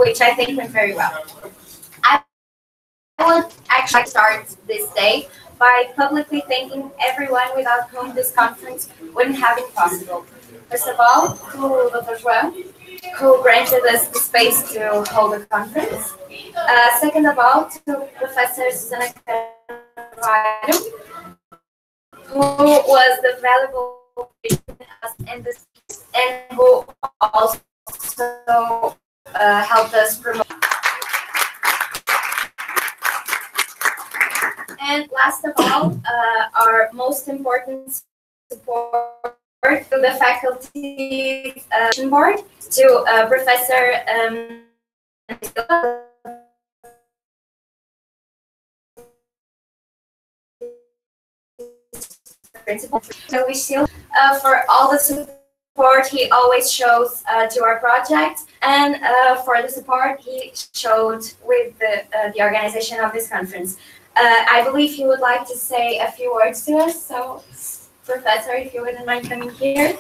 which I think went very well. I would actually start this day by publicly thanking everyone without whom this conference wouldn't have been possible. First of all, to Dr. João, who granted us the space to hold the conference. Second of all, to Professor Susana Carvalho, who was the valuable and who also helped us promote. And last of all, our most important support to the faculty board, to Professor principal. So we still for all the support he always shows to our project, and for the support he showed with the organization of this conference. I believe he would like to say a few words to us, so Professor, if you wouldn't mind coming here.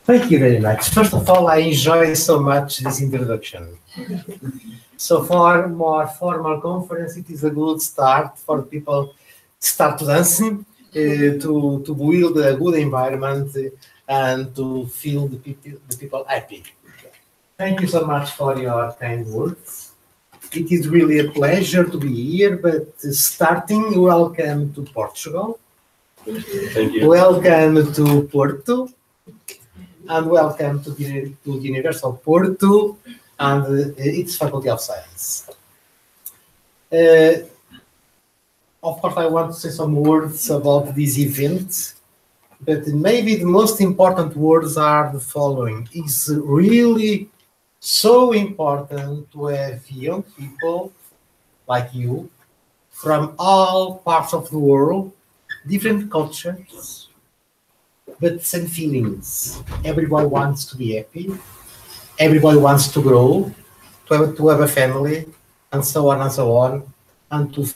Thank you very much. First of all, I enjoy so much this introduction. So for a more formal conference, it is a good start for people to start dancing, to build a good environment and to feel the people happy. Thank you so much for your kind words. It is really a pleasure to be here, but starting, welcome to Portugal. Thank you. Welcome to Porto. And welcome to the University of Porto and its Faculty of Science. Of course, I want to say some words about this event, but maybe the most important words are the following. It's really so important to have young people like you from all parts of the world, different cultures, but same feelings. Everybody wants to be happy. Everybody wants to grow, to have a family, and so on, and to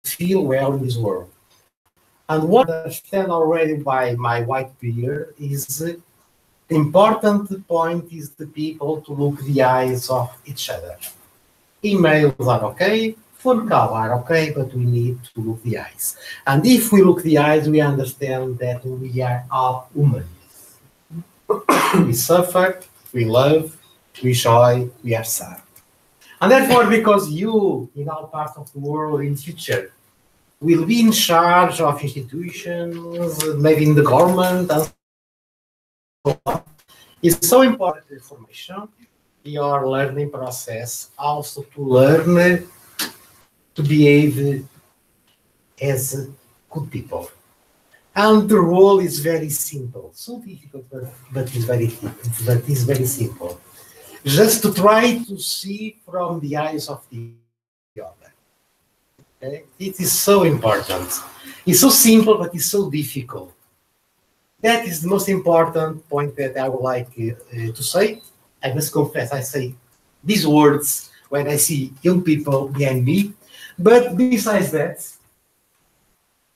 feel well in this world. And what I understand already by my white beard is the important point is the people to look the eyes of each other. Emails are okay, phone call are okay, but we need to look the eyes. And if we look the eyes, we understand that we are all humans. We suffer, we love, we joy, we are sad. And therefore, because you, in all parts of the world in future, will be in charge of institutions, maybe in the government, and so on, it's so important information, your learning process, also to learn to behave as good people. And the role is very simple, so difficult, but it's very simple. Just to try to see from the eyes of the other. Okay? It is so important. It's so simple, but it's so difficult. That is the most important point that I would like to say. I must confess, I say these words when I see young people behind me. But besides that,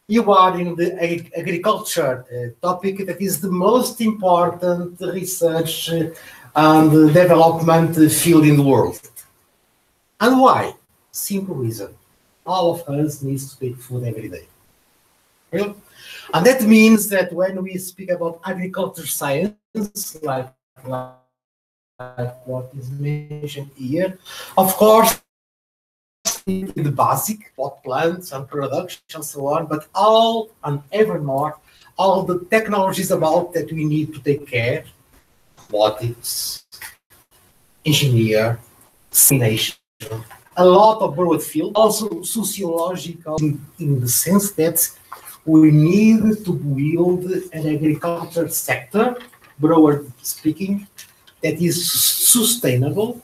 you are in the agriculture topic that is the most important research and development field in the world. And why? Simple reason. All of us need to take food every day. Really? And that means that when we speak about agriculture science, like what is mentioned here, of course, the basic, what plants and production and so on, but all and ever more, all the technologies about that we need to take care, robotics, engineer, simulation, a lot of broad field, also sociological in the sense that we need to build an agriculture sector, broad speaking, that is sustainable,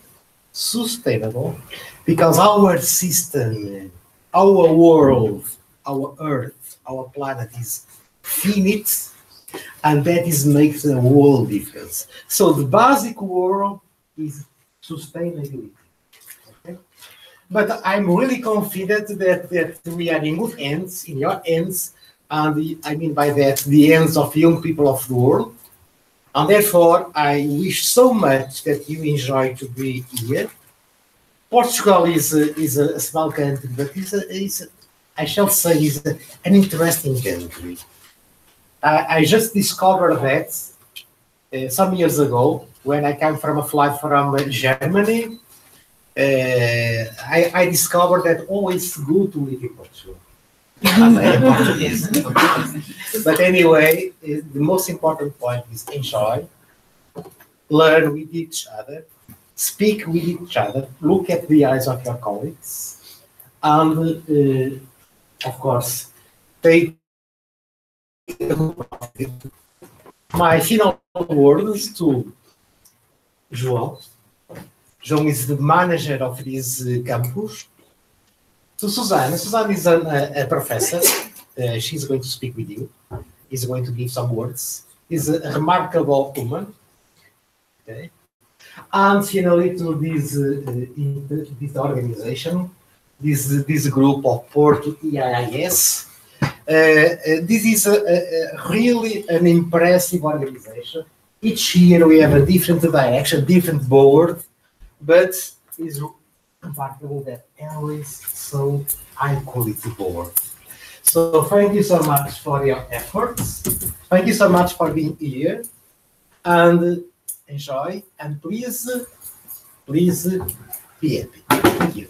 because our system, our world, our earth, our planet is finite, and that makes a world difference. So the basic word is sustainability. Okay? but I'm really confident that we are in good hands, in your hands, and I mean by that, the hands of young people of the world. And therefore, I wish so much that you enjoy to be here. Portugal is a small country, but I shall say, an interesting country. I just discovered that some years ago when I came from a flight from Germany. I discovered that always good to live in Portugal. But anyway, the most important point is enjoy, learn with each other, speak with each other, look at the eyes of your colleagues, and of course, take my final words to João. João is the manager of this campus. To Suzanne. Suzanne is a professor. She's going to speak with you. She's going to give some words. She's a remarkable woman. Okay. And finally to this organization, this group of Porto IAAS. This is really an impressive organization. Each year we have a different direction, different board, but it's remarkable that always so high quality board. So thank you so much for your efforts. Thank you so much for being here, and enjoy, and please be happy. Thank you.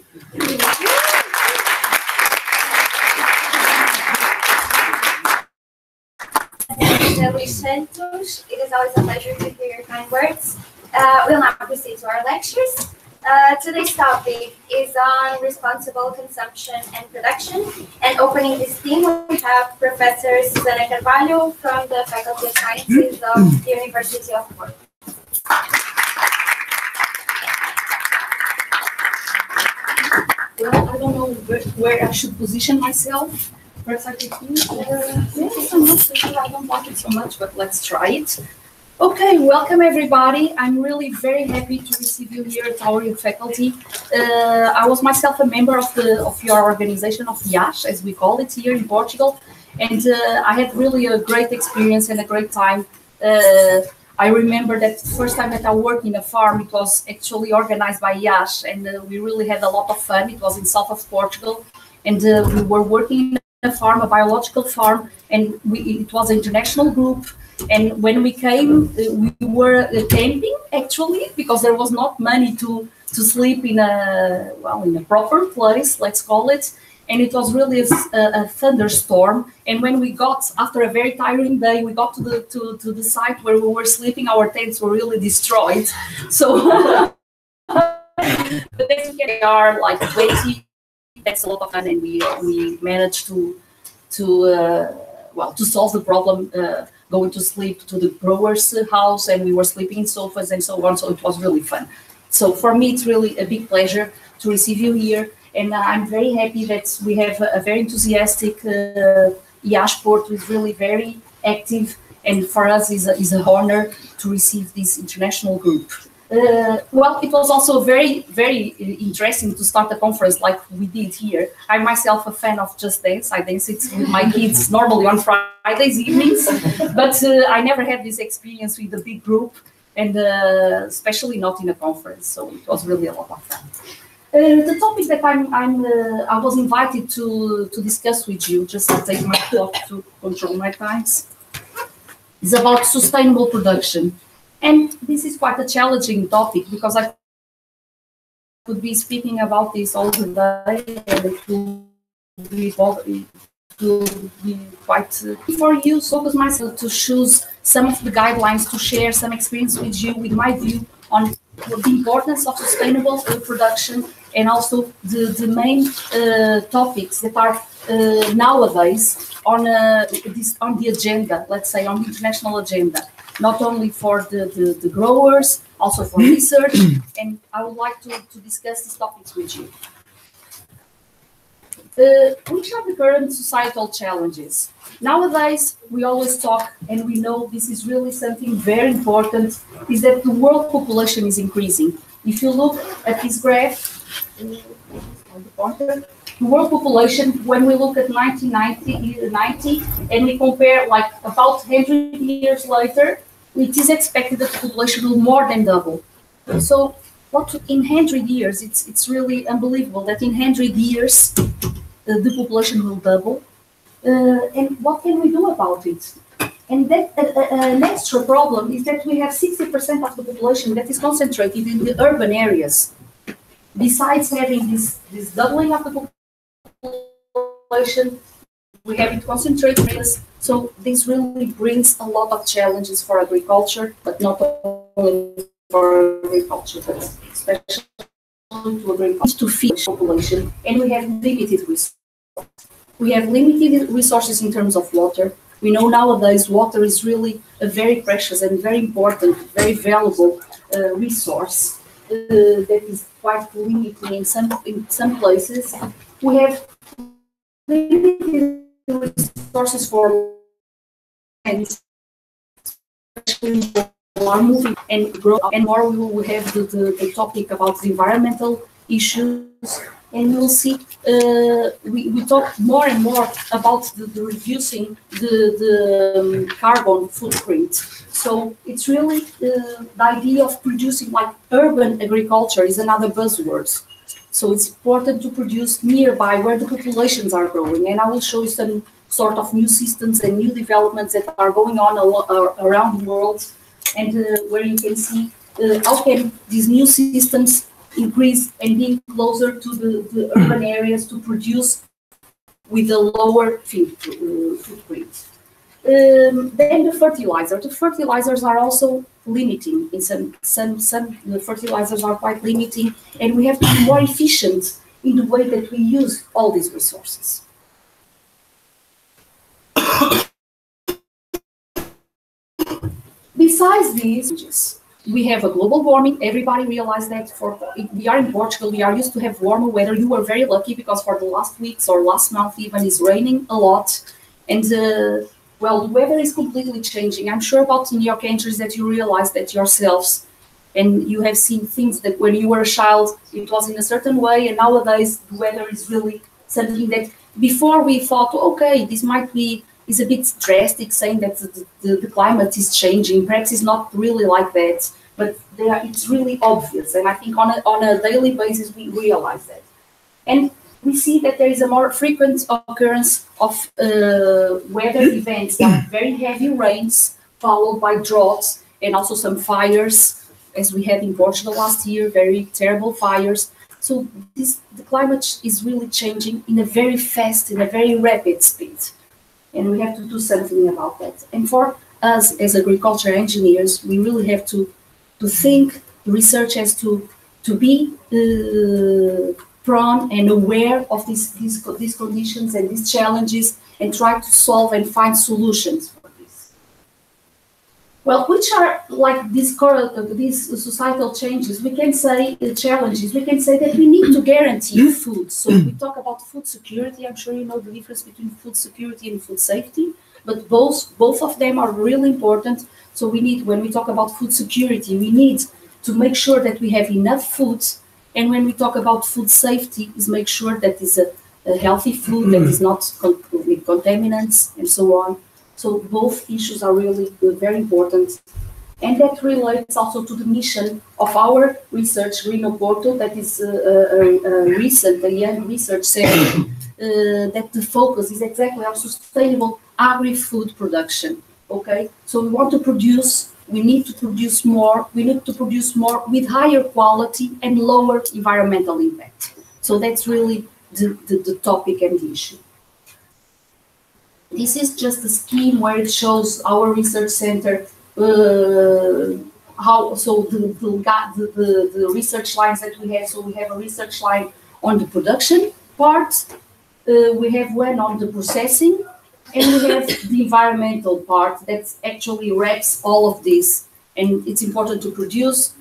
Santos, it is always a pleasure to hear your kind words. We'll now proceed to our lectures. Today's topic is on responsible consumption and production. And opening this theme, we have Professor Susana Carvalho from the Faculty of Sciences of the University of Porto. Well, I don't know where I should position myself. Perhaps I could use yes, I'm not so sure. I don't like it so much, but let's try it. Okay, welcome everybody. I'm really very happy to receive you here at our faculty. I was myself a member of your organization, of IAAS, as we call it here in Portugal, and I had really a great experience and a great time. I remember that the first time that I worked in a farm, it was actually organized by IAAS, and we really had a lot of fun. It was in south of Portugal, and we were working in a farm, a biological farm, and it was an international group. And when we came, we were camping actually, because there was not money to sleep in a proper place, let's call it. And it was really a thunderstorm. And when we got, after a very tiring day, we got to the site where we were sleeping. Our tents were really destroyed. So, but then we are like 20. That's a lot of fun, and we managed to solve the problem. Going to sleep to the grower's house, and we were sleeping in sofas and so on. So it was really fun. So for me, it's really a big pleasure to receive you here. And I'm very happy that we have a very enthusiastic IAAS Porto, is really very active. And for us, is an honor to receive this international group. Well, it was also very, very interesting to start a conference like we did here. I'm myself a fan of Just Dance. I dance it with my kids normally on Fridays evenings, but I never had this experience with a big group, and especially not in a conference. So it was really a lot of fun. The topic that I was invited to discuss with you, just to take my clock to control my times, is about sustainable production. And this is quite a challenging topic, because I could be speaking about this all the day, and it will be quite for you. So focus myself to choose some of the guidelines, to share some experience with you, with my view on the importance of sustainable production, and also the main topics that are nowadays on the agenda, let's say on the international agenda. Not only for the growers, also for research, and I would like to discuss these topics with you. Which are the current societal challenges? Nowadays, we always talk, and we know this is really something very important, is that the world population is increasing. If you look at this graph, pointer. The world population, when we look at 1990 and we compare like about 100 years later, it is expected that the population will more than double. So what in 100 years, it's really unbelievable that in 100 years the population will double. And what can we do about it? And that an extra problem is that we have 60% of the population that is concentrated in the urban areas. Besides having this doubling of the population, we have it concentrated areas. So this really brings a lot of challenges for agriculture, but not only for agriculture, but especially to agriculture, to feed the population. And we have limited resources. We have limited resources in terms of water. We know nowadays water is really a very precious and very important, very valuable resource that is quite limited in some places. We have limited resources for land, especially are moving and grow, and more we will have the topic about the environmental issues. And we'll see, we talk more and more about the reducing the carbon footprint. So it's really the idea of producing like urban agriculture is another buzzword. So it's important to produce nearby where the populations are growing. And I will show you some sort of new systems and new developments that are going on around the world, and where you can see how can these new systems increase and being closer to the urban areas to produce with a lower footprint. Then the fertilizer. The fertilizers are also limiting. In some the fertilizers are quite limiting, and we have to be more efficient in the way that we use all these resources. Besides these, we have a global warming. Everybody realized that we are in Portugal, we are used to have warmer weather. You were very lucky because for the last weeks or last month even it's raining a lot. And well, the weather is completely changing. I'm sure about in your countries that you realize that yourselves, and you have seen things that when you were a child, it was in a certain way, and nowadays the weather is really something that before we thought, okay, this might be is a bit drastic, saying that the climate is changing. Perhaps it's not really like that, but it's really obvious. And I think on a daily basis, we realize that. And we see that there is a more frequent occurrence of weather events like very heavy rains, followed by droughts, and also some fires, as we had in Portugal last year, very terrible fires. So the climate is really changing in a very fast, in a very rapid speed. And we have to do something about that. And for us as agriculture engineers, we really have to think, research as to be prone and aware of these conditions and these challenges, and try to solve and find solutions for this. Well, which are like these societal changes? We can say challenges. We can say that we need to guarantee food. So we talk about food security. I'm sure you know the difference between food security and food safety, but both of them are really important. So we need, when we talk about food security, we need to make sure that we have enough food. And when we talk about food safety, is make sure that it's a healthy food that is not with contaminants and so on. So both issues are really very important. And that relates also to the mission of our research, Reno Porto, that is a young research center, that the focus is exactly on sustainable agri-food production. Okay, so we want to produce, we need to produce more with higher quality and lower environmental impact. So that's really the topic and the issue. This is just a scheme where it shows our research center, how, so the research lines that we have. So we have a research line on the production part, we have one on the processing, and we have the environmental part that actually wraps all of this. And it's important to produce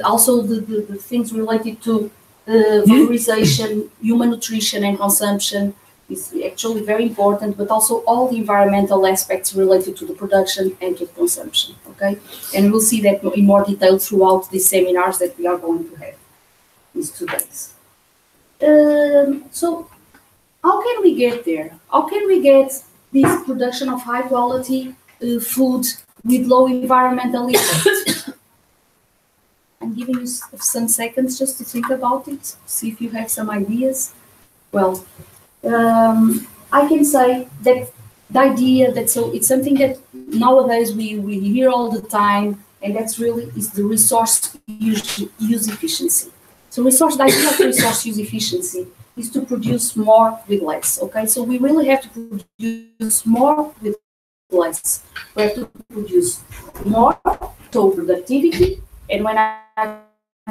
also the things related to valorization, human nutrition and consumption is actually very important, but also all the environmental aspects related to the production and to the consumption, okay? And we'll see that in more detail throughout the seminars that we are going to have these 2 days. So how can we get there? How can we get this production of high quality food with low environmental impact? I'm giving you some seconds just to think about it, see if you have some ideas. Well, I can say that the idea that so it's something that nowadays we hear all the time, and that's really is the resource use efficiency. So the idea of resource use efficiency is to produce more with less. Okay, so we really have to produce more with less. We have to produce more to productivity, and when I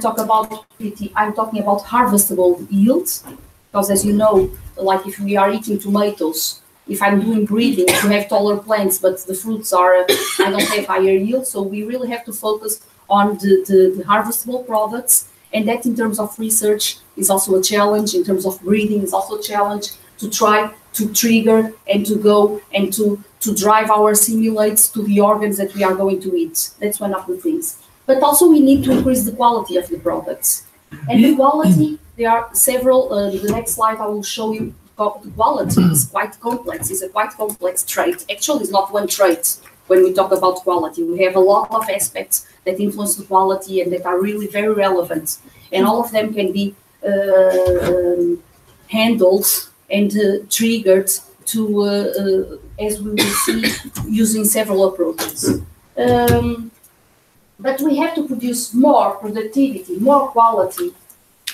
talk about productivity, I'm talking about harvestable yields, because as you know, like if we are eating tomatoes, if I'm doing breeding to have taller plants, but the fruits are, I don't have higher yield. So we really have to focus on the harvestable products. And that in terms of research is also a challenge. In terms of breeding is also a challenge to try to trigger and to go and to drive our simulates to the organs that we are going to eat. That's one of the things. But also we need to increase the quality of the products. And the quality, there are several, the next slide I will show you, the quality is quite complex. It's a quite complex trait. Actually, it's not one trait when we talk about quality. We have a lot of aspects that influence the quality and that are really very relevant. And all of them can be handled and triggered to, as we will see, using several approaches. But we have to produce more productivity, more quality.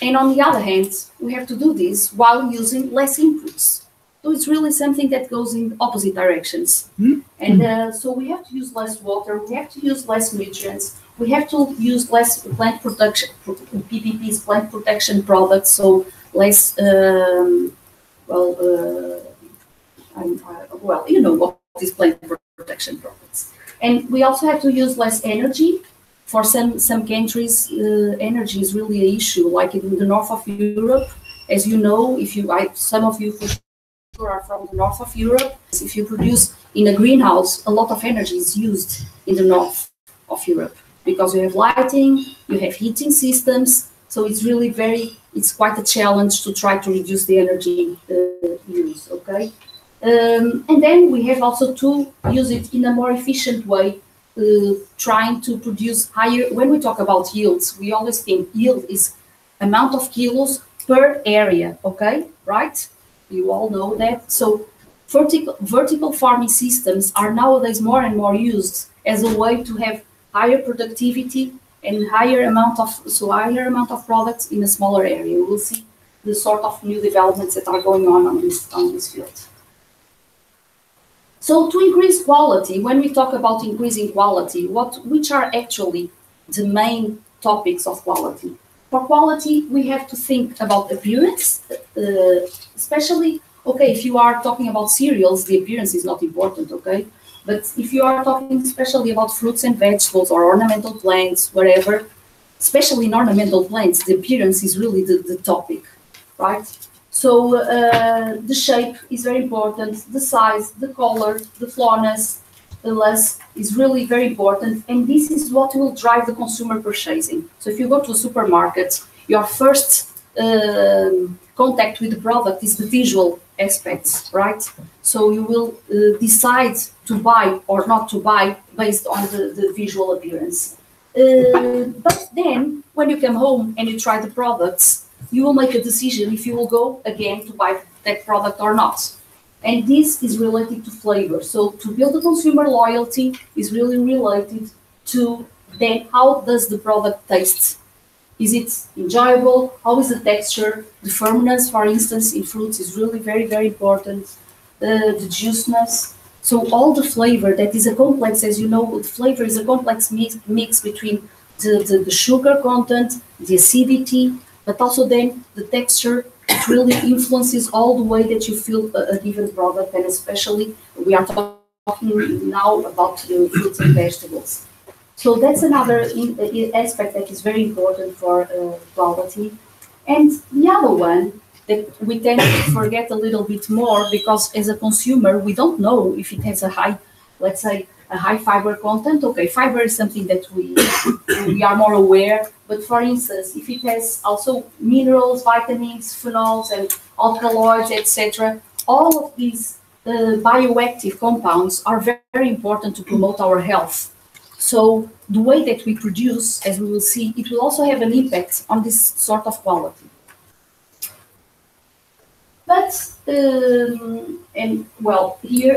And on the other hand, we have to do this while using less inputs. So it's really something that goes in opposite directions. And so we have to use less water, we have to use less nutrients, we have to use less plant protection, PPPs, plant protection products, so less, you know what is plant protection products. And we also have to use less energy. For some countries, energy is really an issue, like in the north of Europe. As you know, some of you for sure are from the north of Europe. If you produce in a greenhouse, a lot of energy is used in the north of Europe because you have lighting, you have heating systems. So it's really it's quite a challenge to try to reduce the energy use, okay? And then we have also to use it in a more efficient way, trying to produce higher. When we talk about yields, we always think yield is amount of kilos per area, okay, right? You all know that. So vertical farming systems are nowadays more and more used as a way to have higher productivity and higher amount of products in a smaller area. We will see the sort of new developments that are going on this field. So to increase quality, when we talk about increasing quality, which are actually the main topics of quality? For quality, we have to think about appearance, especially, okay, if you are talking about cereals, the appearance is not important, okay? But if you are talking especially about fruits and vegetables or ornamental plants, whatever, especially in ornamental plants, the appearance is really the topic, right? So the shape is very important, the size, the color, the flawness, the less is really very important. And this is what will drive the consumer purchasing. So if you go to a supermarket, your first contact with the product is the visual aspects, right? So you will decide to buy or not to buy based on the visual appearance. But then when you come home and you try the products, you will make a decision if you will go again to buy that product or not. And this is related to flavor. So to build a consumer loyalty is really related to then how does the product taste? Is it enjoyable? How is the texture? The firmness, for instance, in fruits is really very, very important. The juiciness. So all the flavor that is a complex, as you know, the flavor is a complex mix between the sugar content, the acidity, but also then the texture. It really influences all the way that you feel a given product, and especially we are talking now about the fruits and vegetables. So that's another aspect that is very important for quality. And the other one that we tend to forget a little bit more, because as a consumer, we don't know if it has a high let's say, a high fiber content. Okay, fiber is something that we are more aware, but for instance, if it has also minerals, vitamins, phenols, and alkaloids, etc., all of these bioactive compounds are very, very important to promote our health. So the way that we produce, as we will see, it will also have an impact on this sort of quality. But, and well, here,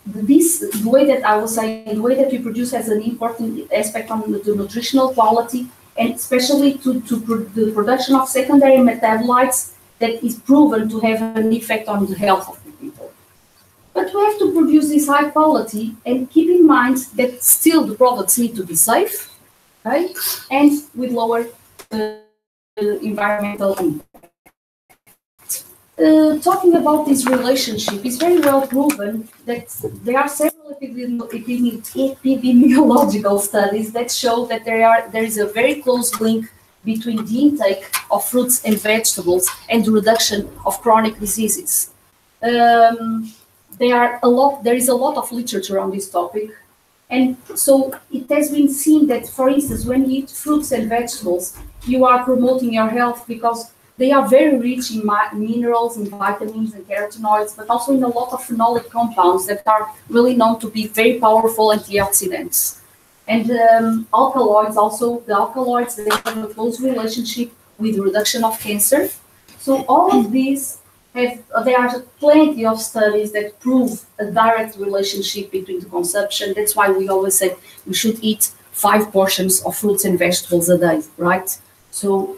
the way that I will say, the way that we produce has an important aspect on the nutritional quality, and especially to the production of secondary metabolites that is proven to have an effect on the health of the people. But we have to produce this high quality and keep in mind that still the products need to be safe, okay, and with lower environmental impact. Talking about this relationship, it's very well proven that there are several epidemiological studies that show that there is a very close link between the intake of fruits and vegetables and the reduction of chronic diseases. There is a lot of literature on this topic, and so it has been seen that, for instance, when you eat fruits and vegetables, you are promoting your health because they are very rich in minerals and vitamins and carotenoids, but also in a lot of phenolic compounds that are really known to be very powerful antioxidants. And alkaloids also, the alkaloids, they have a close relationship with the reduction of cancer. So all of these there are plenty of studies that prove a direct relationship between the consumption. That's why we always say we should eat 5 portions of fruits and vegetables a day, right? So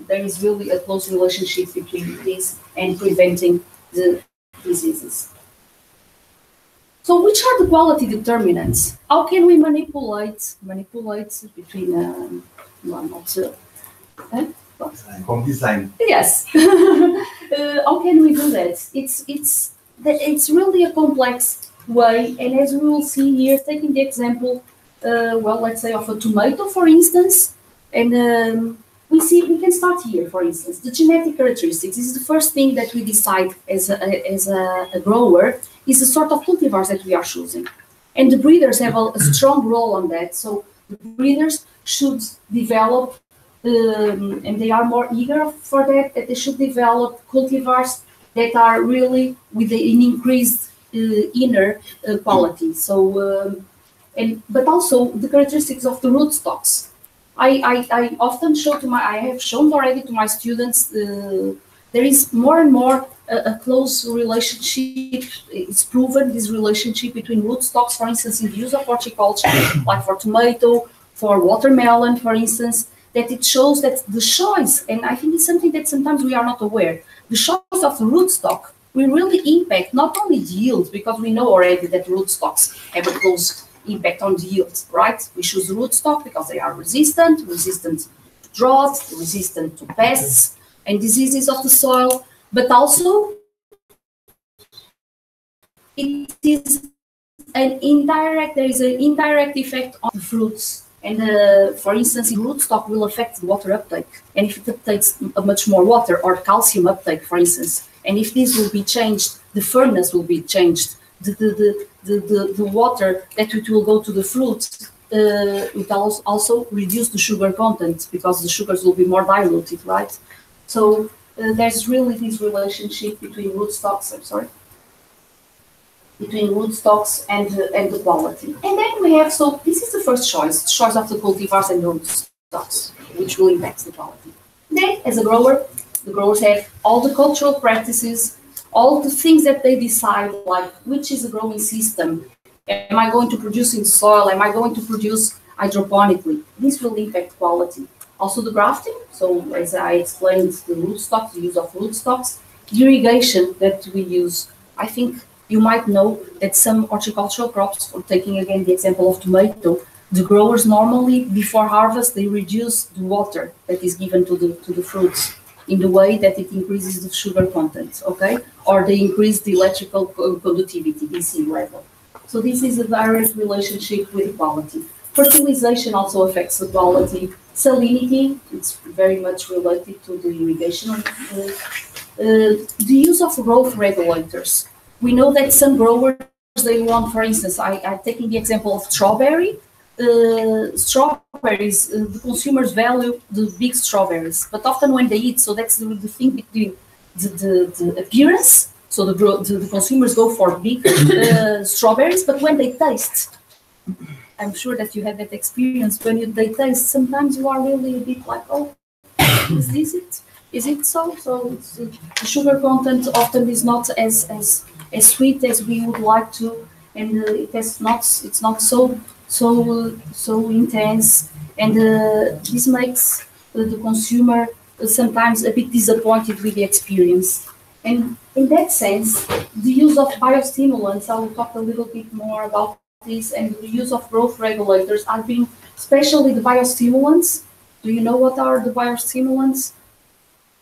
there is really a close relationship between this and preventing the diseases. So which are the quality determinants? How can we manipulate between one or two? Home design. Yes. How can we do that? It's really a complex way, and as we will see here, taking the example, well, let's say of a tomato, for instance, and we can start here, for instance, the genetic characteristics. This is the first thing that we decide as a grower, is the sort of cultivars that we are choosing. And the breeders have a strong role on that. So the breeders should develop, and they are more eager for that they should develop cultivars that are really with an increased inner quality. So, but also the characteristics of the rootstocks. I often show I have shown already to my students, there is more and more a close relationship. It's proven, this relationship between rootstocks, for instance, in the use of horticulture, like for tomato, for watermelon, for instance, that it shows that the choice, and I think it's something that sometimes we are not aware, the choice of the rootstock will really impact not only the yield, because we know already that rootstocks have a close impact on the yield, right? We choose rootstock because they are resistant to drought, resistant to pests and diseases of the soil, but also there is an indirect effect on the fruits. And for instance, rootstock will affect the water uptake. And if it uptakes much more water, or calcium uptake, for instance, and if this will be changed, the furnace will be changed. The water that it will go to the fruits, it also reduce the sugar content because the sugars will be more diluted, right? So there's really this relationship between rootstocks. Between rootstocks and the quality. And then we have, so this is the first choice of the cultivars and the rootstocks, which will impact the quality. Then, as a grower, the growers have all the cultural practices, all the things that they decide, like which is a growing system. Am I going to produce in soil? Am I going to produce hydroponically? This will impact quality. Also the grafting, so as I explained, the rootstocks, the use of rootstocks, irrigation that we use. I think you might know that some horticultural crops, for taking again the example of tomato, the growers normally before harvest they reduce the water that is given to the fruits in the way that it increases the sugar content, okay? Or they increase the electrical conductivity, DC level. So this is a direct relationship with quality. Fertilization also affects the quality. Salinity, it's very much related to the irrigation. The use of growth regulators. We know that some growers they want, for instance, I'm taking the example of strawberry. Strawberries, the consumers value the big strawberries, but often when they eat, so that's the thing between the appearance. So the consumers go for big strawberries, but when they taste, I'm sure that you had that experience. When they taste, sometimes you are really a bit like, oh, is this it? Is it so? So the sugar content often is not as sweet as we would like to, and it's not so intense, and this makes the consumer sometimes a bit disappointed with the experience. And in that sense, the use of biostimulants, I will talk a little bit more about this, and the use of growth regulators are being, especially the biostimulants. Do you know what are the biostimulants?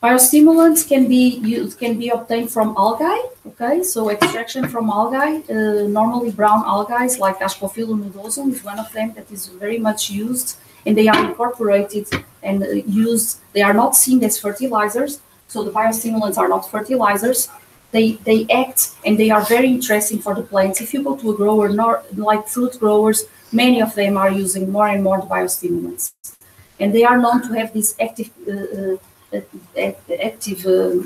Biostimulants can be obtained from algae. Okay, so extraction from algae, normally brown algae like Ascophyllum nodosum is one of them that is very much used, and they are incorporated and used. They are not seen as fertilizers, so the biostimulants are not fertilizers. They act and they are very interesting for the plants. If you go to a grower, like fruit growers, many of them are using more and more the biostimulants, and they are known to have this active.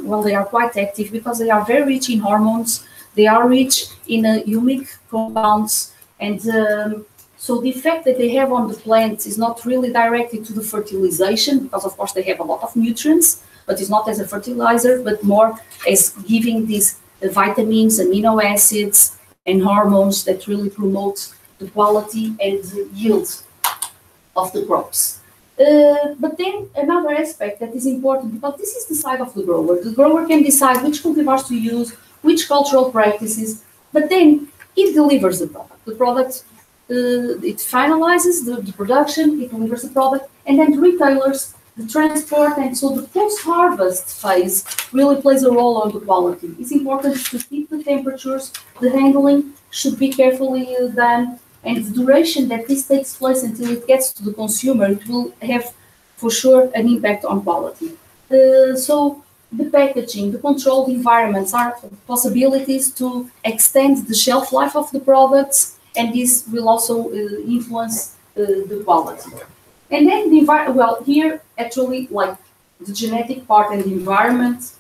Well, they are quite active because they are very rich in hormones. They are rich in humic compounds, and so the effect that they have on the plants is not really directed to the fertilization, because of course they have a lot of nutrients, but it's not as a fertilizer, but more as giving these vitamins, amino acids, and hormones that really promote the quality and the yield of the crops. But then another aspect that is important, because this is the side of the grower. The grower can decide which cultivars to use, which cultural practices, but then it delivers the product. The product, it finalizes the production, it delivers the product, and then the retailers, the transport, and so the post-harvest phase really plays a role on the quality. It's important to keep the temperatures, the handling should be carefully done, and the duration that this takes place until it gets to the consumer, it will have for sure an impact on quality. So the packaging, the controlled environments are possibilities to extend the shelf life of the products, and this will also influence the quality. And then the well, here actually, like the genetic part and the environment,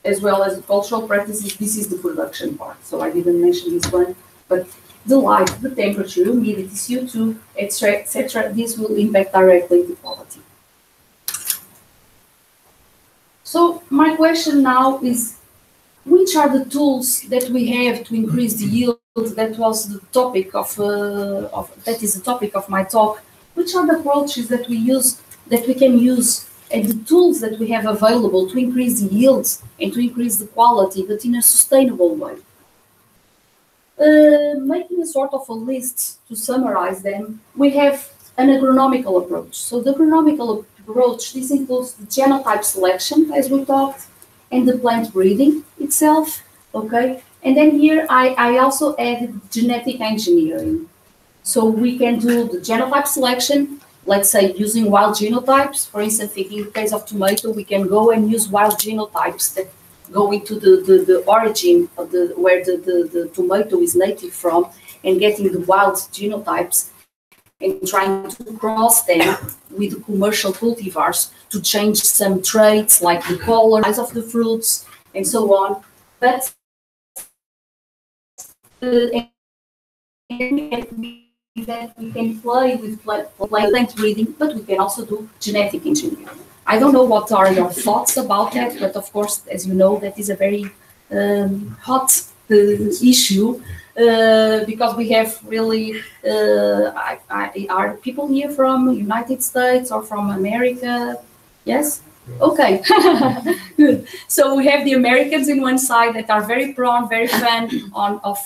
as well as the cultural practices, this is the production part. So I didn't mention this one, but the light, the temperature, humidity, CO2, etc., this will impact directly the quality. So my question now is, which are the tools that we have to increase the yield? That was the topic that is the topic of my talk. Which are the approaches that we can use, and the tools that we have available to increase the yields and to increase the quality, but in a sustainable way? Making a sort of a list to summarize them, we have an agronomical approach. So the agronomical approach, this includes the genotype selection, as we talked, and the plant breeding itself, okay? And then here I also added genetic engineering. So we can do the genotype selection, let's say using wild genotypes. For instance, in the case of tomato, we can go and use wild genotypes that go into the origin of where the tomato is native from, and getting the wild genotypes and trying to cross them with the commercial cultivars to change some traits like the color, size of the fruits, and so on. But we can play with plant breeding, but we can also do genetic engineering. I don't know what are your thoughts about that, but of course, as you know, that is a very hot issue, because we have really, are people here from United States or from America? Yes? Okay, good. So we have the Americans in one side that are very prone, very fan of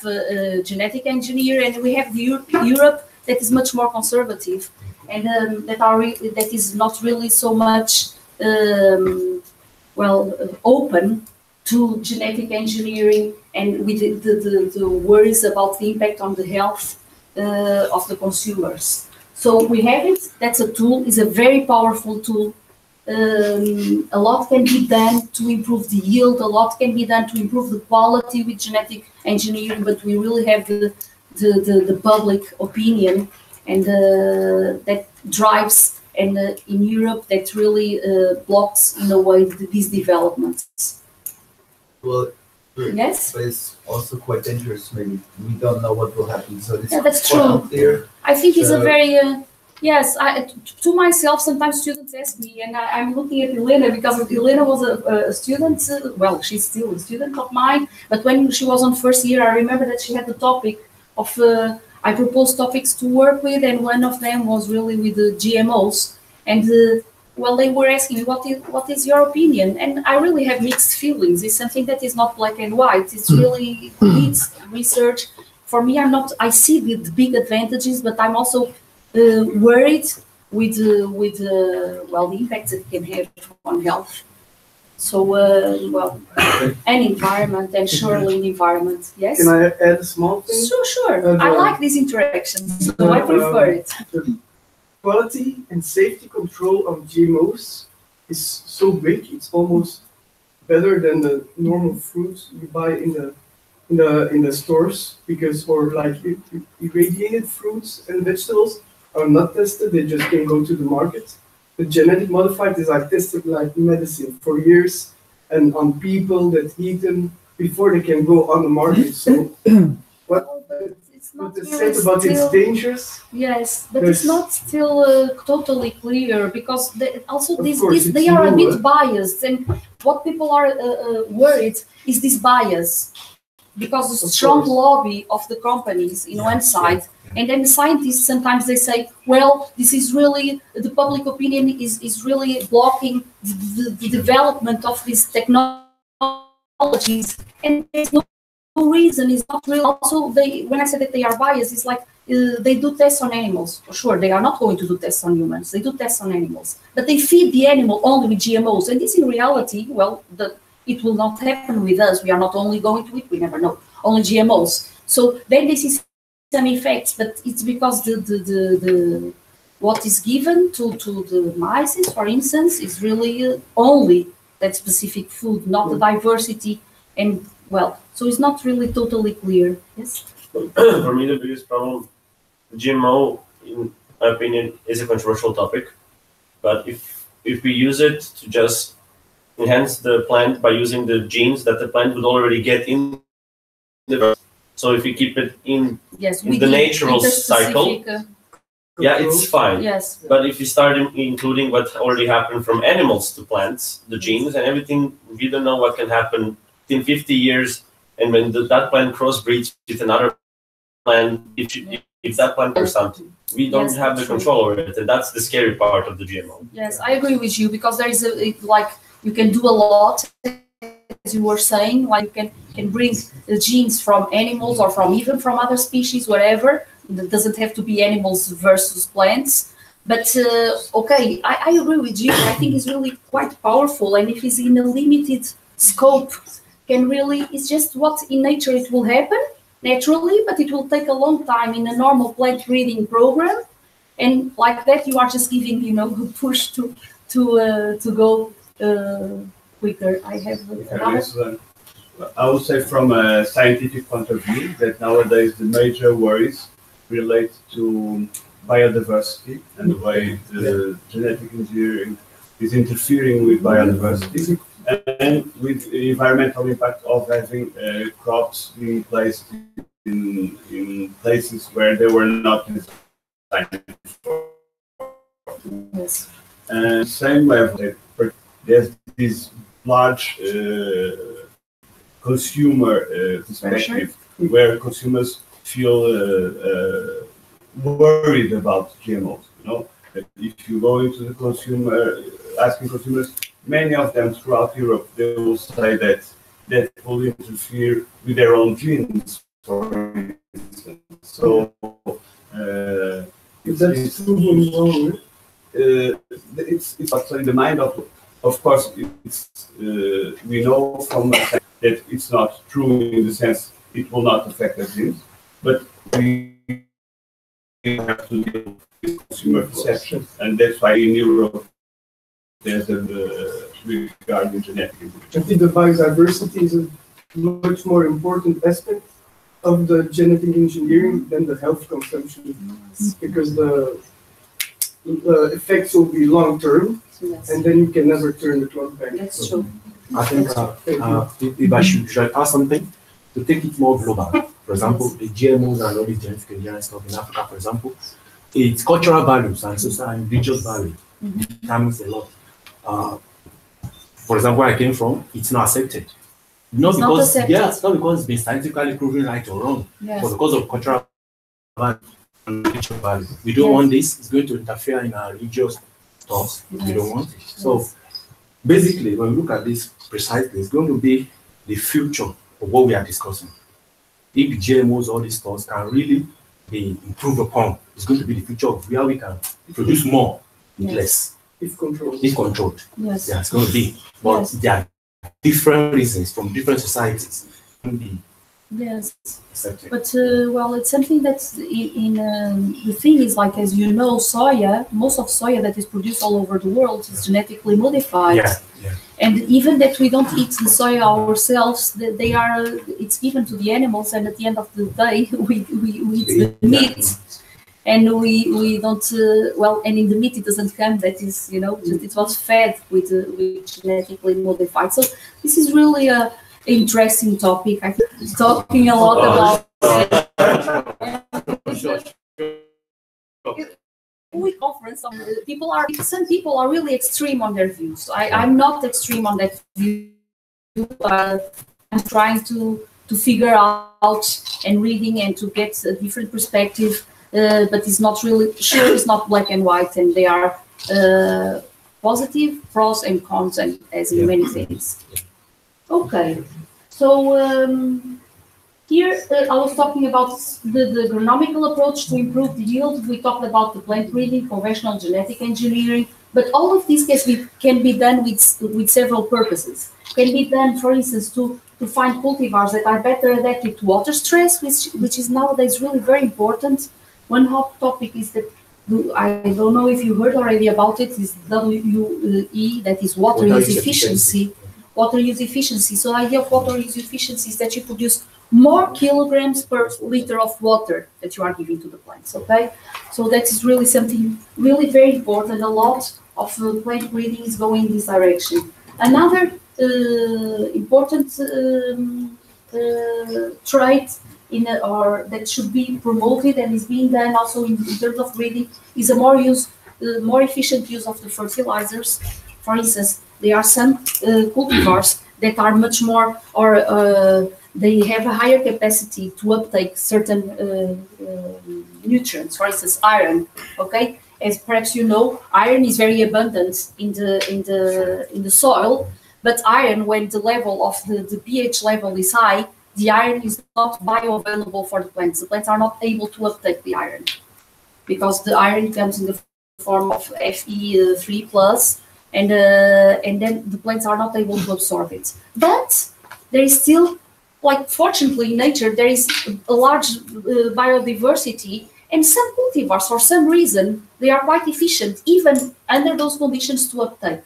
genetic engineering, and we have the Europe that is much more conservative, and that is not really so much open to genetic engineering, and with the worries about the impact on the health of the consumers. So we have it. That's a tool. It's a very powerful tool. a lot can be done to improve the yield, a lot can be done to improve the quality with genetic engineering, but we really have the public opinion and that drives, and in Europe that really blocks in a way these developments. Well, yes, but it's also quite dangerous. Maybe we don't know what will happen. So it's that's true. There. I think it's a very yes. To myself, sometimes students ask me, and I'm looking at Elena because Elena was a student. Well, she's still a student of mine. But when she was on first year, I remember that she had the topic of. I proposed topics to work with, and one of them was really with the GMOs. And well, they were asking me, what is your opinion? And I really have mixed feelings. It's something that is not black and white. It's really needs research. For me, I see the big advantages, but I'm also worried with well, the impacts it can have on health. So, well, and environment, and surely the environment. Yes. Can I add a small thing? Sure. I like these interactions, so I prefer it. The quality and safety control of GMOs is so big; it's almost better than the normal fruits you buy in the stores, because for like irradiated fruits and vegetables are not tested; they just can go to the market. The genetic modified is like tested like medicine for years and on people that eat them before they can go on the market. So what they said about it's dangerous. Yes, but it's not still totally clear, because also they are a bit biased, and what people are worried is this bias, because the strong lobby of the companies in one side. And then the scientists, sometimes they say, well, this is really, the public opinion is really blocking the development of these technologies. And there's no reason, it's not really. Also, when I say that they are biased, it's like they do tests on animals. Sure, they are not going to do tests on humans, they do tests on animals. But they feed the animal only with GMOs. And this in reality, well, it will not happen with us. We are not only going to eat, we never know, only GMOs. So then this is some effects, but it's because the what is given to the mice, for instance, is really only that specific food, not the diversity, and well, so it's not really totally clear. Yes. For me, the biggest problem, GMO, in my opinion, is a controversial topic. But if we use it to just enhance the plant by using the genes that the plant would already get in the. So if we keep it in the natural cycle, yeah, it's fine. Yes. But if we start including what already happened from animals to plants, the genes and everything, we don't know what can happen in 50 years. And when that plant crossbreeds with another plant, if that plant or something, we don't have the control over it. And that's the scary part of the GMO. Yes, I agree with you, because there is like you can do a lot. As you were saying, like you can bring the genes from animals or even from other species, whatever. It doesn't have to be animals versus plants. But okay, I agree with you. I think it's really quite powerful, and if it's in a limited scope, it's just what in nature it will happen naturally, but it will take a long time in a normal plant breeding program, and like that you are just giving a push to go. Quicker. I would say from a scientific point of view that nowadays the major worries relate to biodiversity and the way the genetic engineering is interfering with biodiversity and with the environmental impact of having crops being placed in places where they were not designed for. Yes. And same level, there's this large consumer perspective where consumers feel worried about GMOs. If you go into the consumer, asking consumers, many of them throughout Europe, they will say that will interfere with their own genes, for instance. So it's also in the mind of course, we know from that it's not true in the sense it will not affect the genes, but we have to deal with consumer perception, and that's why in Europe there's the regarding genetic I think the biodiversity is a much more important aspect of the genetic engineering than the health consumption, because the effects will be long term, Yes. and then you can never turn the clock back. That's true. I think if I should add something, to take it more global. For example, the GMOs and all these genetic engineering stuff in Africa, for example, its cultural values and social and religious values determines a lot. For example, where I came from, it's not accepted. Not because not because it's been scientifically proven right or wrong, but because of cultural value and religious value. We don't want this. It's going to interfere in our religious thoughts. We don't want it. So basically, when we look at this precisely, it's going to be the future of what we are discussing. If GMOs, all these thoughts can really be improved upon, it's going to be the future of where we can produce more with less. If controlled. If controlled. Yes. Yeah, it's going to be. But there are different reasons from different societies. Yes. Accepted. But well, it's something that's the thing is, like, as you know, soya, most of soya that is produced all over the world is genetically modified. Yeah. And even that we don't eat the soya ourselves, they are it's given to the animals, and at the end of the day we eat the meat, and we don't and in the meat it doesn't come, that is, it was fed with genetically modified. So this is really a interesting topic. I think talking a lot about conference. Some people are really extreme on their views. I'm not extreme on that view. I'm trying to figure out and reading and to get a different perspective, but it's not really sure. It's not black and white, and they are positive pros and cons, and as in many things. Okay, so here I was talking about the agronomical approach to improve the yield. We talked about the plant breeding, conventional genetic engineering, but all of this can be done with several purposes. Can be done, for instance, to find cultivars that are better adapted to water stress, which is nowadays really very important. One hot topic is that, I don't know if you heard already about it, is WUE, that is water use efficiency. Water use efficiency. So the idea of water use efficiency is that you produce more kilograms per liter of water that you are giving to the plants. Okay, so that is really something really very important. A lot of plant breeding is going in this direction. Another important trait that should be promoted and is being done also in terms of breeding is a more efficient use of the fertilizers. For instance, there are some cultivars that are much more, they have a higher capacity to uptake certain nutrients. For instance, iron. Okay, as perhaps you know, iron is very abundant in the soil. But iron, when the level of the pH level is high, the iron is not bioavailable for the plants. The plants are not able to uptake the iron because the iron comes in the form of Fe3 plus. And then the plants are not able to absorb it. But there is still, fortunately in nature, there is a large biodiversity, and some cultivars, for some reason, they are quite efficient, even under those conditions, to uptake,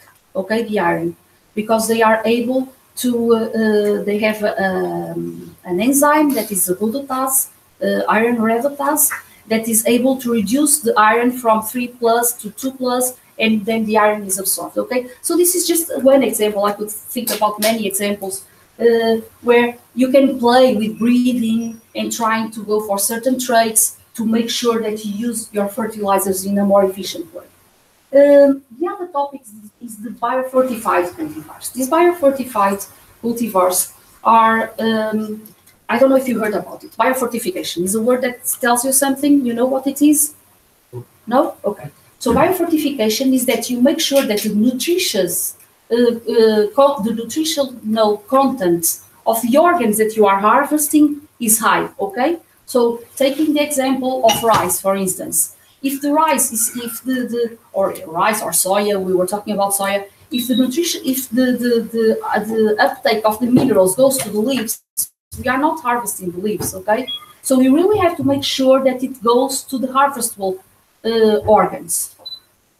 the iron, because they are able to, they have an enzyme that is a glutatase, iron reductase, that is able to reduce the iron from 3 plus to 2 plus, and then the iron is absorbed. Okay, so this is just one example. I could think about many examples where you can play with breeding and trying to go for certain traits to make sure that you use your fertilizers in a more efficient way. The other topic is the biofortified cultivars. These biofortified cultivars are, I don't know if you heard about it. Biofortification is a word that tells you something. You know what it is? No? Okay. So biofortification is that you make sure that the nutritional content of the organs that you are harvesting is high. Okay. So taking the example of rice, for instance, if the rice is, or rice or soya, we were talking about soya. If the nutrition, if the uptake of the minerals goes to the leaves, we are not harvesting the leaves. Okay. So we really have to make sure that it goes to the harvestable organs.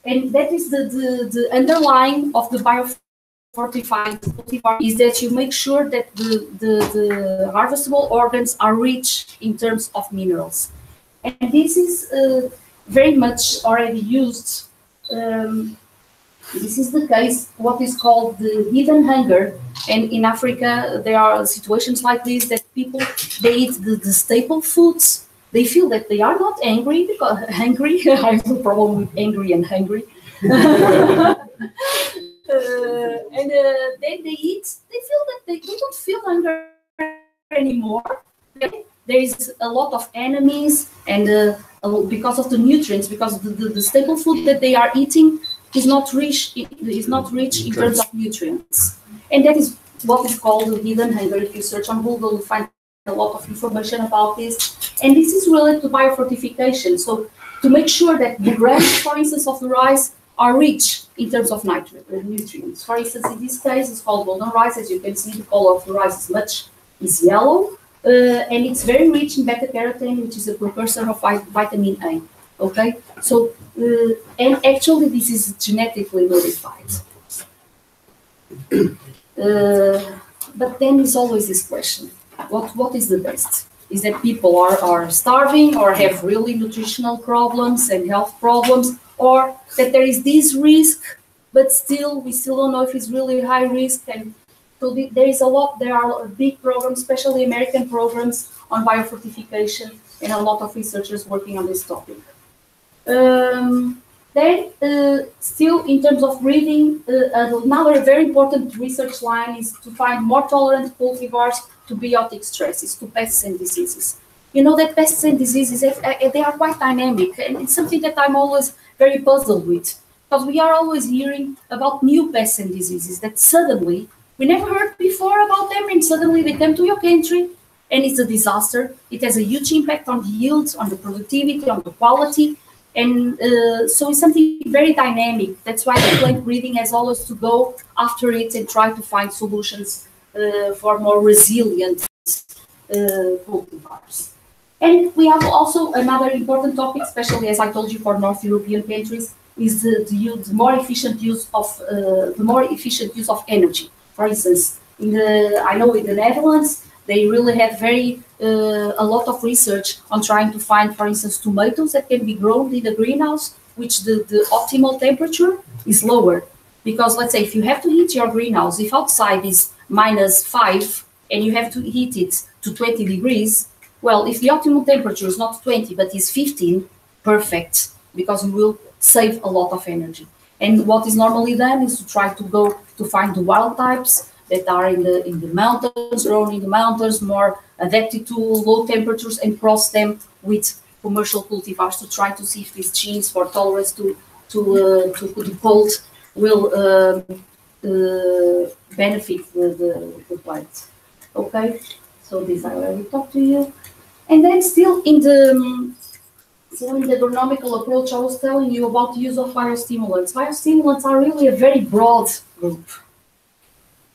And that is the underlying of the biofortified cultivar, is that you make sure that the harvestable organs are rich in terms of minerals. And this is very much already used. This is the case, what is called the hidden hunger. And in Africa, there are situations like this that people, they eat the staple foods. They feel that they are not angry because hungry. I have a problem with angry and hungry. Then they eat. They feel that they don't feel hunger anymore. There is a lot of enemies, and because of the nutrients, because the staple food that they are eating is not rich. Is not rich in terms of nutrients, and that is what is called the hidden hunger. If you search on Google, you find a lot of information about this, and this is related to biofortification. So to make sure that the grains, for instance, of the rice are rich in terms of nutrients. For instance, in this case, it's called golden rice. As you can see, the color of the rice is yellow, and it's very rich in beta carotene, which is a precursor of vitamin A. Okay, so and actually, this is genetically modified. But then there's always this question: what is the best? Is that people are starving or have really nutritional problems and health problems, or that there is this risk, but we still don't know if it's really high risk. And so there are big programs, especially American programs on biofortification, and a lot of researchers working on this topic. Still in terms of breeding, another very important research line is to find more tolerant cultivars to biotic stresses, to pests and diseases. You know that pests and diseases, they are quite dynamic, and it's something that I'm always very puzzled with, because we are always hearing about new pests and diseases that suddenly, we never heard before about them, and suddenly they come to your country, and it's a disaster. It has a huge impact on the yields, on the productivity, on the quality, and so it's something very dynamic. That's why the plant breeding has always to go after it and try to find solutions for more resilient cultivars. And we have also another important topic, especially as I told you for North European countries, is the more efficient use of energy. For instance, I know in the Netherlands, they really have a lot of research on trying to find, for instance, tomatoes that can be grown in the greenhouse, which the optimal temperature is lower. Because let's say if you have to heat your greenhouse, if outside is -5 and you have to heat it to 20 degrees, well, if the optimal temperature is not 20 but is 15, perfect, because you will save a lot of energy. And what is normally done is to try to go to find the wild types that are in the mountains, grown in the mountains, more adapted to low temperatures, and cross them with commercial cultivars to try to see if these genes for tolerance to the cold will benefit the plant. Okay, so this I already talked to you. And then still in the agronomical approach, I was telling you about the use of biostimulants. Biostimulants are really a very broad group.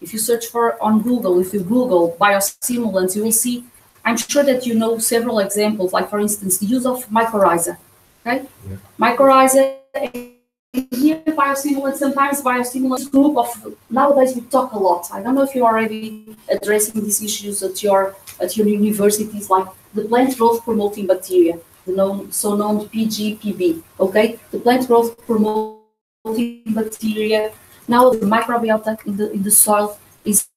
If you search on Google, if you Google biostimulants, you will see, I'm sure that you know several examples, like for instance, the use of mycorrhiza. Okay? Yeah. Mycorrhiza, here biostimulants, sometimes biostimulants group of, nowadays we talk a lot. I don't know if you're already addressing these issues at your universities, like the plant growth promoting bacteria, the so-known PGPB, okay? The plant growth promoting bacteria. Now the microbiota in the soil is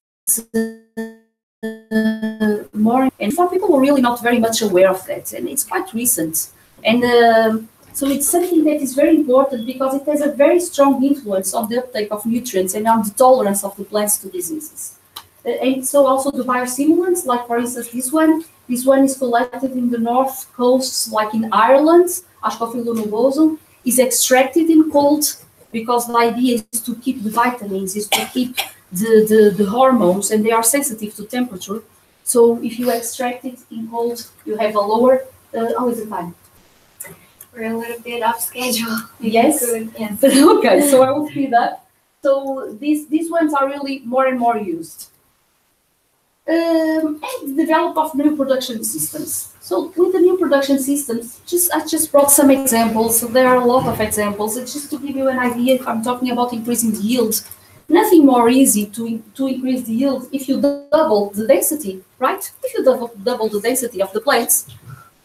more, and some people are really not very much aware of that, and it's quite recent. And so it's something that is very important because it has a very strong influence on the uptake of nutrients and on the tolerance of the plants to diseases. And so also the biostimulants, like for instance this one is collected in the north coasts, like in Ireland, Ascophyllum nubosum, is extracted in cold, because the idea is to keep the vitamins, is to keep the hormones, and they are sensitive to temperature. So if you extract it in cold, you have a lower, how is the time? We're a little bit off schedule. Yes? Good. Yes. Okay, so I will speed up. So these ones are really more and more used. and develop of new production systems. So with the new production systems, I just brought some examples. So there are a lot of examples. It's just to give you an idea. If I'm talking about increasing the yield, nothing more easy to increase the yield if you double the density, right? If you double the density of the plants,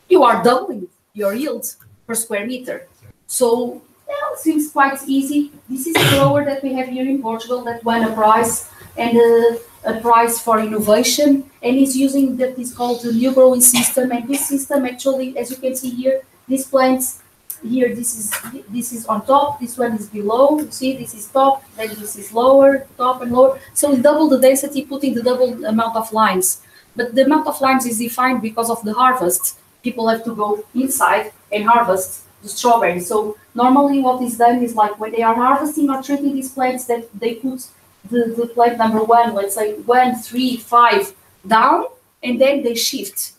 you are doubling your yield per square meter. So it seems quite easy. This is a grower that we have here in Portugal that won a prize and a prize for innovation, and is using that is called the new growing system. And this system actually, as you can see here, these plants here, this is on top, this one is below. You see, this is top, then this is lower, top and lower. So double the density, putting the double amount of lines. But the amount of lines is defined because of the harvest. People have to go inside and harvest the strawberries. So normally what is done is like when they are harvesting or treating these plants, that they put the plant number 1, let's say 1, 3, 5 down, and then they shift.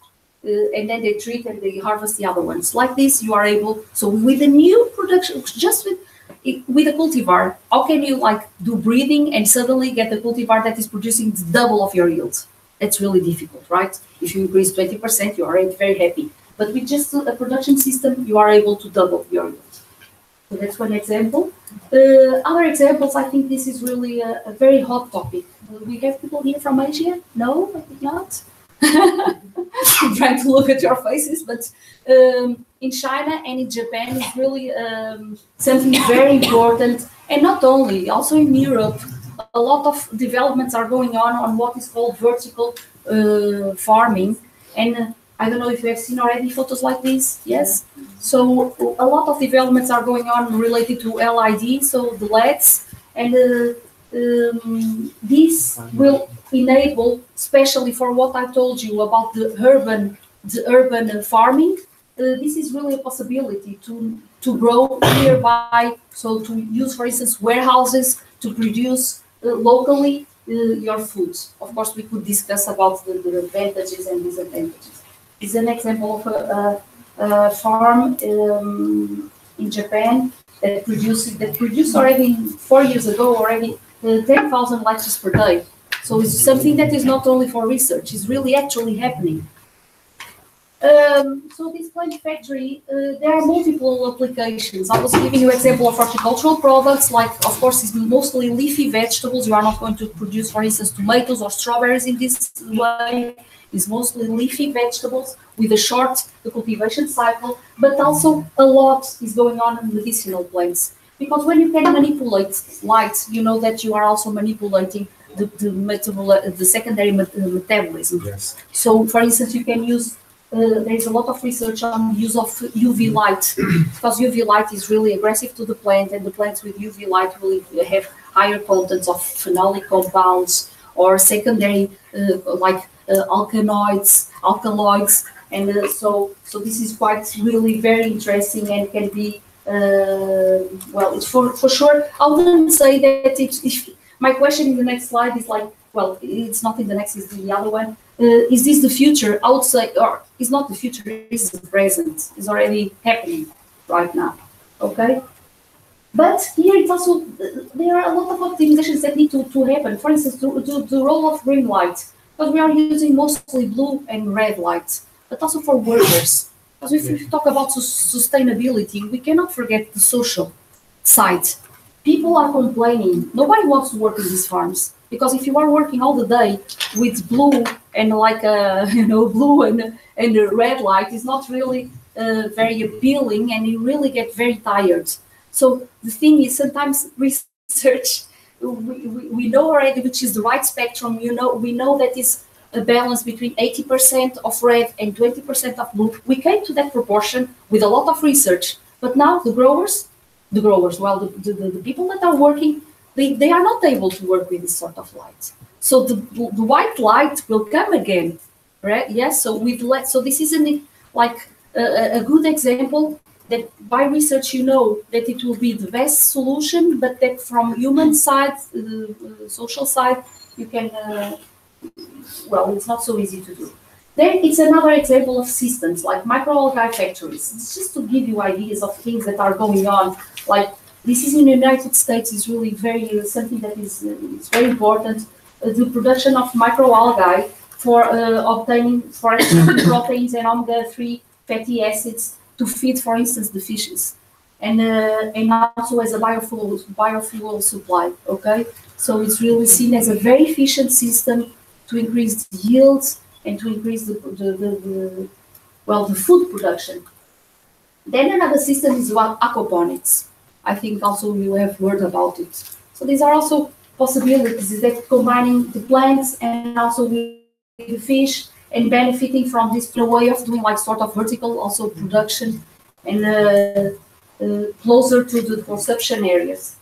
And then they treat and they harvest the other ones. Like this, you are able, so with the new production, just with a cultivar, how can you like do breeding and suddenly get a cultivar that is producing the double of your yield? It's really difficult, right? If you increase 20%, you are very happy. But with just a production system, you are able to double your yield. So that's one example. Other examples, I think this is really a very hot topic. We have people here from Asia? No, I think not. I'm trying to look at your faces, but in China and in Japan is really something very important. And not only, also in Europe, a lot of developments are going on what is called vertical farming. And I don't know if you have seen already photos like this. Yes. So a lot of developments are going on related to LID, so the LEDs, and this will enable, especially for what I told you about the urban farming. This is really a possibility to grow nearby. So to use, for instance, warehouses to produce locally your food. Of course, we could discuss about the advantages and disadvantages. It's an example of a farm in Japan that produced already 4 years ago already 10,000 litres per day. So it's something that is not only for research; it's really actually happening. So this plant factory, there are multiple applications. I was giving you an example of horticultural products, like, of course, it's mostly leafy vegetables. You are not going to produce, for instance, tomatoes or strawberries in this way. It's mostly leafy vegetables with a short cultivation cycle, but also a lot is going on in medicinal plants. Because when you can manipulate light, you know that you are also manipulating the secondary metabolism. Yes. So, for instance, you can use, there is a lot of research on use of UV light, because UV light is really aggressive to the plant, and the plants with UV light will have higher contents of phenolic compounds or secondary alkaloids, and so this is quite really very interesting and can be well, it's for sure. I wouldn't say that if my question in the next slide is like, well, it's not in the next, it's the other one. Is this the future? I would say, or it's not the future, it's the present. It's already happening right now. Okay? But here it's also, there are a lot of optimizations that need to happen. For instance, the role of green light, because we are using mostly blue and red light, but also for workers. Because if we talk about sustainability, we cannot forget the social side. People are complaining. Nobody wants to work in these farms, because if you are working all the day with blue and like blue and red light, is not really very appealing, and you really get very tired. So the thing is, sometimes research, we know already which is the right spectrum. We know that is a balance between 80% of red and 20% of blue. We came to that proportion with a lot of research, but now the growers, well, the people that are working, they are not able to work with this sort of light. So the white light will come again, right? Yes. So so this is a good example that by research you know that it will be the best solution, but that from human side, social side, you can. Well, it's not so easy to do. Then it's another example of systems like microalgae factories. It's just to give you ideas of things that are going on. Like this is in the United States is really very something that is very important. The production of microalgae for obtaining, for instance, proteins and omega-3 fatty acids to feed, for instance, the fishes, and also as a biofuel supply. Okay, so it's really seen as a very efficient system to increase the yields and to increase the food production. Then another system is what aquaponics. I think also you have heard about it. So these are also possibilities, is that combining the plants and also with the fish and benefiting from this way of doing like sort of vertical also production and closer to the consumption areas.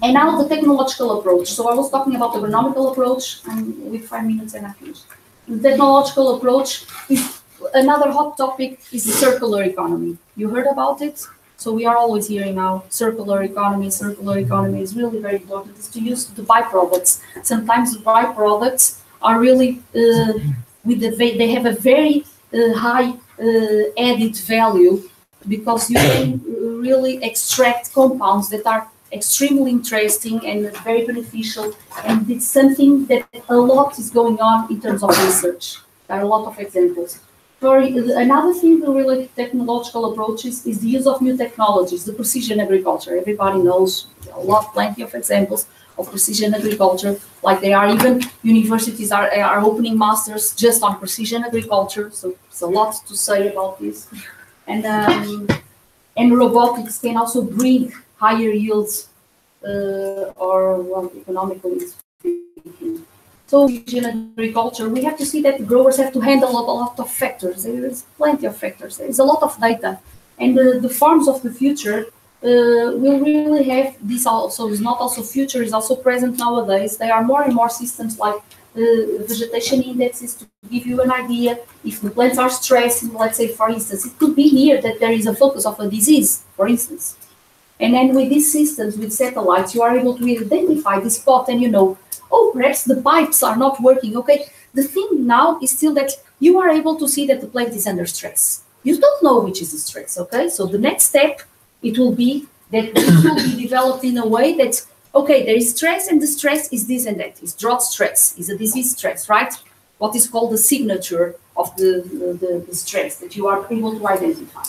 And now the technological approach. So I was talking about the agronomical approach, and with 5 minutes and I finished. The technological approach is another hot topic, is the circular economy. You heard about it? So we are always hearing now circular economy. Circular economy is really very important. It's to use the byproducts. Sometimes the byproducts are really they have a very high added value, because you can really extract compounds that are extremely interesting and very beneficial, and it's something that a lot is going on in terms of research. There are a lot of examples. Another thing related to technological approaches is the use of new technologies, the precision agriculture. Everybody knows plenty of examples of precision agriculture, like there are even universities are opening masters just on precision agriculture, so it's a lot to say about this. And robotics can also bring higher yields, economically speaking. So in agriculture, we have to see that the growers have to handle a lot of factors. There is plenty of factors. There is a lot of data. And the farms of the future will really have this also. It's not also future, is also present nowadays. There are more and more systems like vegetation indexes to give you an idea if the plants are stressing. Let's say, for instance, it could be here that there is a focus of a disease, for instance. And then with these systems, with satellites, you are able to identify the spot and oh, perhaps the pipes are not working. Okay, the thing now is still that you are able to see that the plant is under stress. You don't know which is the stress, okay? So the next step, it will be that it will be developed in a way that, okay, there is stress, and the stress is this and that. It's drought stress, is a disease stress, right? What is called the signature of the stress that you are able to identify.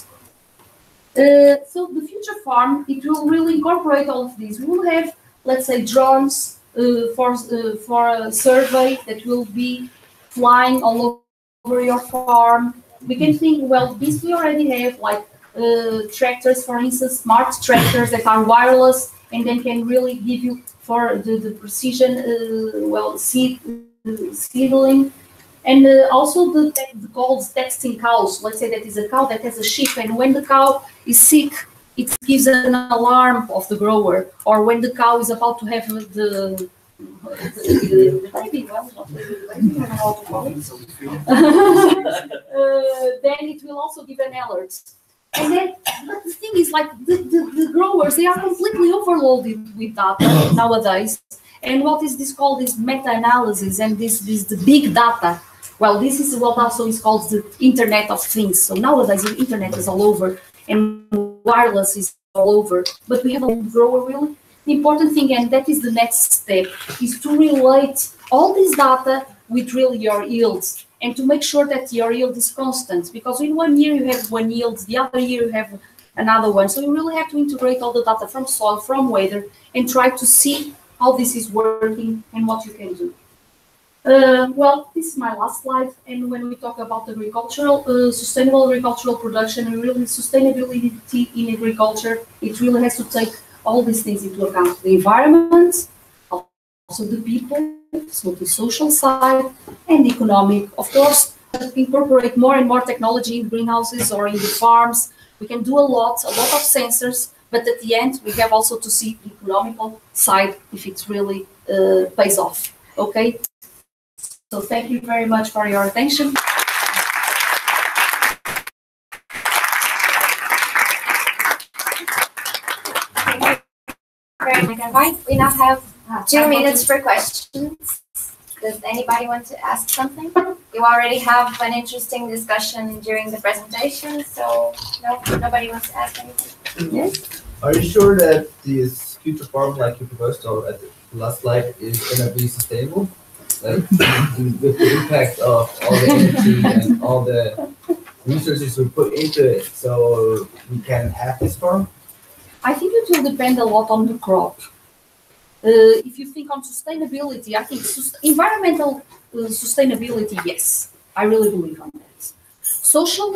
So the future farm, it will really incorporate all of these. We will have, let's say, drones for a survey that will be flying all over your farm. We can think, well, this we already have, like tractors, for instance, smart tractors that are wireless and then can really give you for the precision, seedling. And also the calls texting cows. Let's say that is a cow that has a sheep, and when the cow is sick, it gives an alarm of the grower. Or when the cow is about to have the baby, then it will also give an alert. And then, but the thing is, like the growers, they are completely overloaded with data nowadays. And what is this called? This meta-analysis and the big data. Well, this is what also is called the Internet of Things. So nowadays, the Internet is all over and wireless is all over. But we have a grower really. The important thing, and that is the next step, is to relate all this data with really your yields and to make sure that your yield is constant. Because in 1 year you have one yield, the other year you have another one. So you really have to integrate all the data from soil, from weather, and try to see how this is working and what you can do. Well, this is my last slide, and when we talk about agricultural, sustainable agricultural production, and really sustainability in agriculture, it really has to take all these things into account: the environment, also the people, so the social side, and the economic. Of course, incorporate more and more technology in greenhouses or in the farms. We can do a lot of sensors, but at the end, we have also to see the economical side if it really pays off. Okay. So thank you very much for your attention. We now have 2 minutes for questions. Does anybody want to ask something? You already have an interesting discussion during the presentation, so no, nobody wants to ask anything. Yes? Are you sure that this future farm, like you proposed or at the last slide, is going to be sustainable? like with the impact of all the energy and all the resources we put into it, so we can have this farm? I think it will depend a lot on the crop. If you think on sustainability, I think environmental sustainability, yes, I really believe on that. Social,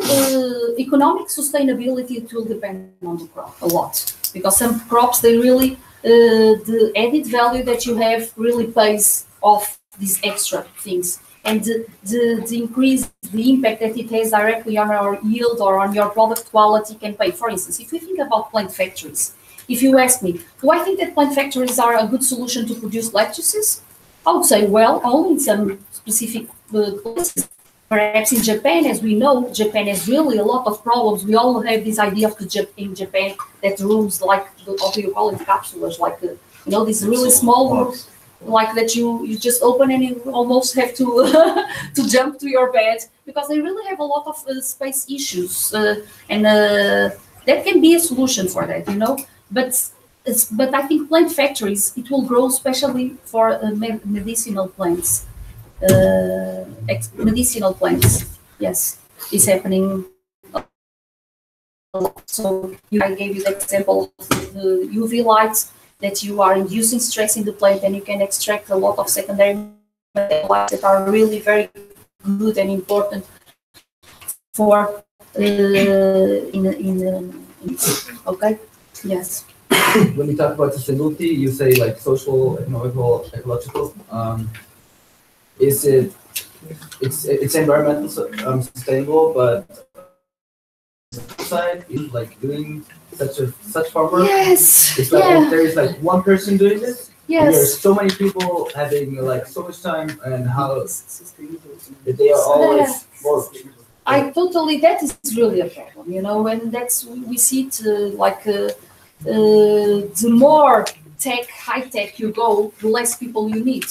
economic sustainability, it will depend on the crop a lot, because some crops, they really, the added value that you have really pays off these extra things. And the increase, the impact that it has directly on our yield or on your product quality can pay. For instance, if we think about plant factories, if you ask me, do I think that plant factories are a good solution to produce lettuces? I would say, well, only in some specific places. Perhaps in Japan, as we know, Japan has really a lot of problems. We all have this idea of in Japan that rooms like, what do you call it, capsules, like, these really small rooms, like that you just open and you almost have to to jump to your bed, because they really have a lot of space issues, and that can be a solution for that, But I think plant factories, it will grow especially for medicinal plants. Medicinal plants, yes, is happening a lot. So I gave you the example of the UV lights, that you are inducing stress in the plant, and you can extract a lot of secondary lights that are really very good and important for okay, yes. When you talk about sustainability, you say like social, economical, ecological. It's environmental sustainable, but side is like doing such farm work. Yes. It's like if there is like one person doing this, Yes. there's so many people having like so much time, and how that they are always working. That is really a problem, and we see it the more high tech you go, the less people you need.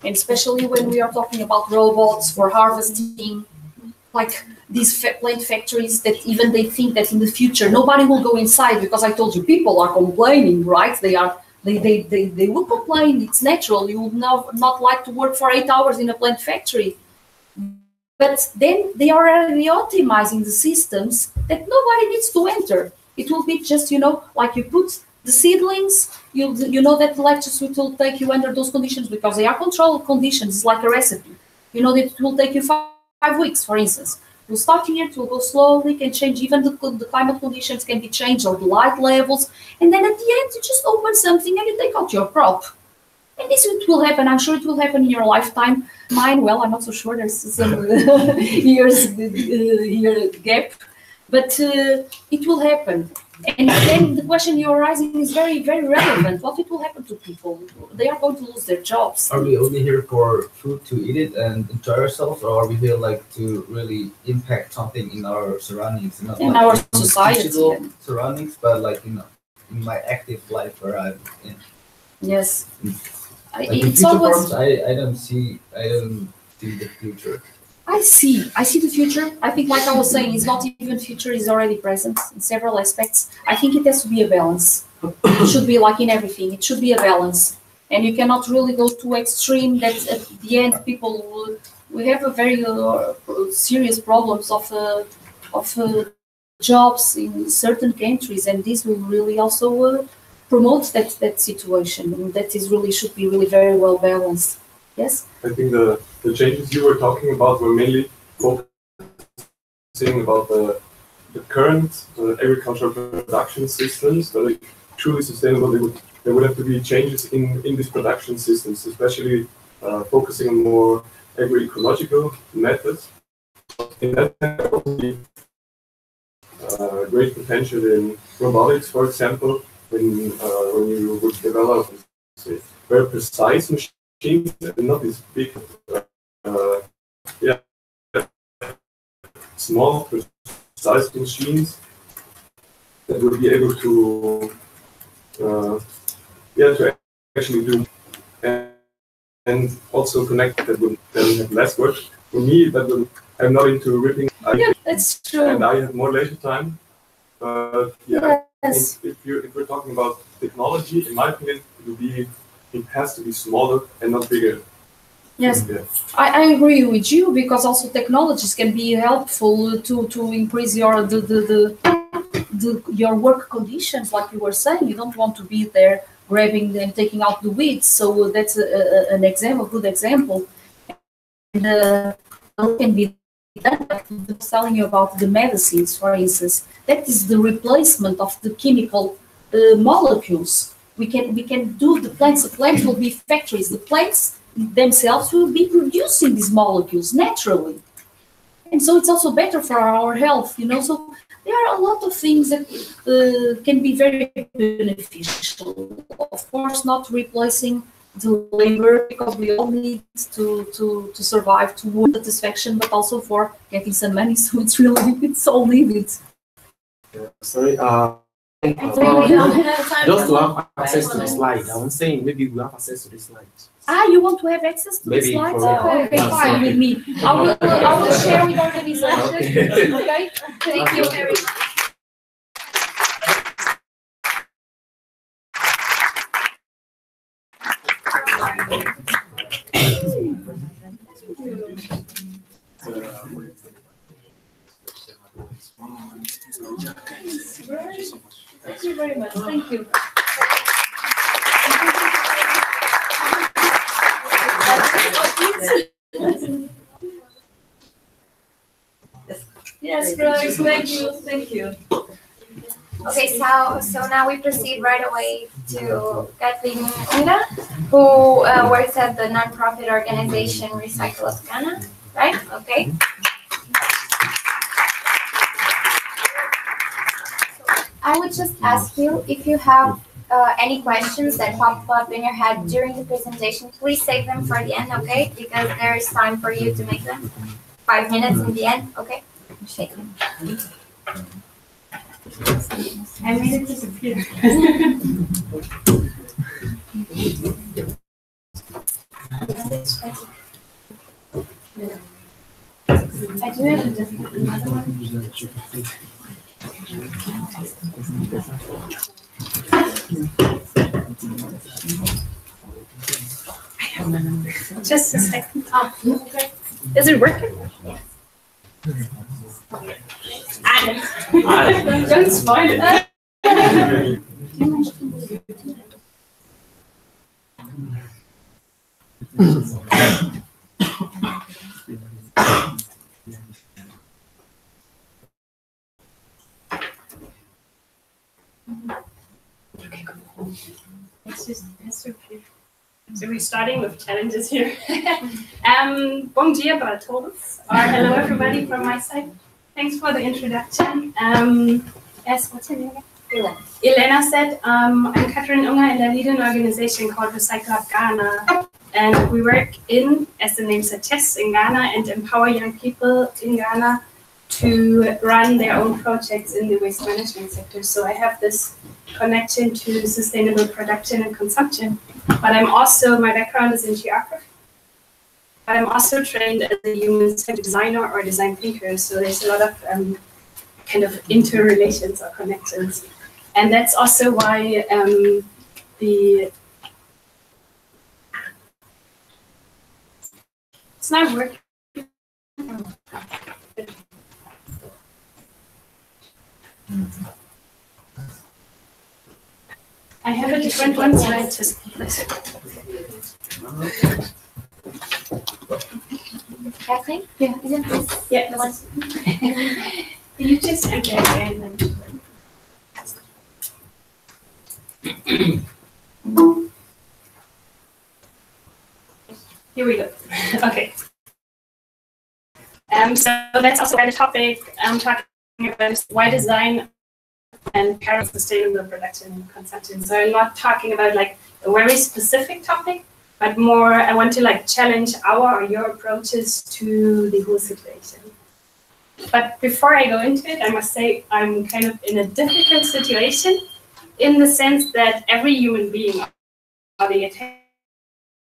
And especially when we are talking about robots for harvesting, like these plant factories that even they think that in the future nobody will go inside, because I told you people are complaining, right? They will complain. It's natural. You would not like to work for 8 hours in a plant factory. But then they are already optimizing the systems that nobody needs to enter. It will be just, like you put the seedlings, you know that the lettuce will take you under those conditions, because they are controlled conditions. It's like a recipe. You know that it will take you 5 weeks, for instance. We'll start here, it will go slowly, can change, even the climate conditions can be changed, or the light levels. And then at the end, you just open something and you take out your crop. And this will happen. I'm sure it will happen in your lifetime. Mine, well, I'm not so sure. There's some year gap. But it will happen. And then the question you're raising is very, very relevant. What it will happen to people? They are going to lose their jobs. Are we only here for food to eat it and enjoy ourselves, or are we here like to really impact something in our surroundings? Not in like our society. Surroundings, but like in my active life where I'm in. Yes. Like it's always. I don't see the future. I see the future. I think, like I was saying, it's not even future, it's already present in several aspects. I think it has to be a balance. It should be like in everything. It should be a balance. And you cannot really go too extreme that at the end we have a very serious problems of jobs in certain countries, and this will really also promote that situation. And that is really should be really very well balanced. Yes? I think the changes you were talking about were mainly focusing about the current agricultural production systems that are truly sustainable. There would have to be changes in these production systems, especially focusing on more agroecological methods. In that sense, there will be great potential in robotics, for example, when you would develop, say, very precise machines, not these big, small, precise machines that will be able to, to actually do, and also connect that would then have less work. For me, I'm not into ripping. That's true. And I have more leisure time. But yes. If we're talking about technology, in my opinion, it has to be smaller and not bigger. Yes, I agree with you, because also technologies can be helpful to increase your work conditions, like you were saying. You don't want to be there grabbing and taking out the weeds, so that's an example, a good example. And can be done, like I was telling you about the medicines, for instance. That is the replacement of the chemical molecules. We can do the plants. The plants will be factories. The plants themselves will be producing these molecules naturally, and so it's also better for our health. So there are a lot of things that can be very beneficial. Of course, not replacing the labor, because we all need to survive, to work satisfaction, but also for getting some money. So it's all needed. Sorry, just to have access to the slide. I was saying maybe we have access to the slides. You want to have access to the Maybe slides? for- Okay, fine with me. I will share with organization. Okay, thank you very much. Thank you very much. Thank you. Yes, Grace, thank you, thank you. Okay, so now we proceed right away to Kathleen Unga, who works at the nonprofit organization Recycle of Ghana, right? Okay. I would just ask you, if you have any questions that pop up in your head during the presentation, please save them for the end, okay? Because there is time for you to make them. 5 minutes in the end, okay? Shake them. I made it disappear. I do have another one. Just a second. Okay. Is it working? Don't spoil it. Okay, cool. So we're starting with challenges here. Bom dia para todos, or hello everybody from my side. Thanks for the introduction. Yes, what's your name again? Elena said, I'm Catherine Unga, and I lead an organization called Recycle of Ghana. And we work as the name suggests, in Ghana, and empower young people in Ghana to run their own projects in the waste management sector. So I have this connection to sustainable production and consumption. But I'm also, my background is in geography. But I'm also trained as a human-centered designer or design thinker. So there's a lot of kind of interrelations or connections. And that's also why it's not working. I have a different one, so I just place it. Kathleen? Yeah. Yeah. The one. You just enter and then. Here we go. Okay. So that's also the topic I'm talking about is why design and pair sustainable production and consumption. So I'm not talking about like a very specific topic, but more I want to like challenge our or your approaches to the whole situation. But before I go into it, I must say I'm kind of in a difficult situation in the sense that every human being, or the attention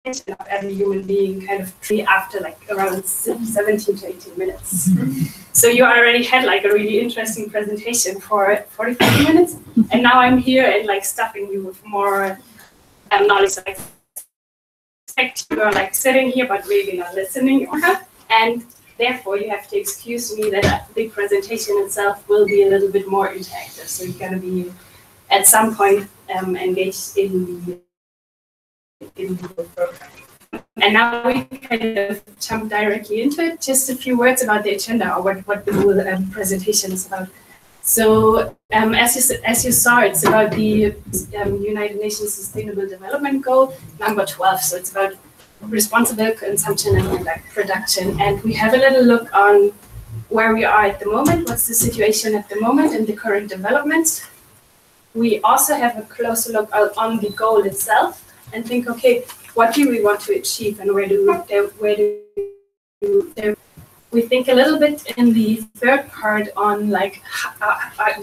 of every human being kind of free after like around 17 to 18 minutes. So you already had like a really interesting presentation for 45 minutes, and now I'm here and like stuffing you with more knowledge. Like, suspect you are like sitting here but really not listening, and therefore you have to excuse me that the presentation itself will be a little bit more interactive. So you're gonna be at some point engaged in the program. And now we kind of jump directly into it. Just a few words about the agenda, or what the whole presentation is about. So as you saw, it's about the United Nations Sustainable Development Goal number 12. So it's about responsible consumption and production. And we have a little look on where we are at the moment, what's the situation at the moment and the current developments. We also have a closer look on the goal itself and think, okay, what do we want to achieve and where do we think a little bit in the third part on like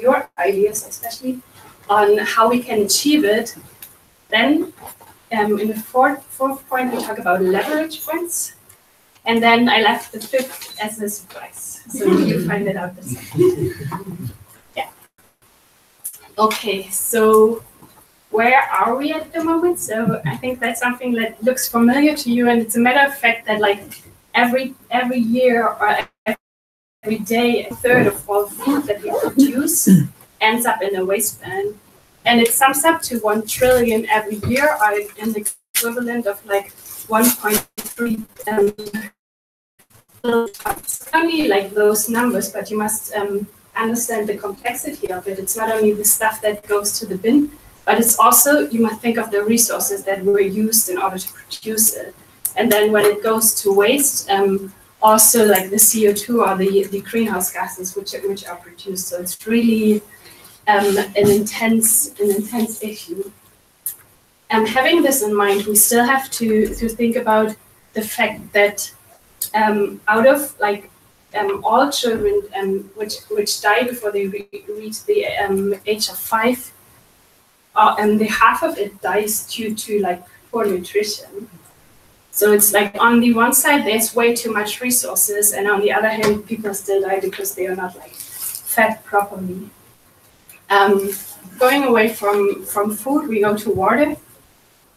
your ideas, especially on how we can achieve it. Then in the fourth point, we talk about leverage points. And then I left the fifth as a surprise. So you find it out this time. Yeah. Okay, so where are we at the moment? So I think that's something that looks familiar to you, and it's a matter of fact that like every year or every day, a third of all food that we produce ends up in a waste bin, and it sums up to 1 trillion every year, or an equivalent of like 1.3 tons. Only like those numbers, but you must understand the complexity of it. It's not only the stuff that goes to the bin, but it's also, you must think of the resources that were used in order to produce it. And then when it goes to waste, also like the CO2 or the greenhouse gases which are produced. So it's really an intense issue. Having this in mind, we still have to think about the fact that out of like all children which die before they reach the age of 5, and the half of it dies due to like poor nutrition. So it's like on the one side there's way too much resources, and on the other hand people still die because they are not like fed properly. Going away from food, we go to water.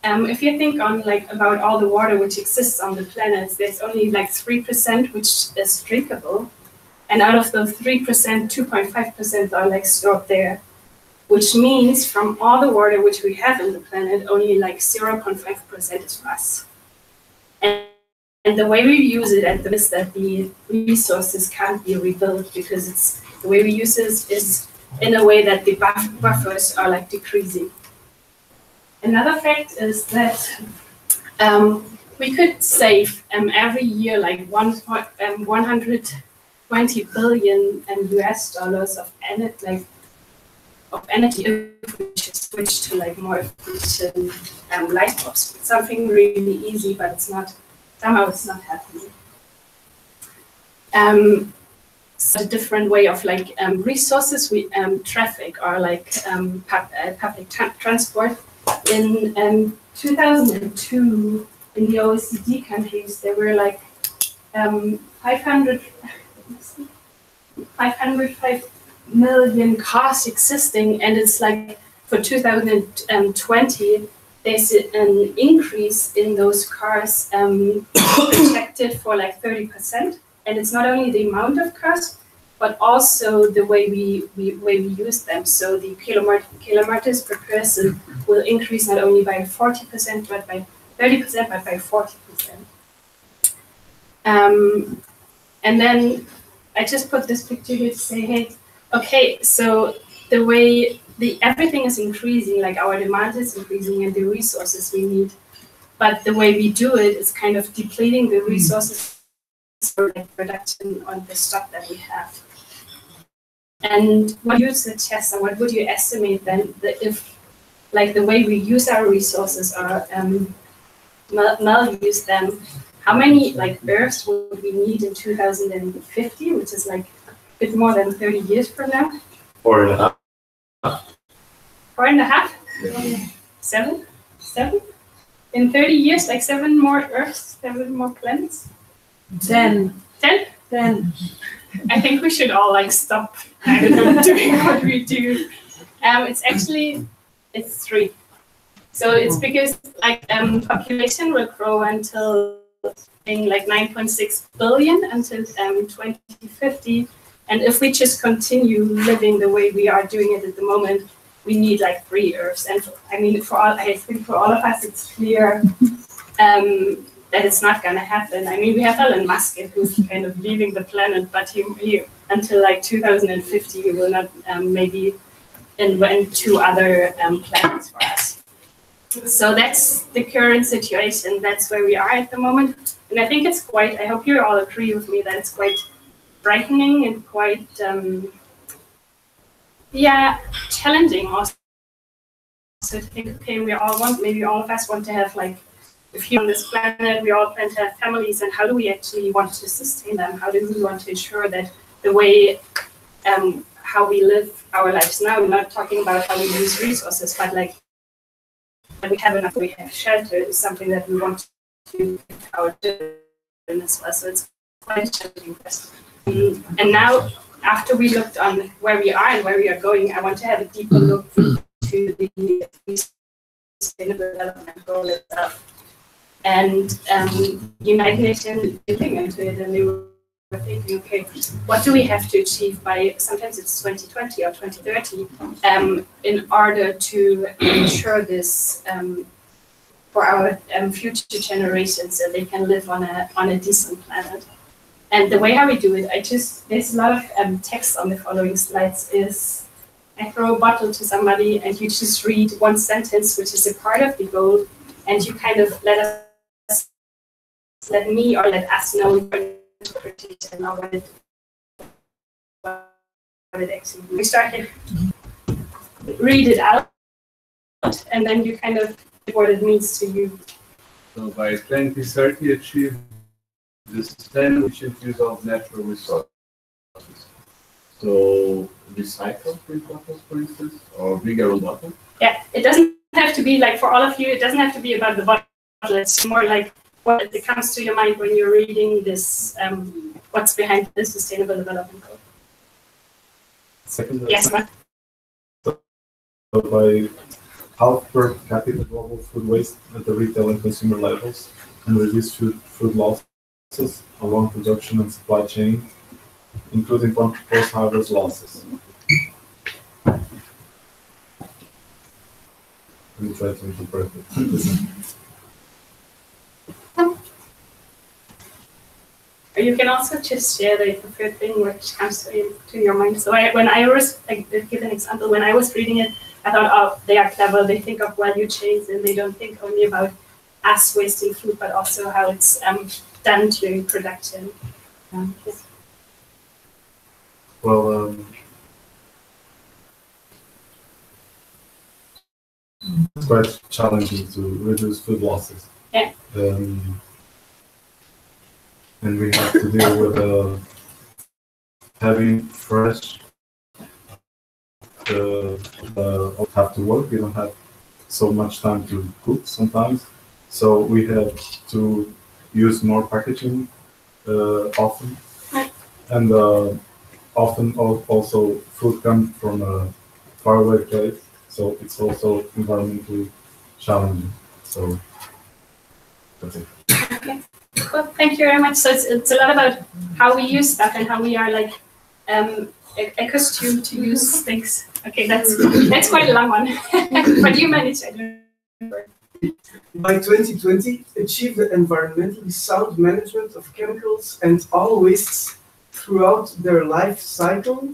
If you think on like about all the water which exists on the planet, there's only like 3% which is drinkable, and out of those 3%, 2.5% are like stored there. Which means from all the water which we have in the planet, only like 0.5% is for us. And the way we use it at the is that the resources can't be rebuilt, because it's the way we use it is in a way that the buffers are like decreasing. Another fact is that we could save every year like 120 billion US dollars of energy if we should switch to like more efficient light bulbs. It's something really easy, but it's not, somehow it's not happening. So a different way of like resources, we traffic or like public transport. In 2002, in the OECD countries, there were like 505 million cars existing, and it's like for 2020 there's an increase in those cars projected for like 30%, and it's not only the amount of cars but also the way we use them. So the kilometers per person will increase not only by 40% but by 30% but by 40%. And then I just put this picture here to say, hey, okay, so the way everything is increasing, like our demand is increasing and the resources we need, but the way we do it is kind of depleting the resources for like production on the stock that we have. And what you suggest, and what would you estimate then, that if like the way we use our resources or maluse them, how many like Earths would we need in 2050, which is like a bit more than 30 years from now? 4.5. 4.5? Yeah. 7? In 30 years, like 7 more Earths, 7 more planets? 10. 10? 10. I think we should all like stop doing what we do. It's 3. So it's because like population will grow until in like 9.6 billion until 2050, and if we just continue living the way we are doing it at the moment, we need like 3 Earths. And I mean, I think for all of us, it's clear that it's not going to happen. I mean, we have Elon Musk who's kind of leaving the planet, but he until like 2050, he will not maybe invent 2 other planets for us. So that's the current situation. That's where we are at the moment. And I think it's quite, I hope you all agree with me that it's quite frightening and quite, challenging also. So to think, okay, maybe all of us want to have like, if you're on this planet, we all plan to have families, and how do we actually want to sustain them? How do we want to ensure that the way, how we live our lives now, we're not talking about how we use resources, but like, we have enough, we have shelter is something that we want to give our children as well. So it's quite a challenging question. And now, after we looked on where we are and where we are going, I want to have a deeper look into the Sustainable Development Goal itself. And United Nations looking into it, and they were thinking, okay, what do we have to achieve by, sometimes it's 2020 or 2030, in order to ensure this for our future generations, that they can live on a decent planet. And the way how we do it, there's a lot of text on the following slides. Is I throw a bottle to somebody and you just read one sentence, which is a part of the goal, and you kind of let me or let us know your interpretation or what it actually. We start here, read it out, and then you kind of what it means to you. So by 2030, achieve the sustainable use of natural resources. So recycle bottles, for instance, or bigger bottles. Yeah, it doesn't have to be like for all of you. It doesn't have to be about the bottle. It's more like what comes to your mind when you're reading this. What's behind the Sustainable Development Goal? Second. Yes, Mark. So by half per capita global food waste at the retail and consumer levels, and reduce food losses along production and supply chain, including post-harvest losses. We try to interpret it. You can also just share the preferred thing which comes to your mind. So when I was, give an example, when I was reading it, I thought, oh, they are clever. They think of value chains and they don't think only about us wasting food, but also how it's done during production. Yeah. Well, it's quite challenging to reduce food losses. Yeah. And we have to deal with having fresh. Have to work. We don't have so much time to cook sometimes, so we have to use more packaging often, and often also food comes from a faraway place, so it's also environmentally challenging. So that's it. Okay. Well, thank you very much. So it's a lot about how we use stuff and how we are like accustomed to use things. Okay, that's quite a long one, but you managed it. By 2020, achieve the environmentally sound management of chemicals and all wastes throughout their life cycle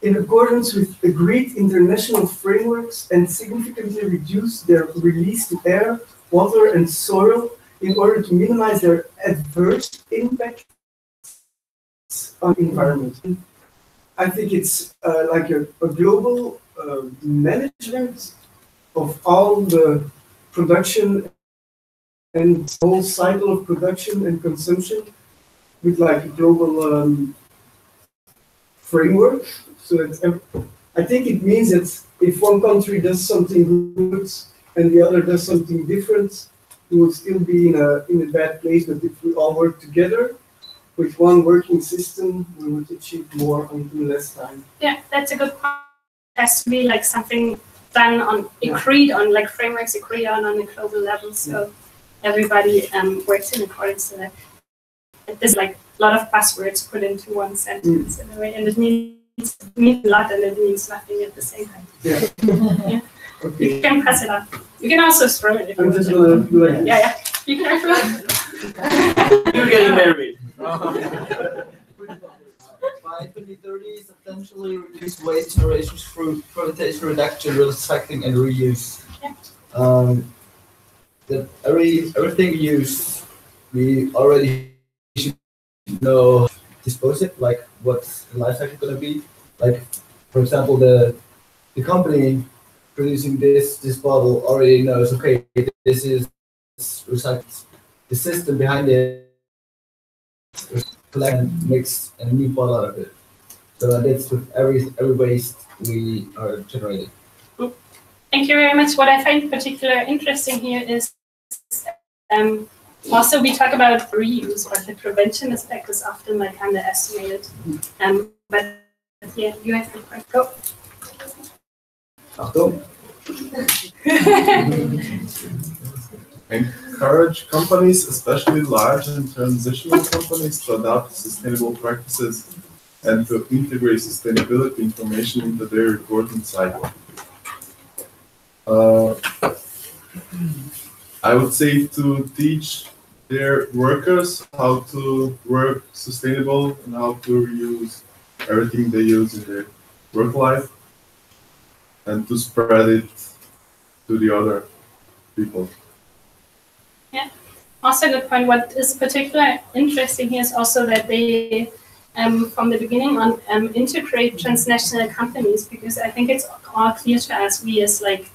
in accordance with agreed international frameworks and significantly reduce their release to air, water, and soil in order to minimize their adverse impacts on the environment. I think it's like a global management of all the production and whole cycle of production and consumption with like a global framework. So I think it means that if one country does something good and the other does something different, we will still be in a bad place. But if we all work together with one working system, we would achieve more in less time. Yeah, that's a good point. It has to be like something done on, agreed on, like frameworks agreed on a global level. So everybody works in accordance to that. There's like a lot of buzzwords put into one sentence in a way, and it means a lot and it means nothing at the same time. Yeah. Yeah. Okay. You can pass it on. You can also throw it if you I'm want just to. gonna do like Yeah, yeah. Be careful. You're getting married. By 2030, substantially reduce waste generations through privatization, reduction, recycling, and reuse. That everything we use, we already should know dispose it, like what's the life cycle gonna be. Like, for example, the company producing this bottle already knows, okay, this is recycled. The system behind it collect and mix a new bottle out of it. So that's with every waste we are generating. Thank you very much. What I find particularly interesting here is also we talk about reuse, but the prevention aspect is often like underestimated. But yeah, you have the point. Go. Achtung. Encourage companies, especially large and transitional companies, to adopt sustainable practices and to integrate sustainability information into their reporting cycle. I would say to teach their workers how to work sustainable and how to reuse everything they use in their work life, and to spread it to the other people. Yeah, also a good point. What is particularly interesting here is also that they, from the beginning on, integrate transnational companies, because I think it's all clear to us, we as like,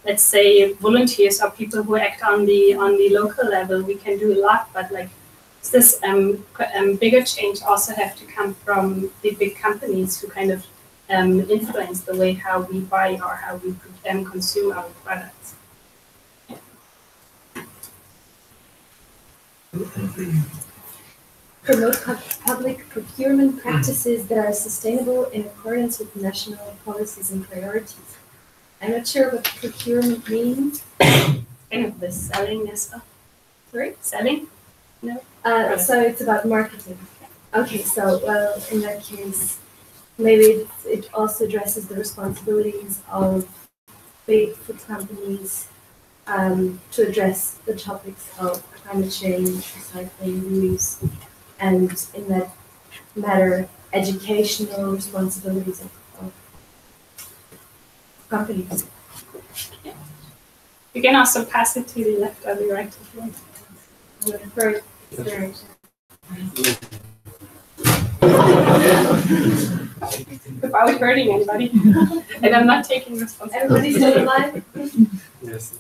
let's say volunteers or people who act on the local level, we can do a lot, but like this bigger change also have to come from the big companies who kind of influence the way how we buy or how we consume our products. Promote public procurement practices that are sustainable in accordance with national policies and priorities. I'm not sure what procurement means. Kind of the selling as well. Sorry? Selling? No. So it's about marketing. Okay, so well, in that case, maybe it also addresses the responsibilities of big food companies to address the topics of climate change, recycling, reuse, and in that matter, educational responsibilities of companies. Yeah. You can also pass it to the left or the right if you want. Whatever. Without hurting anybody. And I'm not taking responsibility. Everybody's still alive? Yes.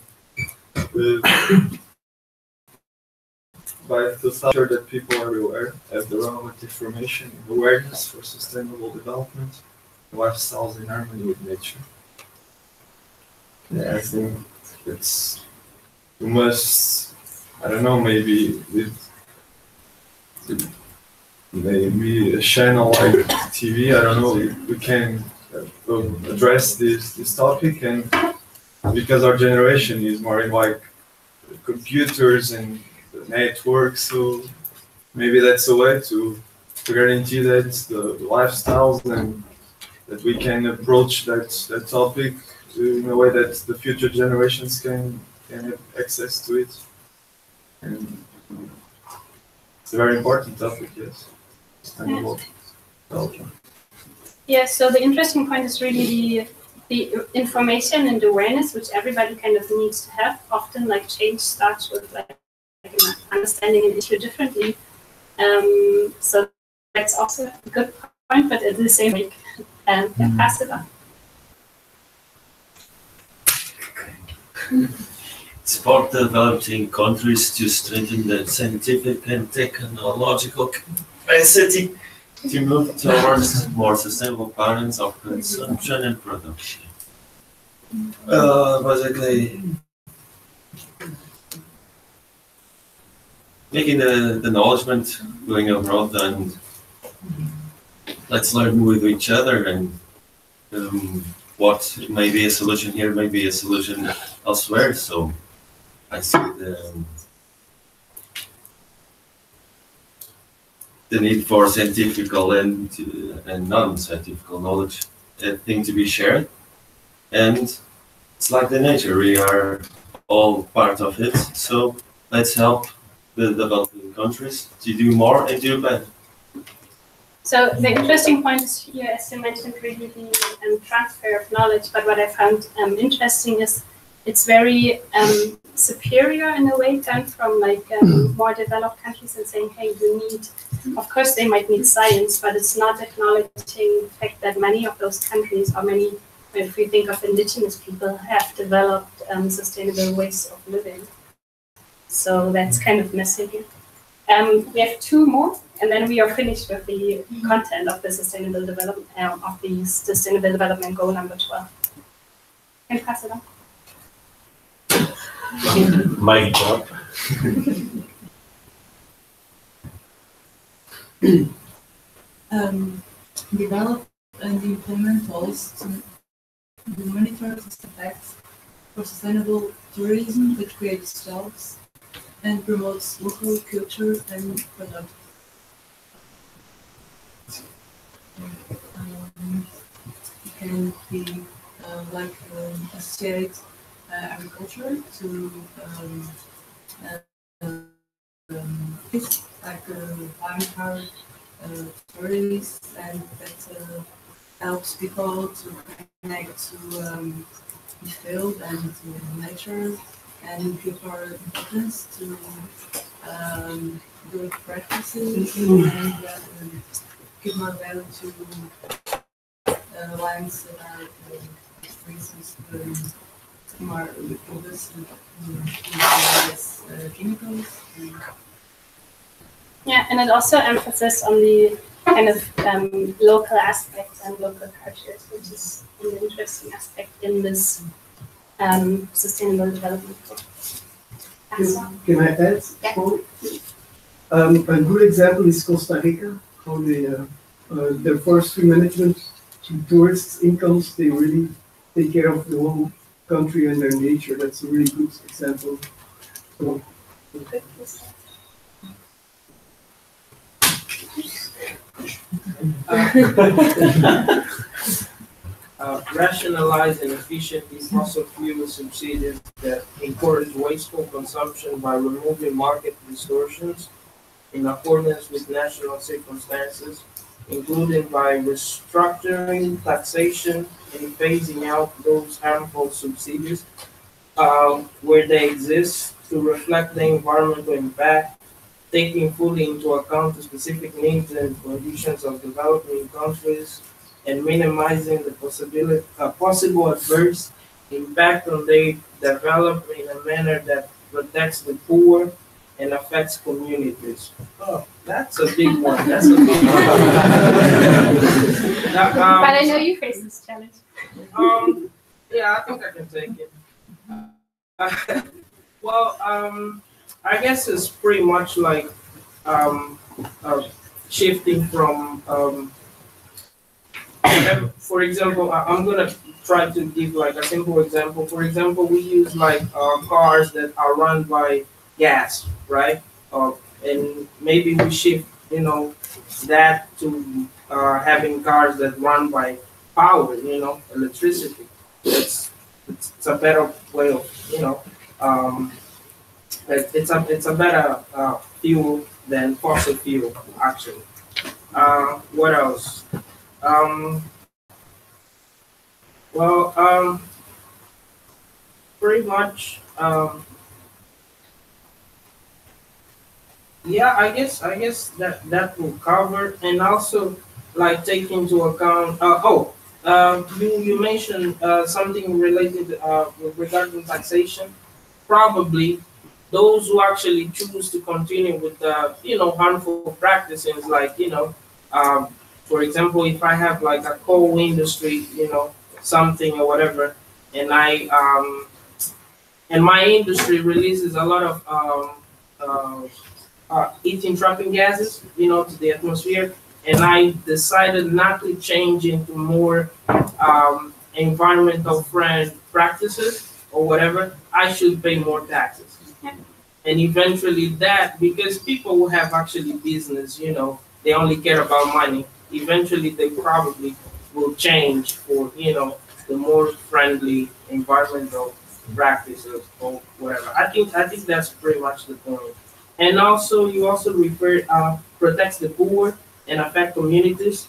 By the culture that people are aware, have the relevant information and awareness for sustainable development, lifestyles in harmony with nature. Yeah, I think it's, you must, I don't know, maybe with maybe a channel like TV, I don't know, we can address this topic, and because our generation is more in like computers and networks, so maybe that's a way to guarantee that the lifestyles and that we can approach that topic in a way that the future generations can have access to it. And it's a very important topic, yes. Sustainable development. Yeah, so the interesting point is really the information and awareness which everybody kind of needs to have. Often like change starts with like understanding an issue differently. So that's also a good point, but at the same time, pass it on. Support developing countries to strengthen their scientific and technological capacity to move towards more sustainable patterns of consumption and production. Basically, making the acknowledgement going abroad, and let's learn with each other, and what may be a solution here may be a solution elsewhere. So I see the need for scientific and non-scientific knowledge thing to be shared. And it's like the nature, we are all part of it. So let's help the developing countries to do more and do better. So the interesting point is here, as you mentioned, really the transfer of knowledge. But what I found interesting is it's very superior in a way, done from like more developed countries and saying, hey, you need, of course they might need science, but it's not acknowledging the fact that many of those countries, or many, if we think of indigenous people, have developed sustainable ways of living. So that's kind of missing here. We have two more, and then we are finished with the content of the sustainable development of the sustainable development goal number 12. Can you pass it on? My job. Develop and implement tools to monitor the effects for sustainable tourism that creates jobs and promotes local culture and product. It can be associate agriculture to like farm tourists, and that helps people to connect to the field and to nature, and give more importance to good practices and give more value to lands that are, for instance, more robust chemicals. Yeah, and it also emphasizes on the kind of local aspects and local cultures, which is an interesting aspect in this sustainable development goal. Can I add? Yeah. A good example is Costa Rica, how they, their forestry management to tourists' incomes, they really take care of the whole country and their nature. That's a really good example. So, rationalize and efficiently fossil fuel subsidies that encourage wasteful consumption by removing market distortions in accordance with national circumstances, including by restructuring taxation and phasing out those harmful subsidies where they exist to reflect the environmental impact, taking fully into account the specific needs and conditions of developing countries, and minimizing the possible adverse impact on their development in a manner that protects the poor and affects communities. Oh, that's a big one. That's a big one. Now, but I know you face this challenge. Yeah, I think I can take it. Well, I guess it's pretty much like shifting from, for example, I'm gonna try to give like a simple example. For example, we use like cars that are run by gas, right? And maybe we shift, that to having cars that run by power, electricity. It's a better way of, it's a better fuel than fossil fuel, actually. What else? Pretty much, yeah, I guess that will cover, and also like take into account. You mentioned something related regarding taxation. Probably those who actually choose to continue with harmful practices, like for example, if I have like a coal industry, something or whatever, and and my industry releases a lot of eating trapping gases, to the atmosphere, and I decided not to change into more environmental friend practices or whatever, I should pay more taxes. And eventually that, because people who have actually business, you know, they only care about money, eventually they probably will change for, you know, the more friendly environmental practices or whatever. I think that's pretty much the point. And also you also refer protects the poor and affect communities.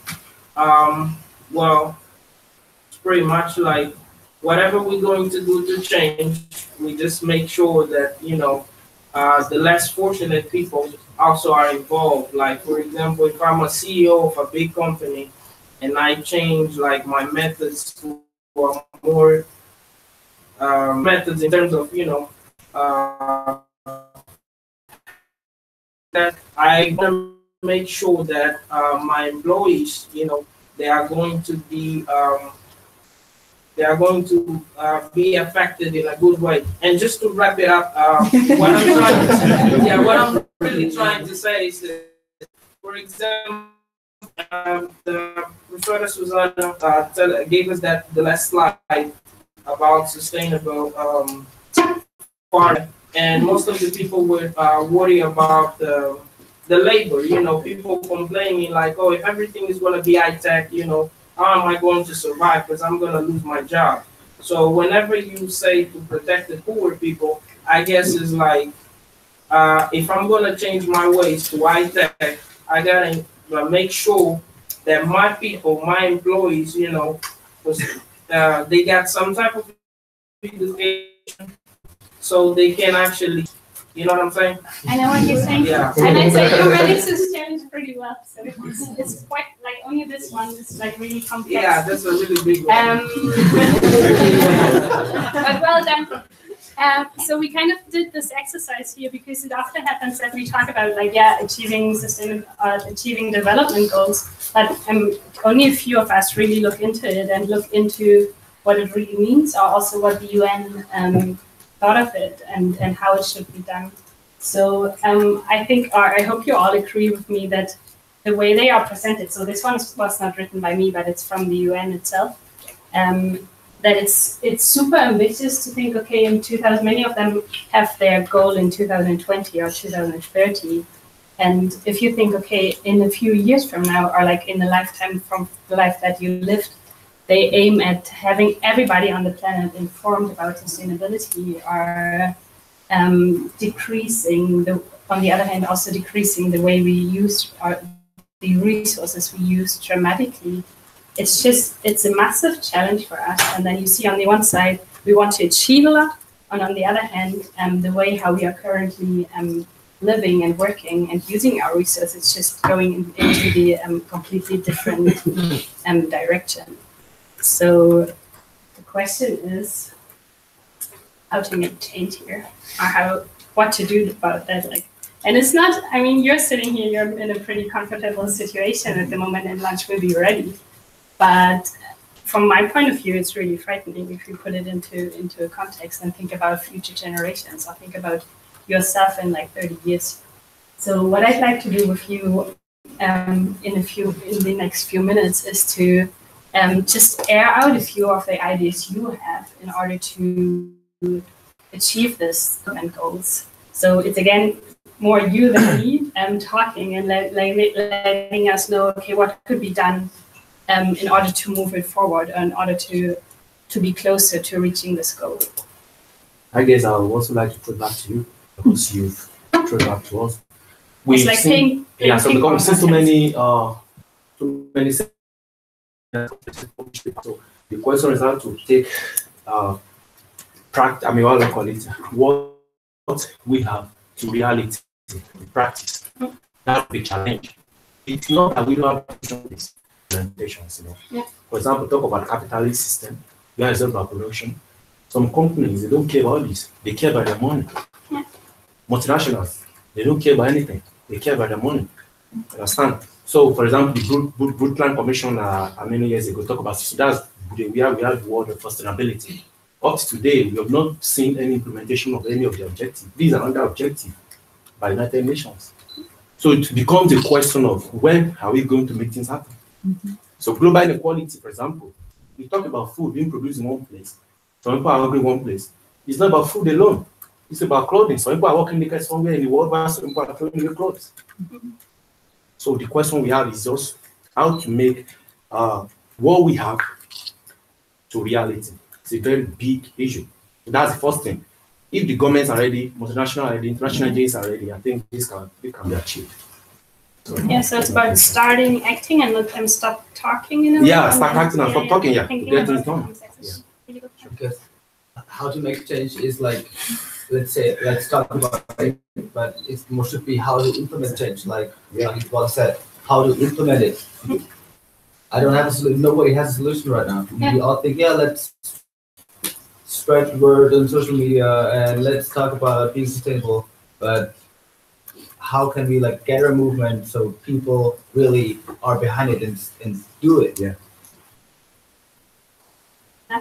Well, it's pretty much like whatever we're going to do to change, we just make sure that, you know, the less fortunate people also are involved. Like, for example, if I'm a CEO of a big company and I change like my methods to more methods in terms of, you know, that I want to make sure that my employees, you know, they are going to be be affected in a good way. And just to wrap it up, what I'm really trying to say is that, for example, the Professor Susanna gave us the last slide about sustainable farming, and most of the people were worried about the labor. You know, people complaining like, oh, if everything is going to be high tech, you know, how am I going to survive? Because I'm going to lose my job. So whenever you say to protect the poor people, I guess it's like, if I'm going to change my ways to high tech, I got to make sure that my people, my employees, you know, they got some type of education so they can actually, you know what I'm saying? I know what you're saying. Yeah. And I think you managed this challenge pretty well. So it's quite like only this one is like really complex. Yeah, that's a really big one. But well done. So we kind of did this exercise here because it often happens that we talk about like, achieving achieving development goals, but only a few of us really look into it and look into what it really means, or also what the UN thought of it and how it should be done. So I think, or I hope you all agree with me that the way they are presented, so this one was not written by me, but it's from the UN itself, that it's super ambitious to think, okay, in 2000, many of them have their goal in 2020 or 2030. And if you think, okay, in a few years from now, or like in a lifetime from the life that you lived, they aim at having everybody on the planet informed about sustainability, or decreasing on the other hand, also decreasing the way we use the resources we use dramatically. It's a massive challenge for us. And then you see on the one side, we want to achieve a lot, and on the other hand, the way how we are currently living and working and using our resources just going into the completely different direction. So the question is how to make change here, or what to do about that. Like, and it's not, I mean, you're sitting here, you're in a pretty comfortable situation at the moment, and lunch will be ready. But from my point of view, it's really frightening if you put it into a context and think about future generations, or think about yourself in like 30 years. So what I'd like to do with you in the next few minutes is to just air out a few of the ideas you have in order to achieve this end goals. So it's again more you than me talking and letting us know, okay, what could be done in order to move it forward, in order to be closer to reaching this goal. I guess I would also like to put back to you, because you've thrown back to us. It's like saying, so because we've seen so many so the question is how to take what I call it, what we have to reality, in practice. That's the challenge. It's not that we don't have these presentations, you know. Yeah. For example, talk about capitalist system, you have about production. Some companies, they don't care about this, they care about their money. Yeah. Multinationals, they don't care about anything, they care about their money. Understand? So, for example, the Brundtland Commission many years ago talked about that's we have the word of sustainability. Up to today, we have not seen any implementation of any of the objectives. These are under objective by the United Nations. So it becomes a question of when are we going to make things happen? Mm-hmm. So global inequality, for example, we talk about food being produced in one place. Some people are hungry in one place. It's not about food alone. It's about clothing. Some people are working naked somewhere in the world, while some people are clothing their clothes. So the question we have is just how to make what we have to reality. It's a very big issue. That's the first thing. If the governments are ready, multinational are ready, international agencies are ready, I think this can be achieved. So, yeah, so it's about starting acting and let them stop talking. In a yeah, way, start acting and stop talking. Yeah, thinking get about things done. consequences. Because how to make change is like, let's talk about it, but it should be how to implement change. Like Iqbal said, how to implement it. I don't have a solution. Nobody has a solution right now. We all think, yeah, let's spread word on social media and let's talk about being sustainable. But how can we like get a movement so people really are behind it and do it? Yeah.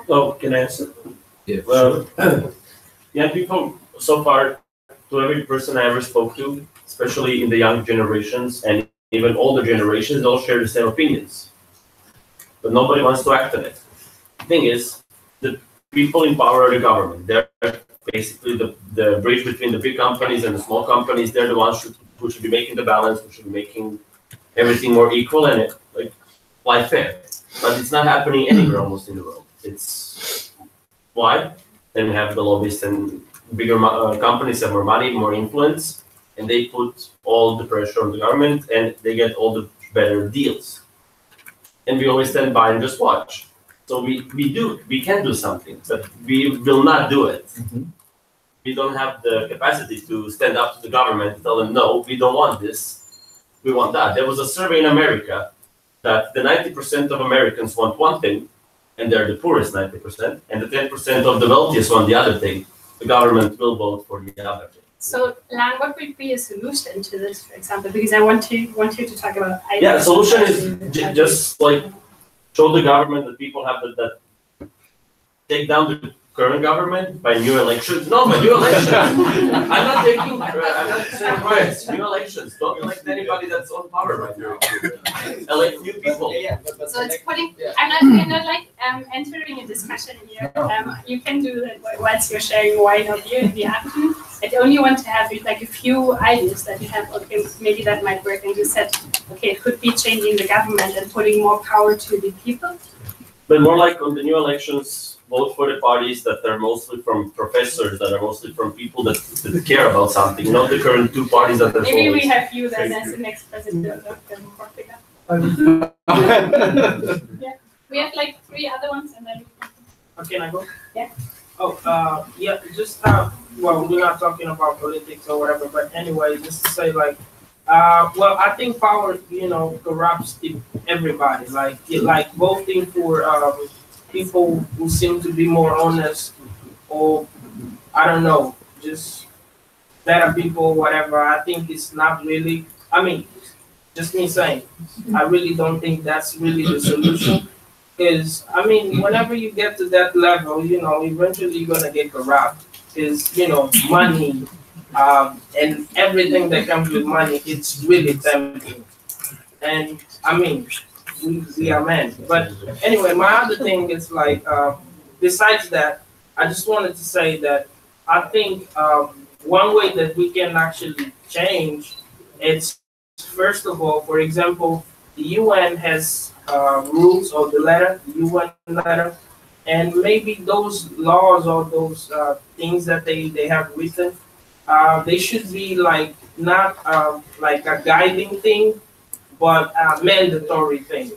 Oh, can I answer? Yeah. Well, young people so far, to every person I ever spoke to, especially in the young generations and even older generations, they all share the same opinions. But nobody wants to act on it. The thing is, the people in power are the government. They're basically the bridge between the big companies and the small companies. They're the ones who should be making the balance, who should be making everything more equal and life fair. But it's not happening anywhere almost in the world. It's why? Then we have the lobbyists and bigger companies have more money, more influence, and they put all the pressure on the government and they get all the better deals. And we always stand by and just watch. So we can do something, but we will not do it. Mm-hmm. We don't have the capacity to stand up to the government and tell them, no, we don't want this, we want that. There was a survey in America that the 90% of Americans want one thing, and they're the poorest 90%, and the 10% of the wealthiest want the other thing. The government will vote for the other thing. So, Lan, what would be a solution to this, for example? Because I want you to talk about ideas. Yeah, the solution is just like show the government that people have that take down the current government by new elections. No, by new elections. I'm not saying riots. New elections. Don't elect anybody that's on power right now. Elect new people. So it's putting. I'm not like entering a discussion here. You can do that once you're sharing why not you if you have to. I only want to have like a few ideas that you have. Okay, maybe that might work. And you said, okay, it could be changing the government and putting more power to the people. But more like on the new elections, vote for the parties that are mostly from professors, that are mostly from people that care about something, not the current two parties that are. Maybe we have you then as the next president of Portugal. Yeah, we have like 3 other ones, and then. Can I go? Yeah. Oh, yeah. Just well, we're not talking about politics or whatever, but anyway, just to say like. Well, I think power, corrupts everybody. Like voting for people who seem to be more honest, or I don't know, just better people, whatever. I think it's not really. I mean, just me saying, I really don't think that's really the solution. Because I mean, whenever you get to that level, eventually you're gonna get corrupt. Because money. And everything that comes with money, it's really tempting. And I mean, we are men. But anyway, my other thing is like, besides that, I just wanted to say that I think one way that we can actually change, it's first of all, for example, the UN has rules or the UN letter, and maybe those laws or those things that they have written, they should be like not like a guiding thing, but a mandatory thing.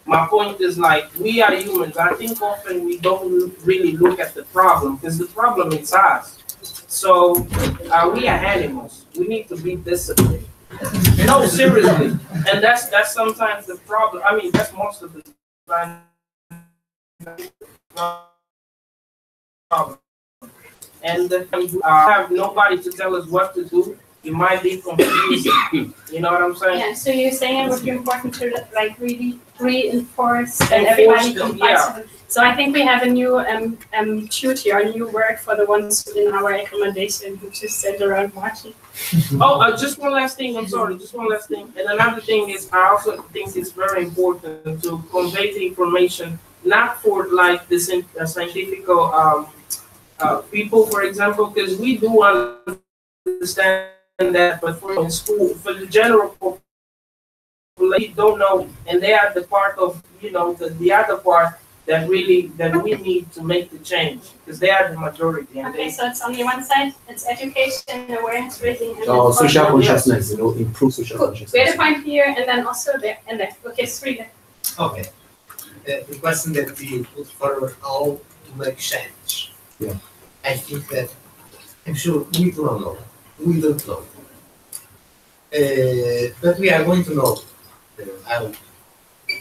My point is like we are humans. I think often we don't really look at the problem because the problem is us. So we are animals. We need to be disciplined. No, seriously, and that's sometimes the problem. I mean, that's most of the time. And have nobody to tell us what to do, it might be confusing. You know what I'm saying? Yeah. So you're saying it would be important to like really reinforce and everybody complies. Yeah. So I think we have a new duty or new work for the ones in our accommodation who just sit around watching. Just one last thing. I'm sorry. Just one last thing. And another thing is, I also think it's very important to convey the information not for like the scientific people, for example, because we do understand that, but for in school, for the general population, don't know, and they are the part of, you know, the other part that really that we need to make the change, because they are the majority. And Okay, so it's on the one side, it's education, awareness raising, and social consciousness, you know, improve social consciousness. We had a point here, and then also there, and there. Okay, three. Okay. The question that you put forward, how to make change. Yeah. I think that, I'm sure we don't know. We don't know. But we are going to know.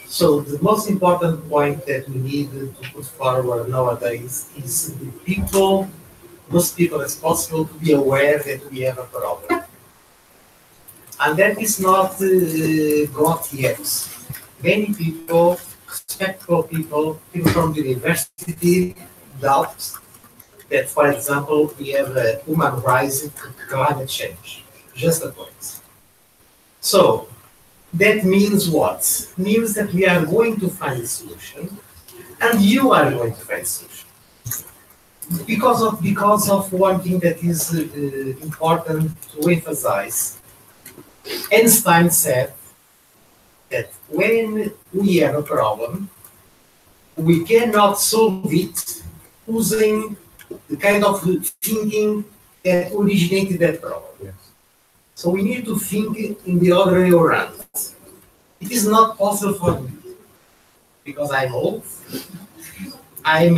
So the most important point that we need to put forward nowadays is the people, most people as possible, to be aware that we have a problem. And that is not got yet. Many people, respectable people, people from the university, doubt that, for example, we have a human rights climate change. Just a point. So that means what? Means that we are going to find a solution, and you are going to find a solution. Because of one thing that is important to emphasize. Einstein said that when we have a problem, we cannot solve it using the kind of thinking that originated that problem. Yes. So we need to think in the other way around. It is not possible for me, because I'm old. I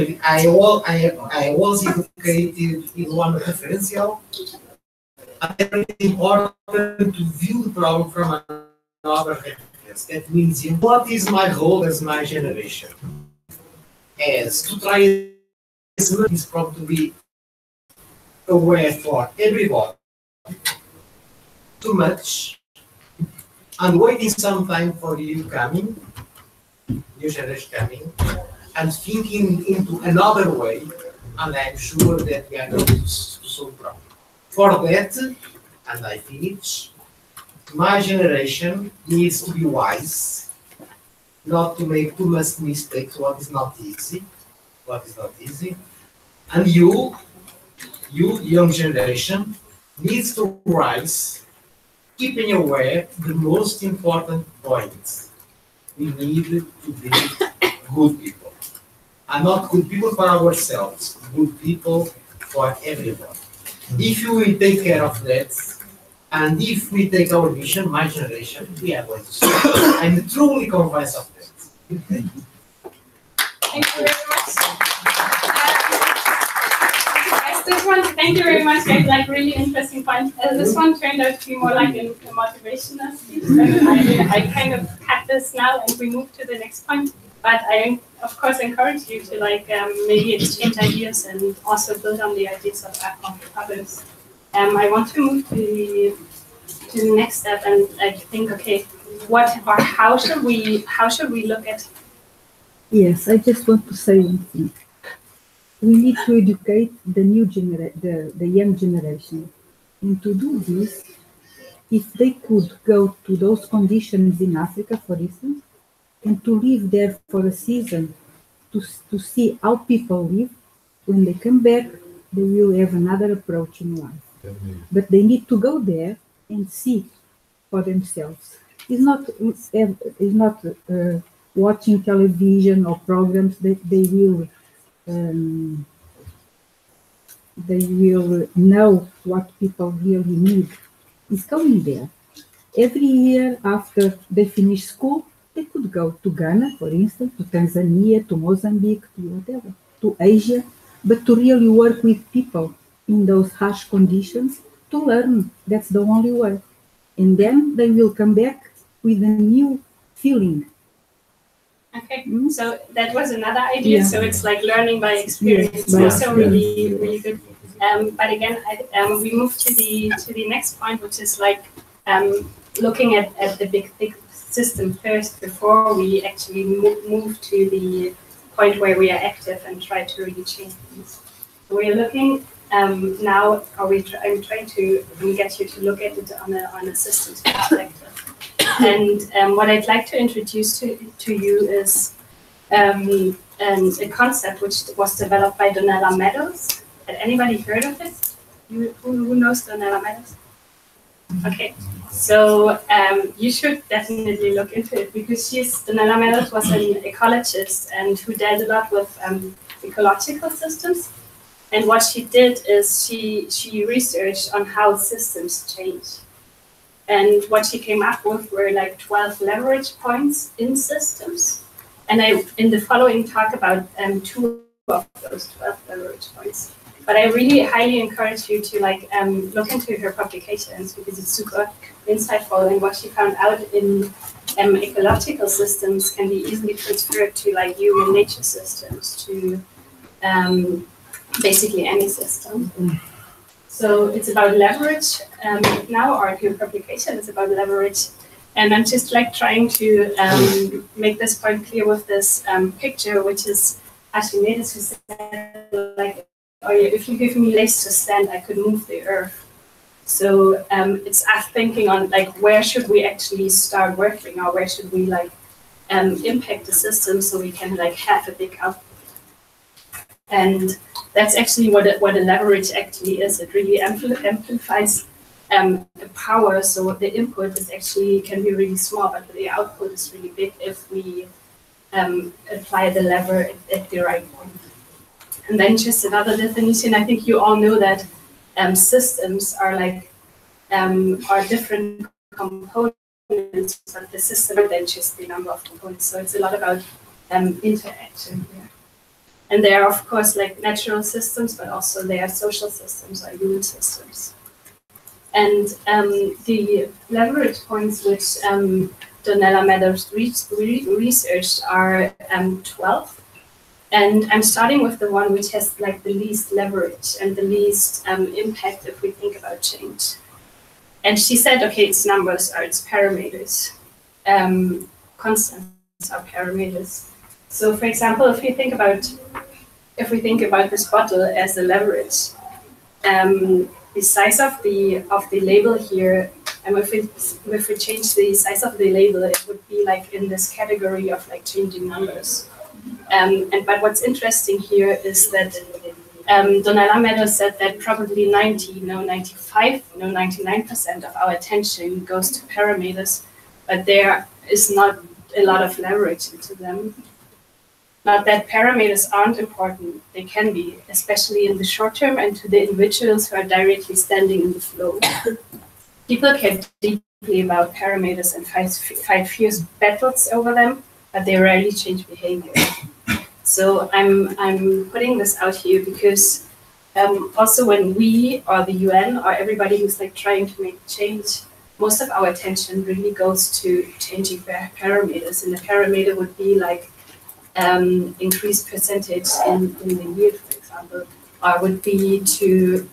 was educated in one referential, and it's important to view the problem from another reference. That means, what is my role as my generation? As to try this problem to be aware for everybody. Too much, and waiting some time for you coming, new generation coming, and thinking into another way, and I'm sure that we are going to solve the problem. For that, and I finish, my generation needs to be wise, not to make too much mistakes, what is not easy, and you, young generation, needs to rise, keeping aware the most important points. We need to be good people. And not good people for ourselves, good people for everyone. If you will take care of that, and if we take our vision, my generation, we are going to see. I'm truly convinced of that. Thank you very much. This one, thank you very much, guys. Like, really interesting point. This one turned out to be more like a motivational speech. I kind of cut this now, and we move to the next point. But I, of course, encourage you to maybe exchange ideas and also build on the ideas of others. I want to move to the next step and think, okay, what or how should we look at? Yes, I just want to say one thing. We need to educate the young generation. And to do this, if they could go to those conditions in Africa, for instance, and to live there for a season, to see how people live, when they come back, they will have another approach in life. But they need to go there and see for themselves. It's not watching television or programs that they will know what people really need. It's going there. Every year after they finish school, they could go to Ghana, for instance, to Tanzania, to Mozambique, to whatever, to Asia, but to really work with people in those harsh conditions to learn. That's the only way. And then they will come back with a new feeling. Okay, so that was another idea. Yeah. So it's like learning by experience. Yes, Also really, really good. But again, we move to the next point, which is like looking at the big system first before we actually move to the point where we are active and try to really change things. We're looking now, I'm trying to get you to look at it on a systems perspective. And what I'd like to introduce to you is a concept which was developed by Donella Meadows. Had anybody heard of it? Who knows Donella Meadows? Okay, so you should definitely look into it because Donella Meadows was an ecologist and who dealt a lot with ecological systems. And what she did is she researched on how systems change. And what she came up with were like 12 leverage points in systems. And I, in the following, talk about 2 of those 12 leverage points. But I really highly encourage you to look into her publications because it's super insightful. And what she found out in ecological systems can be easily transferred to like human nature systems, to basically any system. So it's about leverage now, or her publication is about leverage. And I'm just like trying to make this point clear with this picture, which is Archimedes, who said, like, oh, if you give me legs to stand, I could move the earth. So it's us thinking on like, where should we actually start working, or where should we like impact the system so we can like have a big output. And that's actually what a leverage actually is. It really amplifies the power. So the input is actually can be really small, but the output is really big if we apply the lever at the right point. And then just another definition. I think you all know that systems are like are different components, but the system is then just the number of components. So it's a lot about interaction here. And there are, of course, like natural systems, but also there are social systems or human systems. And the leverage points which Donella Meadows researched are 12. And I'm starting with the one which has like the least leverage and the least impact if we think about change. And she said, okay, its numbers are its parameters. Constants are parameters. So, for example, if we think about this bottle as a leverage, the size of the label here, and if we change the size of the label, it would be like in this category of like changing numbers. But what's interesting here is that Donella Meadows said that probably 95, 99% of our attention goes to parameters, but there is not a lot of leverage into them. Not that parameters aren't important, they can be, especially in the short term and to the individuals who are directly standing in the flow. People care deeply about parameters and fight fierce battles over them, but they rarely change behavior. So I'm putting this out here because also when we or the UN or everybody who's like trying to make change, most of our attention really goes to changing parameters, and the parameter would be like increased percentage in the yield, for example, or would be to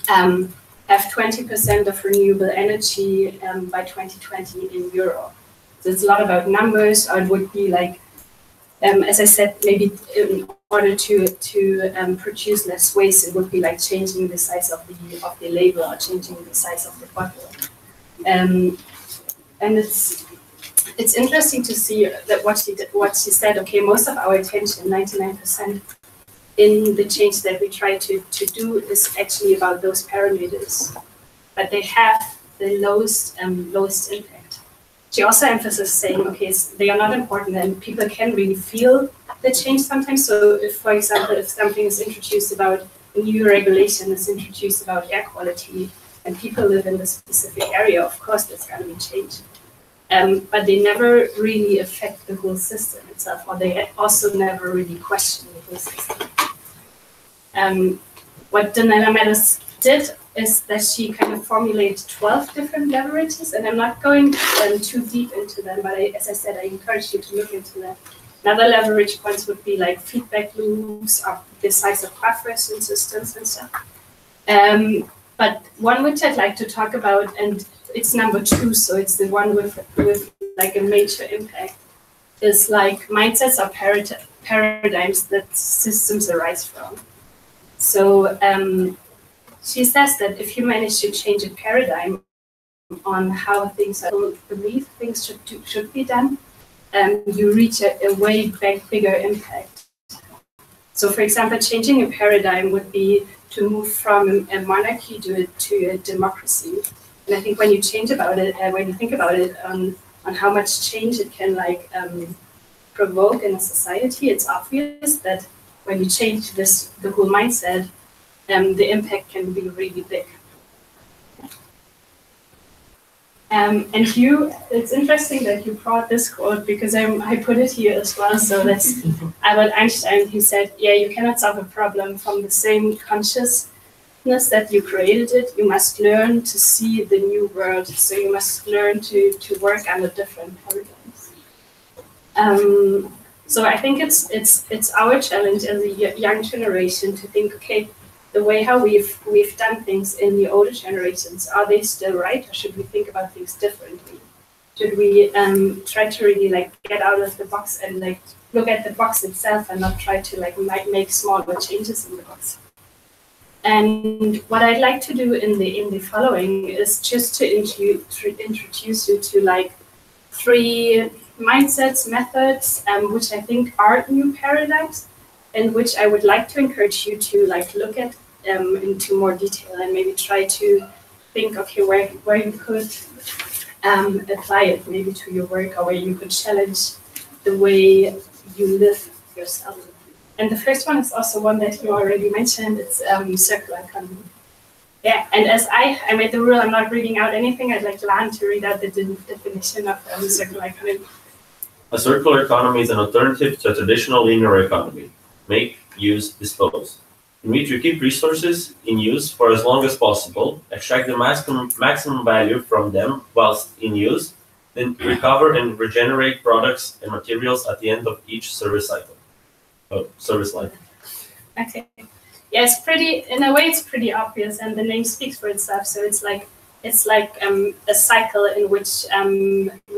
have 20% of renewable energy by 2020 in Europe. So it's a lot about numbers, or it would be like, as I said, maybe in order to produce less waste, it would be like changing the size of the label or changing the size of the bottle. And it's interesting to see that what she said, okay, most of our attention, 99%, in the change that we try to do is actually about those parameters, but they have the lowest impact. She also emphasizes saying, okay, they are not important and people can really feel the change sometimes. So if, for example, if something is introduced about a new regulation is introduced about air quality and people live in a specific area, of course, there's going to be change. But they never really affect the whole system itself, or they also never really question the whole system. What Donella Meadows did is that she kind of formulated 12 different leverages, and I'm not going too deep into them, but as I said, I encourage you to look into them. Another leverage points would be like feedback loops, or the size of buffers in systems and stuff. But one which I'd like to talk about, and it's number 2, so it's the one with like a major impact, is like mindsets or paradigms that systems arise from. So she says that if you manage to change a paradigm on how things are believe things should be done, you reach a way bigger impact. So for example, changing a paradigm would be to move from a monarchy to a democracy. And I think when you think about it, on how much change it can provoke in a society, it's obvious that when you change the whole mindset, the impact can be really big. And it's interesting that you brought this quote because I put it here as well. So that's Albert Einstein. He said, "Yeah, you cannot solve a problem from the same consciousness that you created it. You must learn to see the new world. So you must learn to work under different paradigms." So I think it's our challenge as a young generation to think, okay, the way how we've done things in the older generations, are they still right, or should we think about things differently? Should we try to really get out of the box and look at the box itself and not try to make smaller changes in the box? And what I'd like to do in the following is just to introduce you to 3 mindsets, methods, which I think are new paradigms, and which I would like to encourage you to look at into more detail and maybe try to think, okay, where you could apply it maybe to your work, or where you could challenge the way you live yourself. And the first one is also one that you already mentioned. It's circular economy. Yeah, and as I made the rule, I'm not reading out anything. I'd like Lan to read out the definition of circular economy. A circular economy is an alternative to a traditional linear economy. Make, use, dispose. In which you keep resources in use for as long as possible, extract the maximum value from them whilst in use, then recover and regenerate products and materials at the end of each service cycle. Service life. Okay. Yeah, it's pretty. In a way, it's pretty obvious, and the name speaks for itself. So it's like a cycle in which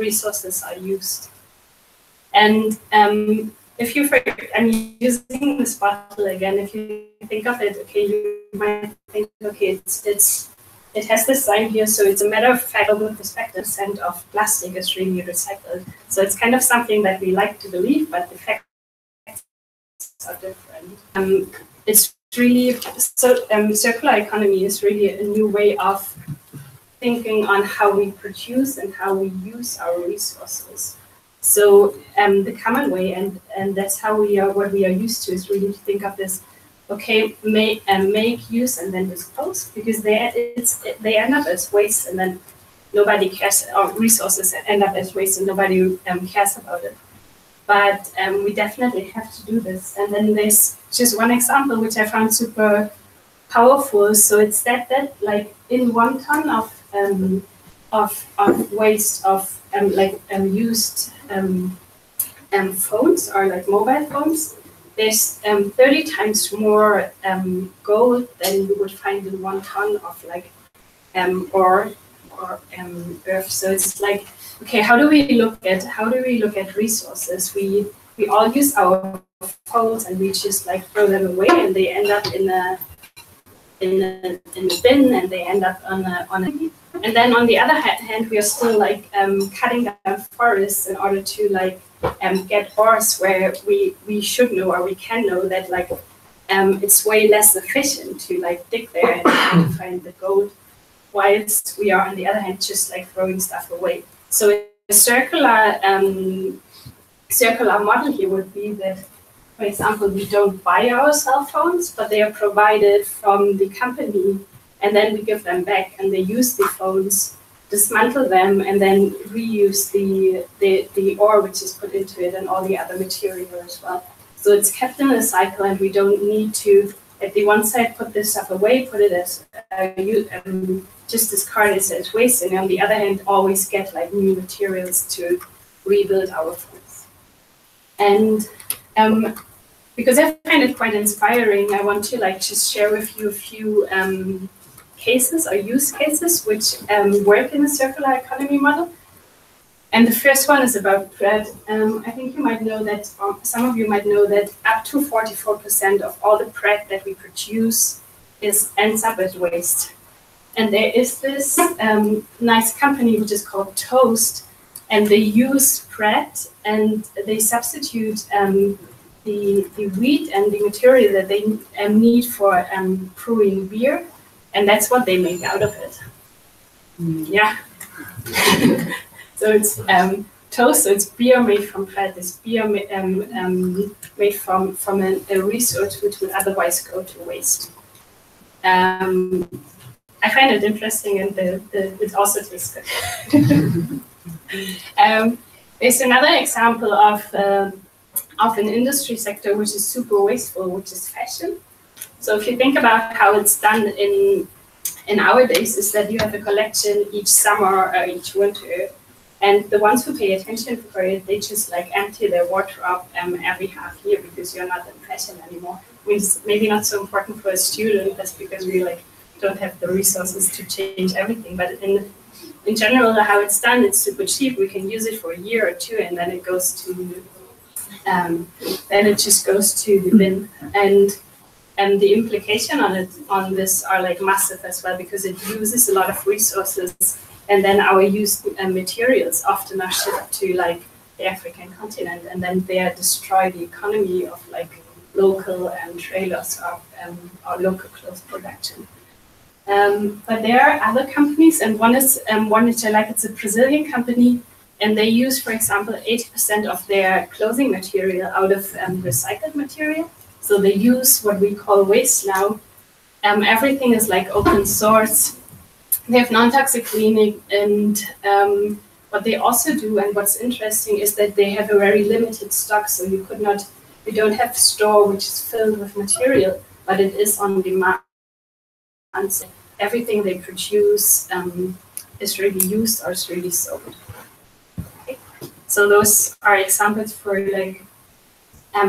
resources are used. And if I'm using this bottle again. If you think of it, okay, you might think, okay, it has this sign here, so it's a matter of fact, global perspective, percent of plastic is really recycled. So it's kind of something that we like to believe, but the facts are different. It's really circular economy is really a new way of thinking on how we produce and how we use our resources. So the common way, and that's how what we are used to, is really to think of this. Okay, make, use, and then dispose, because they end up as waste, and then nobody cares. Or resources end up as waste, and nobody cares about it. But we definitely have to do this. And then there's just one example which I found super powerful. So it's that in 1 ton of waste of used phones or mobile phones, there's 30 times more gold than you would find in 1 ton of ore or earth. So it's okay, how do we look at resources? We all use our phones and we just throw them away, and they end up in a bin, and they end up on a. And then on the other hand, we are still cutting down forests in order to get ores where we should know, or we can know that it's way less efficient to dig there and find the gold, whilst we are on the other hand just throwing stuff away. So a circular model here would be that, for example, we don't buy our cell phones, but they are provided from the company, and then we give them back, and they use the phones, dismantle them, and then reuse the ore which is put into it and all the other material as well. So it's kept in a cycle, and we don't need to, at the one side, put this stuff away, put it as just discard it as waste, and on the other hand, always get new materials to rebuild our phones. And because I find it quite inspiring, I want to just share with you a few cases or use cases which work in the circular economy model. And the first one is about bread. I think you might know that, some of you might know that up to 44% of all the bread that we produce ends up as waste. And there is this nice company which is called Toast, and they use bread and they substitute the wheat and the material that they need for brewing beer, and that's what they make out of it. Yeah. So it's toast. So it's beer made from fat. It's beer made from a resource which would otherwise go to waste. I find it interesting, and it also tastes good. There's another example of an industry sector which is super wasteful, which is fashion. So if you think about how it's done in our days, is that you have a collection each summer or each winter, and the ones who pay attention for it, they just like empty their wardrobe every half year because you're not in fashion anymore. Which is maybe not so important for a student, that's because we like don't have the resources to change everything. But in general, how it's done, it's super cheap. We can use it for a year or two, and then it goes to then it just goes to the bin. And the implication on this are like massive as well, because it uses a lot of resources, and then our used materials often are shipped to like the African continent, and then they destroy the economy of like local trailers or local clothes production. But there are other companies, and one which I like. It's a Brazilian company, and they use, for example, 80% of their clothing material out of recycled material. So they use what we call waste now. Everything is like open source. They have non-toxic cleaning, and what they also do, and what's interesting, is that they have a very limited stock. So you don't have a store which is filled with material, but it is on demand. And so everything they produce is really used or is really sold. Okay. So those are examples for like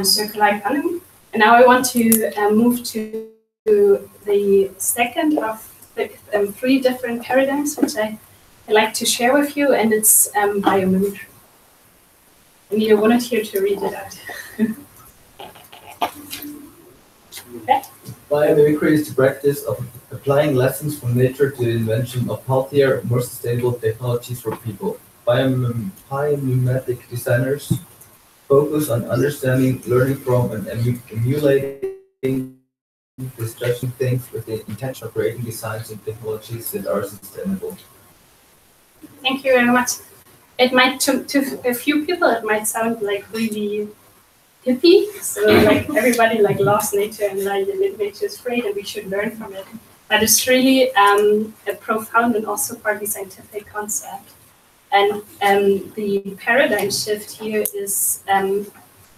circular economy. And now I want to move to the second of the three different paradigms which I like to share with you, and it's biomimicry. I need a volunteer to read it out. Okay. Biomimicry is the practice of applying lessons from nature to the invention of healthier, more sustainable technologies for people. Biomimetic designers focus on understanding, learning from, and emulating distressing things with the intention of creating designs and technologies that are sustainable. Thank you very much. It might, to a few people, it might sound like really hippie. So like everybody like loves nature and like nature is great and we should learn from it. But it's really a profound and also partly scientific concept. And the paradigm shift here is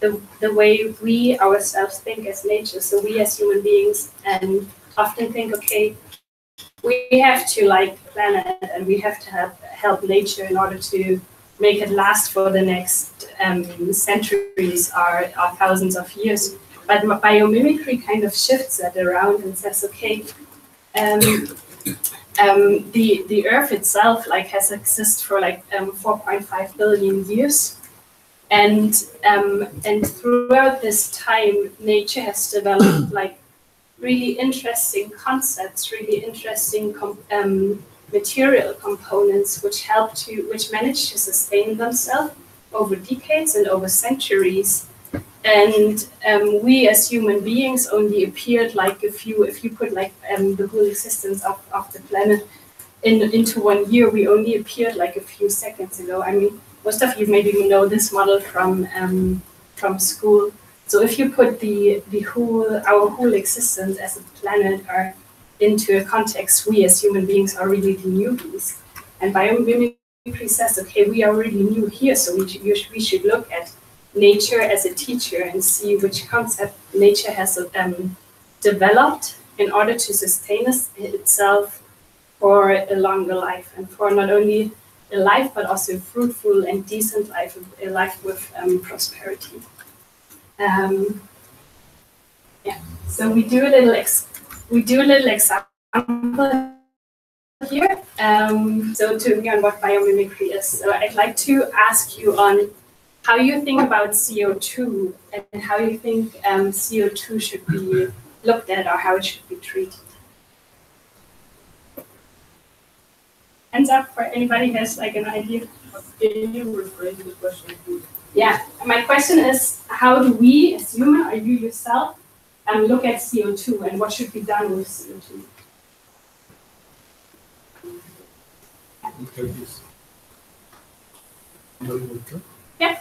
the way we ourselves think as nature. So we as human beings often think, okay, we have to like the planet and we have to help nature in order to make it last for the next centuries or thousands of years. But biomimicry kind of shifts that around and says, okay, the Earth itself like has existed for like 4.5 billion years, and throughout this time, nature has developed like really interesting concepts, really interesting material components which manage to sustain themselves over decades and over centuries. And we as human beings only appeared like if you put like the whole existence of the planet into 1 year, we only appeared like a few seconds ago. I mean, most of you maybe know this model from school. So if you put our whole existence as a planet or into a context, we as human beings are really the newbies. And biomimicry says, okay, we are really new here, so we should look at nature as a teacher and see which concept nature has developed in order to sustain itself for a longer life, and for not only a life but also a fruitful and decent life, a life with prosperity. Yeah. So we do a little example here. So to me on what biomimicry is. So I'd like to ask you on how you think about CO2 and how you think CO2 should be looked at or how it should be treated. Hands up for anybody who has like an idea. Can you rephrase the question, please? yeah, my question is, how do we, as human, or you yourself, look at CO2 and what should be done with CO2? Yeah.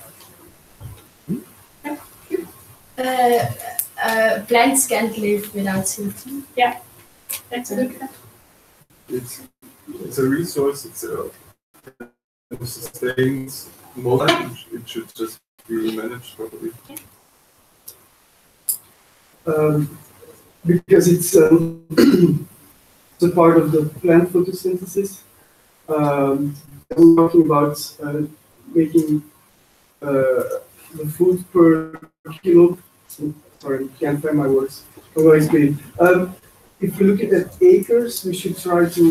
Plants can't live without CO2. Yeah, that's a good question. It's a resource. It sustains more life. It should just be managed properly. Because it's it's a part of the plant photosynthesis. We're talking about making the food per kilo. Sorry, can't find my words. I'm going to explain. If we look at acres, we should try to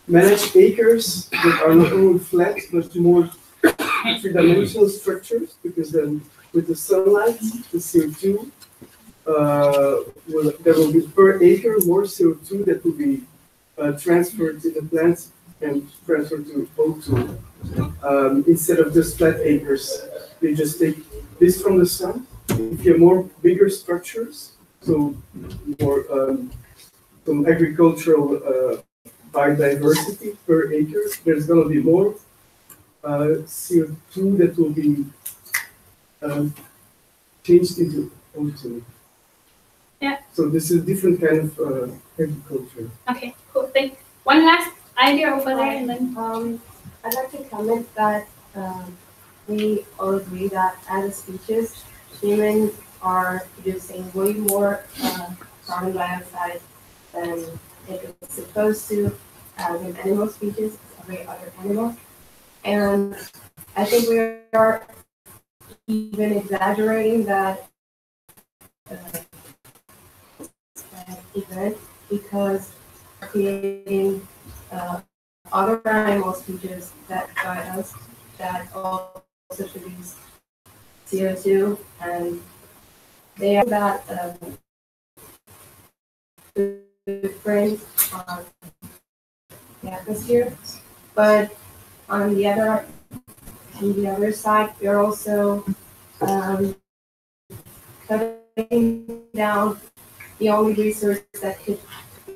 manage acres that are not only flat but more three-dimensional structures, because then with the sunlight, the CO2, there will be per acre more CO2 that will be transferred to the plants and transferred to O2. Instead of just flat acres, they just take this from the sun. If you have more bigger structures, so more some agricultural biodiversity per acre, there's going to be more CO2 that will be changed into O2. Yeah. So this is different kind of agriculture. Okay, cool. Thank you. One last idea over there, and then I'd like to comment that we all agree that as a species, humans are producing way more carbon dioxide than it is supposed to as an animal species, every other animal. And I think we are even exaggerating that event, because creating other animal species that guide us that also produce CO2, and they are that footprint on the atmosphere. But on the other side, we're also cutting down the only resource that could,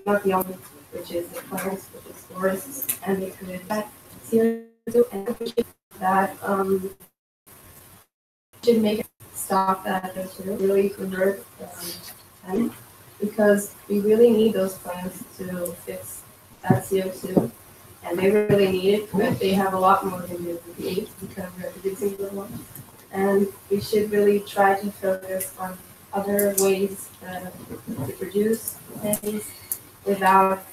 not the only, which is the plants, which is forests, and they could that CO2, and that should make it stop that to really convert because we really need those plants to fix that CO2, and they really need it, but they have a lot more than we need because we're producing the one. And we should really try to focus on other ways to produce things without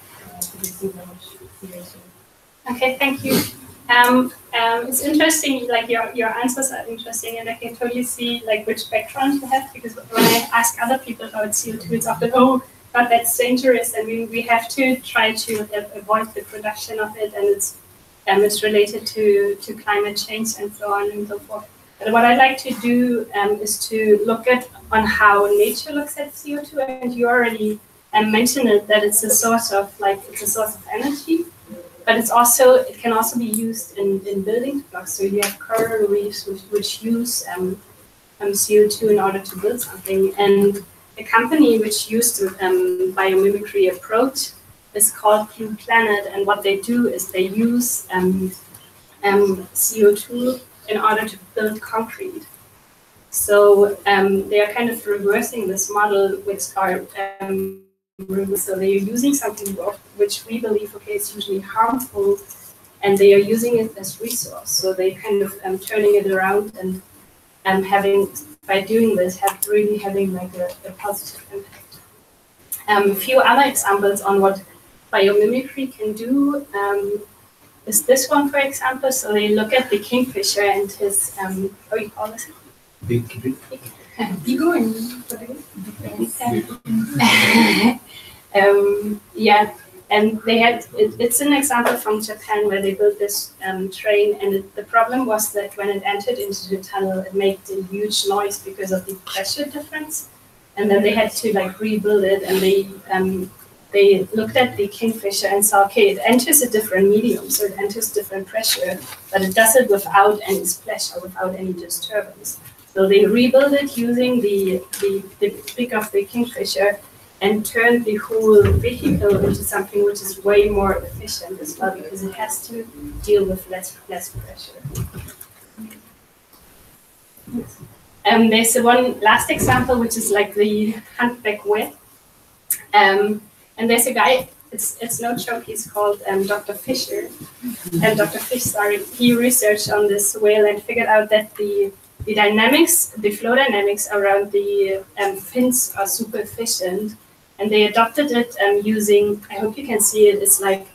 producing so much CO2. okay, thank you. It's interesting, like your answers are interesting, and I can totally see like which background you have, because when I ask other people about CO2, it's often, oh, but that's dangerous, and we have to try to avoid the production of it, and it's related to climate change and so on and so forth. But what I'd like to do is to look on how nature looks at CO2, and you already mentioned it, that it's a source of energy. But it can also be used in building blocks. So you have coral reefs which use CO2 in order to build something. And the company which used the biomimicry approach is called Blue Planet. And what they do is they use CO2 in order to build concrete. So they are kind of reversing this model, which are so they are using something which we believe, okay, is usually harmful, and they are using it as resource. So they kind of turning it around and by doing this, having like a positive impact. A few other examples on what biomimicry can do is this one, for example. So they look at the kingfisher and his how you call this? Big. Yeah, and they had it's an example from Japan where they built this train, and the problem was that when it entered into the tunnel, it made a huge noise because of the pressure difference, and then they had to like rebuild it, and they they looked at the kingfisher and saw, okay, it enters a different medium, so it enters different pressure, but it does it without any splash or without any disturbance. So they rebuilt it using the beak of the kingfisher and turned the whole vehicle into something which is way more efficient as well, because it has to deal with less pressure. There's one last example, which is like the humpback whale. And there's a guy, it's no joke, he's called Dr. Fisher. And Dr. Fisher, he researched on this whale and figured out that the dynamics, the flow dynamics around the fins are super efficient. And they adopted it using, I hope you can see it, it's like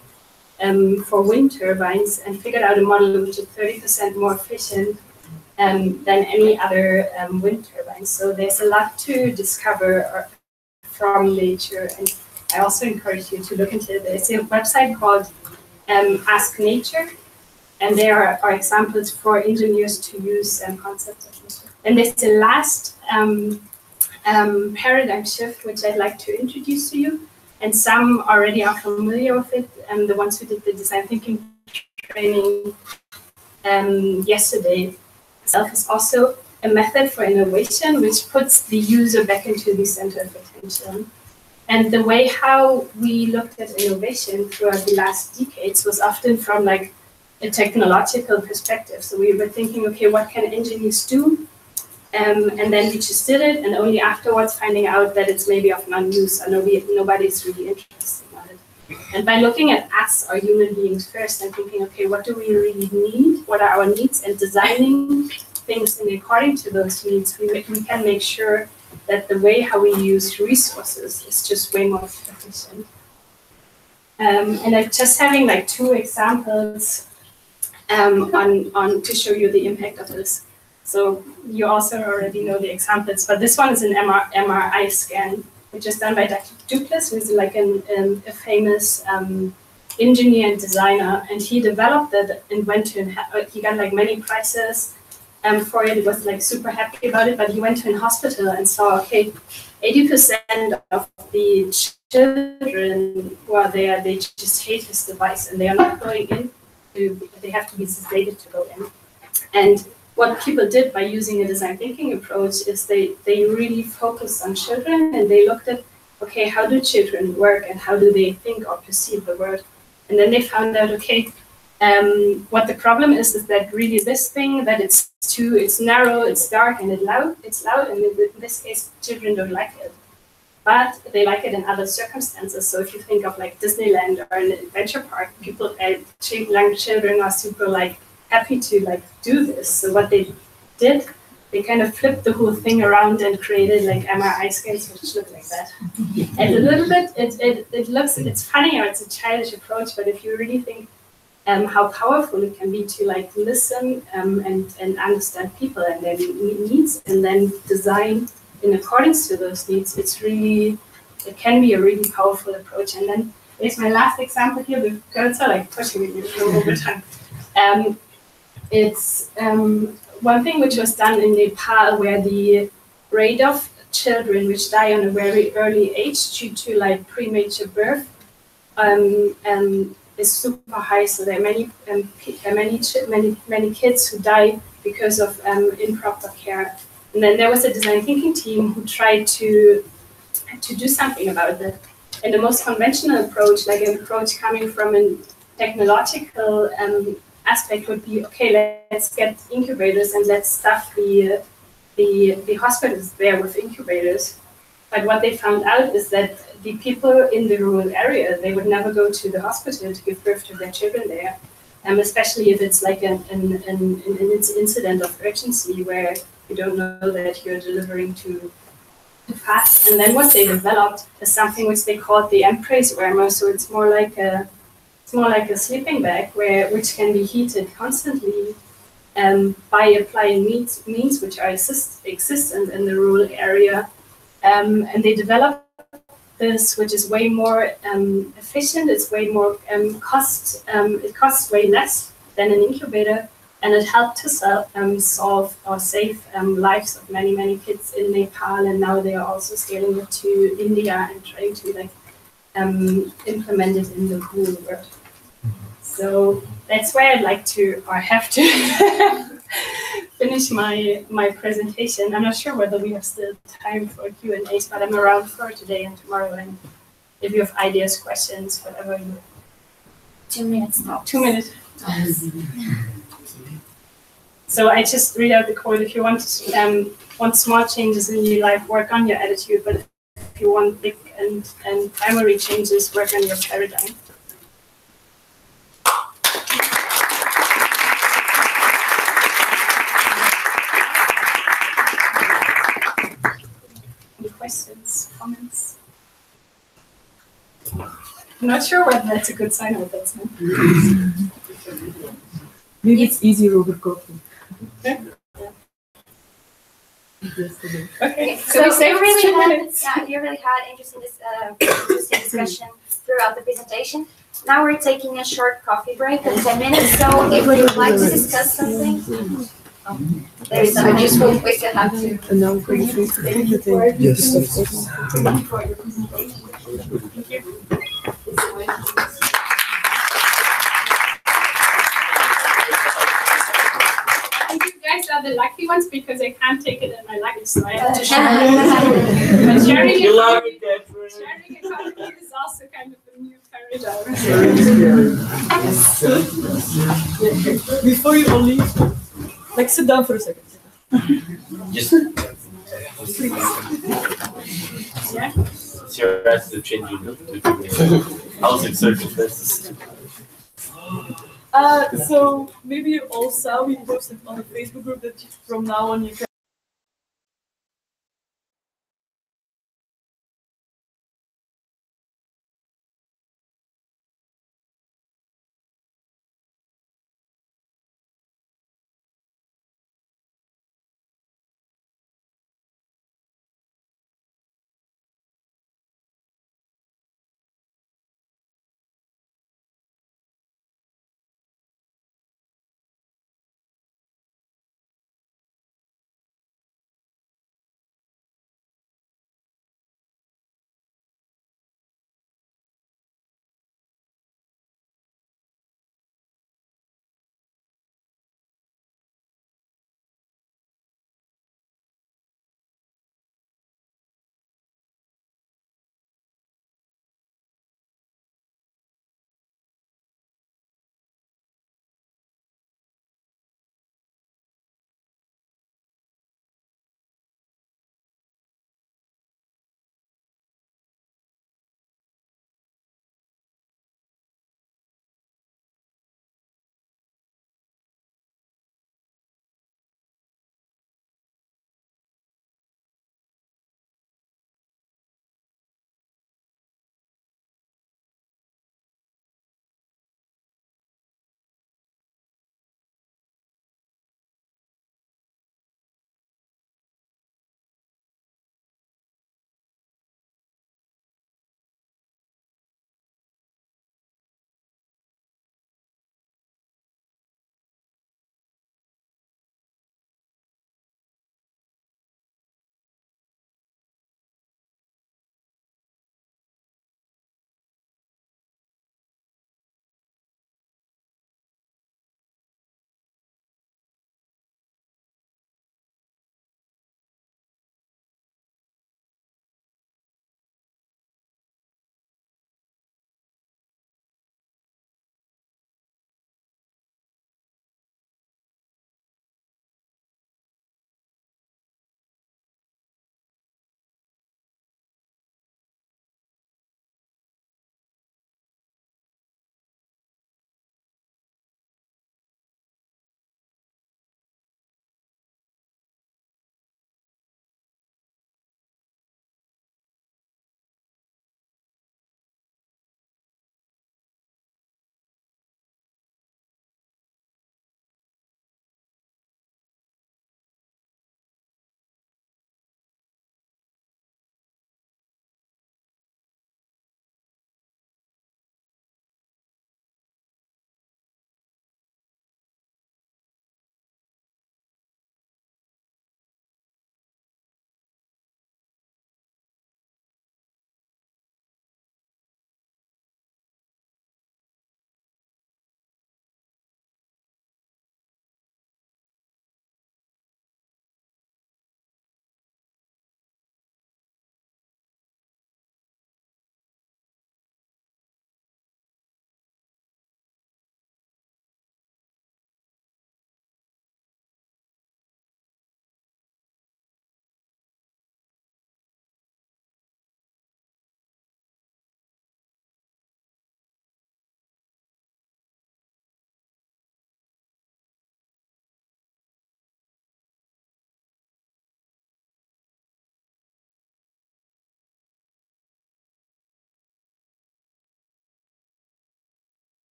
for wind turbines, and figured out a model which is 30% more efficient than any other wind turbines. So there's a lot to discover from nature, and I also encourage you to look into it. There's a website called Ask Nature, and there are examples for engineers to use concepts of nature. And there's the last paradigm shift, which I'd like to introduce to you, and some already are familiar with it, and the ones who did the design thinking training yesterday itself is also a method for innovation which puts the user back into the center of attention. And the way how we looked at innovation throughout the last decades was often from like a technological perspective. So we were thinking, okay, what can engineers do? And then we just did it, and only afterwards finding out that it's maybe of non-use, or nobody's really interested in it. And by looking at us, our human beings first, and thinking, okay, what do we really need? What are our needs? And designing things in according to those needs, we can make sure that the way how we use resources is just way more efficient. And I'm just having like two examples on to show you the impact of this. So you also already know the examples, but this one is an MRI scan, which is done by Dr. Duclas, who is like a famous engineer and designer, and he developed it and went to, he got like many prizes for it. He was like super happy about it, but he went to a hospital and saw, okay, 80% of the children who are there, they just hate his device and they are not going in. They have to be sedated to go in. And what people did by using a design thinking approach is they really focused on children, and they looked at, okay, how do children work and how do they think or perceive the world? And then they found out, okay, what the problem is that really this thing, that it's narrow, it's dark, and it's loud, and in this case, children don't like it. But they like it in other circumstances. So if you think of like Disneyland or an adventure park, young children are super like happy to like do this. So what they did, they kind of flipped the whole thing around and created like MRI scans which look like that. And a little bit, it's funny, or it's a childish approach, but if you really think how powerful it can be to like listen and understand people and their needs, and then design in accordance to those needs, it can be a really powerful approach. And then there's my last example here. The girls are like pushing me over time. It's one thing which was done in Nepal, where the rate of children which die on a very early age due to like premature birth is super high. So there are many kids who die because of improper care. And then there was a design thinking team who tried to do something about that. And the most conventional approach, like an approach coming from a technological aspect, would be, okay, let's get incubators and let's stuff the hospitals there with incubators. But what they found out is that the people in the rural area, they would never go to the hospital to give birth to their children there, especially if it's like an incident of urgency where you don't know that you're delivering too fast. And then what they developed is something which they called the embrace warmer. So it's more like a sleeping bag which can be heated constantly by applying means which are existent in the rural area. And they developed this, which is way more efficient. It's way more it costs way less than an incubator, and it helped to solve or save lives of many kids in Nepal. And now they are also scaling it to India and trying to like implemented in the whole world. So that's where I'd like to, or have to, finish my presentation. I'm not sure whether we have still time for Q&As, but I'm around for today and tomorrow. And if you have ideas, questions, whatever you. 2 minutes now. 2 minutes. So I just read out the quote: if you want small changes in your life, work on your attitude. But if you want big and primary changes, work on your paradigm. Any questions, comments? I'm not sure whether that's a good sign or bad sign. Maybe it's easier over coffee. Yeah. Okay, so we say you really 2 had, minutes. yeah, you really had interesting discussion throughout the presentation. Now we're taking a short coffee break of 10 minutes. So if you would like to discuss something, there's I just hope we still have to. Thank you for Yes. your presentation. Thank you. You guys are the lucky ones because I can't take it in my luggage, so I have to share. But sharing economy is also kind of a new paradigm. Before you all leave, like sit down for a second. Just Yeah. it's your attitude changing to housing circumstances. So maybe you all saw we posted on the Facebook group that from now on you can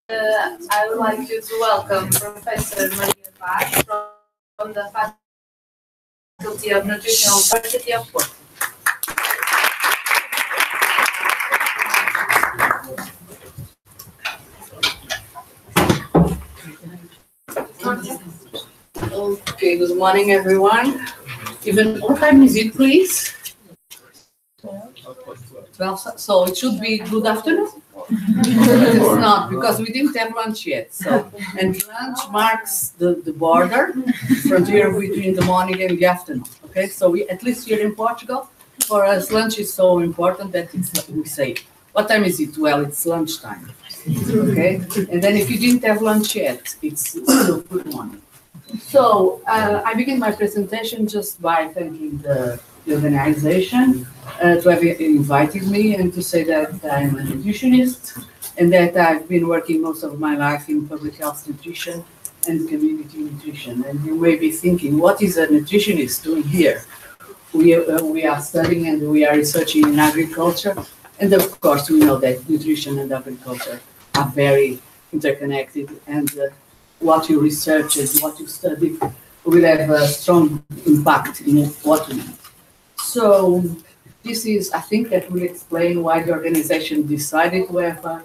I would like you to welcome Professor Maria Paz from the Faculty of Nutritional University of Porto. Okay, good morning, everyone. Even what time is it, please? 12, so it should be good afternoon? It's not, because we didn't have lunch yet. So, and lunch marks the border, frontier between the morning and the afternoon. Okay, so we, at least here in Portugal, for us, lunch is so important that we say, what time is it? Well, it's lunchtime. Okay, and then if you didn't have lunch yet, it's still good morning. So I begin my presentation just by thanking the organization to have invited me and to say that I'm a nutritionist and that I've been working most of my life in public health nutrition and community nutrition. And you may be thinking, what is a nutritionist doing here? We are studying and we are researching in agriculture. And of course, we know that nutrition and agriculture are very interconnected, and what you research and what you study will have a strong impact in what we eat. So this is, I think, that will explain why the organization decided to have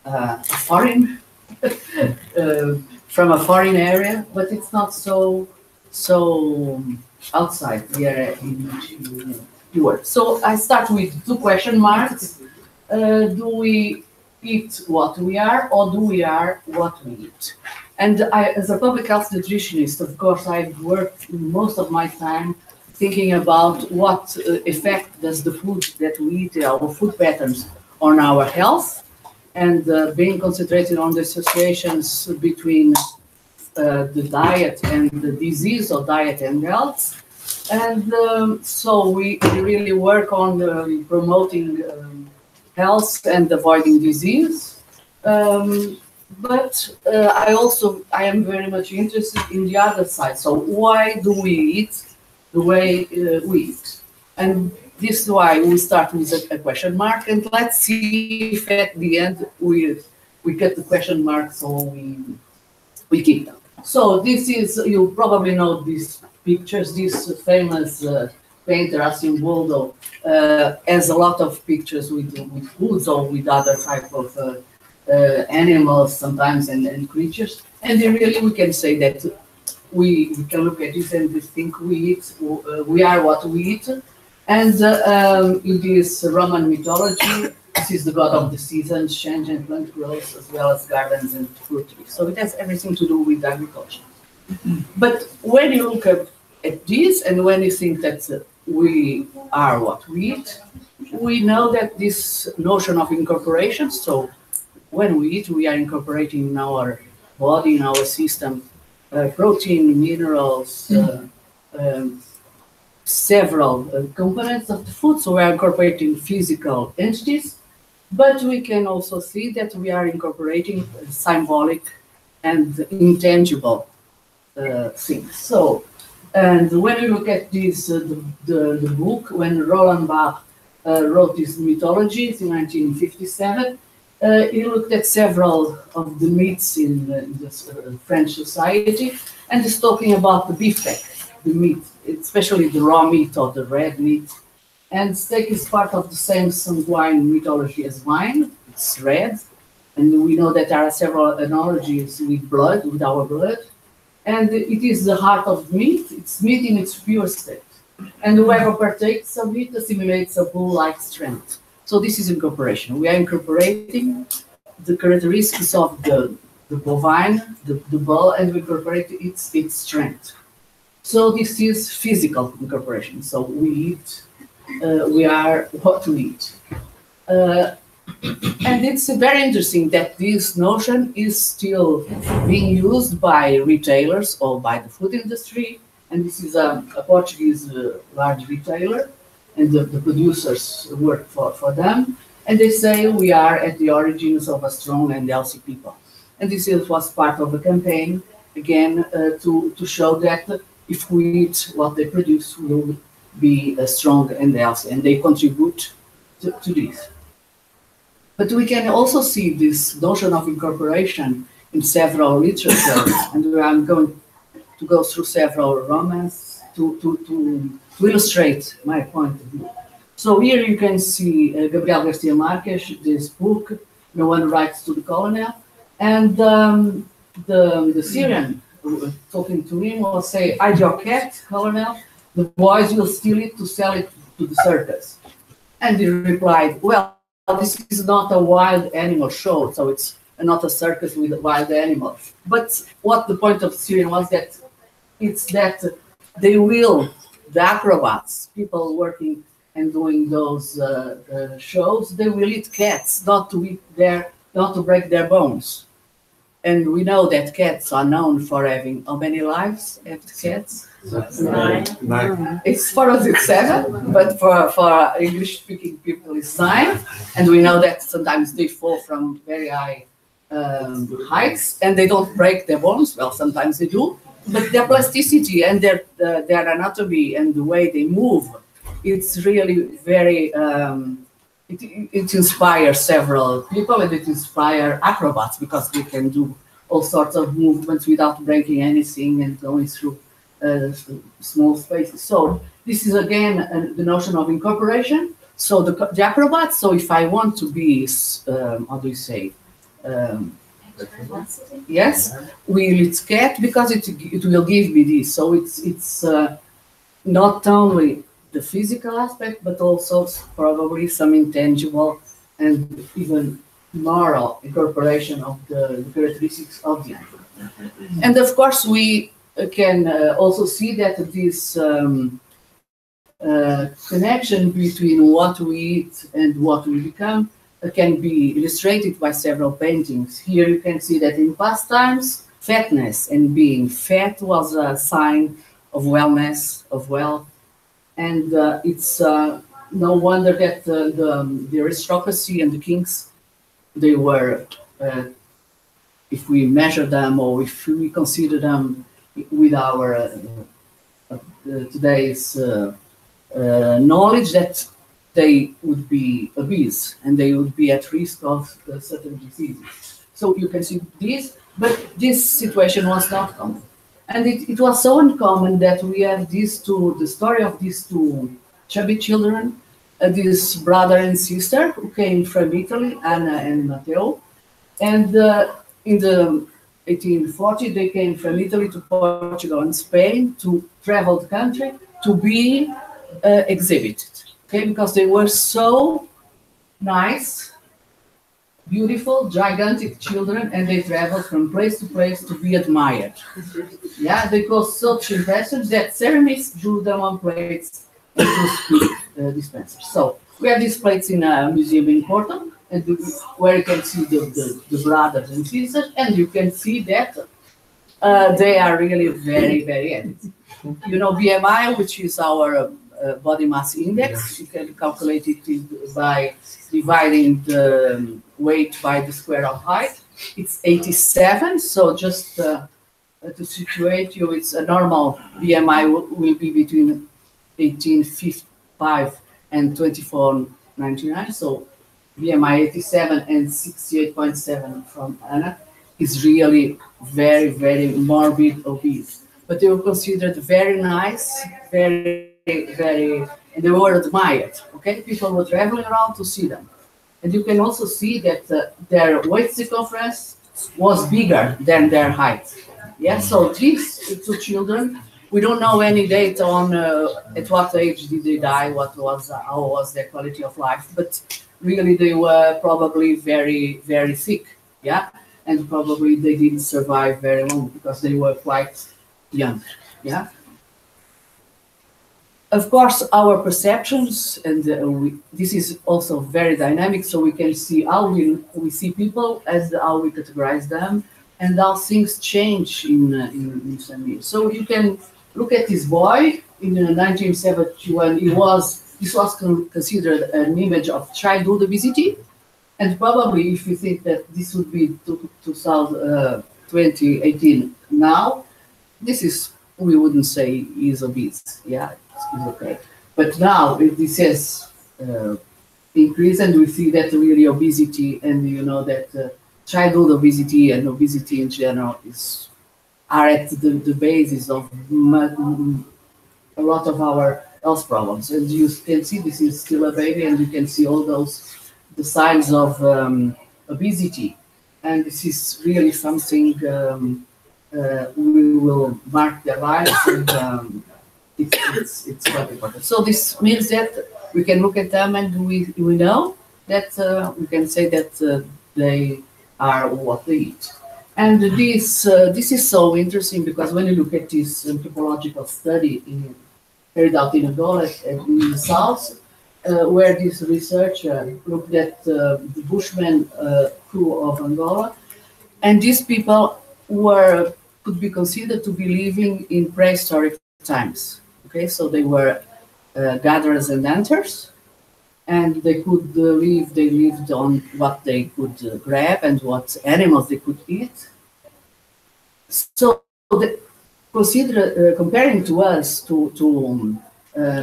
a foreign, from a foreign area, but it's not so outside the area in which you work. So I start with 2 question marks. Do we eat what we are, or do we are what we eat? And I, as a public health nutritionist, of course, I've worked most of my time thinking about what effect does the food that we eat, our food patterns, on our health, and being concentrated on the associations between the diet and the disease, or diet and health. And so we really work on promoting health and avoiding disease. But I am very much interested in the other side. So why do we eat the way we eat? And this is why we start with a question mark, and let's see if at the end we get the question marks or we keep them. So this is, you probably know these pictures. This famous painter, ICYA, has a lot of pictures with foods or with other type of animals sometimes and creatures. And really we can say that we can look at this and we think we are what we eat. And in this Roman mythology, this is the god of the seasons, change and plant growth, as well as gardens and fruit trees. So it has everything to do with agriculture. But when you look at this, and when you think that we are what we eat, we know that this notion of incorporation, so when we eat, we are incorporating in our body, in our system, protein, minerals, several components of the food. So we are incorporating physical entities, but we can also see that we are incorporating symbolic and intangible things. So, and when you look at this, the book, when Roland Barthes wrote this mythologies in 1957, he looked at several of the myths in the French society, and is talking about the beefsteak, the meat, especially the raw meat or the red meat. And steak is part of the same sanguine mythology as wine. It's red, and we know that there are several analogies with blood, with our blood. And it is the heart of meat. It's meat in its pure state. And whoever partakes of it assimilates a bull-like strength. So this is incorporation. We are incorporating the characteristics of the bovine, the bull, and we incorporate its strength. So this is physical incorporation. So we eat, we are what we eat. And it's very interesting that this notion is still being used by retailers or by the food industry. And this is a Portuguese large retailer, and the producers work for them. And they say we are at the origins of a strong and healthy people. And this was part of a campaign, again, to show that if we eat what they produce, we will be strong and healthy. And they contribute to this. But we can also see this notion of incorporation in several literature, and I'm going to go through several romance to illustrate my point of view. So here you can see Gabriel Garcia Marques, this book, No One Writes to the Colonel, and the Syrian talking to him will say, hide your cat, Colonel, the boys will steal it to sell it to the circus. And he replied, well, this is not a wild animal show, so it's not a circus with wild animals. But what the point of Syrian was that it's that they will, the acrobats, people working and doing those shows, they will eat cats, not to break their bones. And we know that cats are known for having how many lives have the cats? 9. It's for us it's 7, but for English-speaking people it's 9. And we know that sometimes they fall from very high heights and they don't break their bones. Well, sometimes they do, but their plasticity and their anatomy and the way they move, it's really very. It inspires several people and it inspires acrobats because they can do all sorts of movements without breaking anything and going through small spaces. So this is again the notion of incorporation. So the acrobats. So if I want to be, how do you say? Yes, it's cat because it will give me this. So it's not only the physical aspect, but also probably some intangible and even moral incorporation of the characteristics of the animal. And of course, we can also see that this connection between what we eat and what we become can be illustrated by several paintings. Here you can see that in past times, fatness and being fat was a sign of wellness, of wealth. And it's no wonder that the aristocracy and the kings, they were, if we measure them or if we consider them with our today's knowledge, that they would be obese and they would be at risk of certain diseases. So you can see this, but this situation was not common. And it was so uncommon that we have the story of these two chubby children, this brother and sister who came from Italy, Anna and Matteo. And in the 1840, they came from Italy to Portugal and Spain to travel the country to be exhibited, okay? Because they were so nice, beautiful, gigantic children, and they traveled from place to place to be admired. Yeah, they caused such impressions that ceramists drew them on plates and to dispensers. So we have these plates in a museum in Porto, and where you can see the brothers and sisters, and you can see that they are really very, very heavy. You know, BMI, which is our body mass index, you can calculate it by dividing the weight by the square of height. It's 87, so just to situate you, it's a normal BMI will be between 18.55 and 24.99. So BMI 87 and 68.7 from Anna is really very, very morbid obese. But they were considered very nice, very, and they were admired. Okay, people were traveling around to see them. And you can also see that their waist circumference was bigger than their height. Yeah, so these two children, we don't know any date on at what age did they die, how was their quality of life, but really they were probably very, very sick, yeah? And probably they didn't survive very long because they were quite young, yeah? Of course, our perceptions, and this is also very dynamic, so we can see how we see people as how we categorize them, and how things change in some years. So you can look at this boy in 1971. This was considered an image of childhood obesity, and probably if you think that this would be 2018 now, this is, we wouldn't say he's obese, yeah, it's okay. But now this says increase, and we see that really obesity and you know that childhood obesity and obesity in general are at the basis of a lot of our health problems. And you can see this is still a baby, and you can see all the signs of obesity, and this is really something we will mark their lives, and it's quite important. So this means that we can look at them and we know that we can say that they are what they eat. And this is so interesting because when you look at this anthropological study carried out in Angola in the south, where this researcher looked at the Bushman crew of Angola, and these people could be considered to be living in prehistoric times. Okay, so they were gatherers and hunters, and they could live. They lived on what they could grab and what animals they could eat. So comparing to us to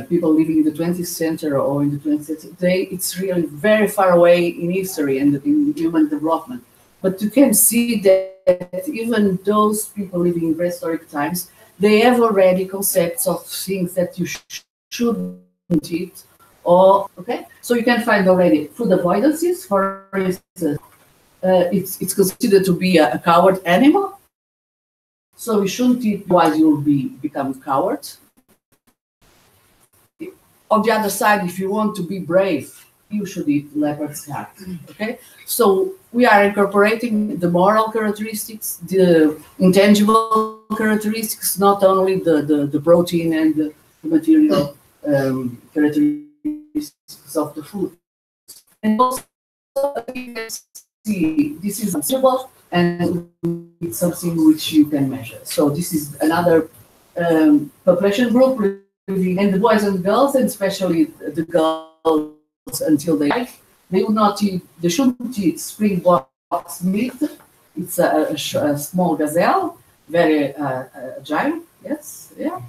people living in the 20th century or in the 20th century, it's really very far away in history and in human development. But you can see that even those people living in prehistoric times, they have already concepts of things that you shouldn't eat. Okay, so you can find already food avoidances. For instance, it's considered to be a coward animal, so you shouldn't eat, otherwise you will become a coward. On the other side, if you want to be brave, you should eat leopard's heart. Okay, so we are incorporating the moral characteristics, the intangible characteristics, not only the protein and the material characteristics of the food. And also, you can see this is observable and it's something which you can measure. So this is another population group, and the boys and girls, and especially the girls until they die, they would not eat. They shouldn't eat spring box meat. It's a small gazelle, very agile. Yes, yeah,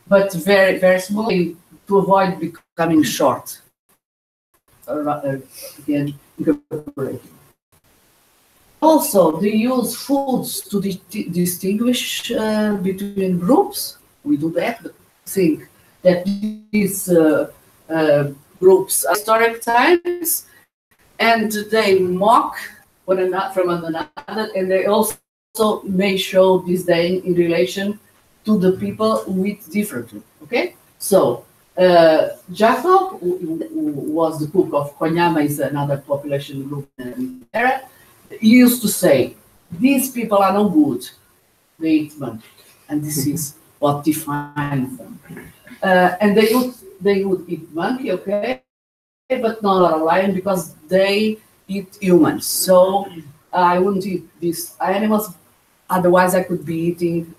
but very very small to avoid becoming short. Again, incorporating. Also, they use foods to distinguish between groups. We do that, but think that these groups are historic times, and they mock one another from one another, and they also may show disdain in relation to the people who eat differently. Okay, so Jacob, who was the cook of Konyama, is another population group in the area. He used to say, "These people are no good; they eat monkey," and this is what defines them. And they would eat monkey, okay, but not a lion because they eat humans. So I wouldn't eat these animals. Otherwise, I could be eating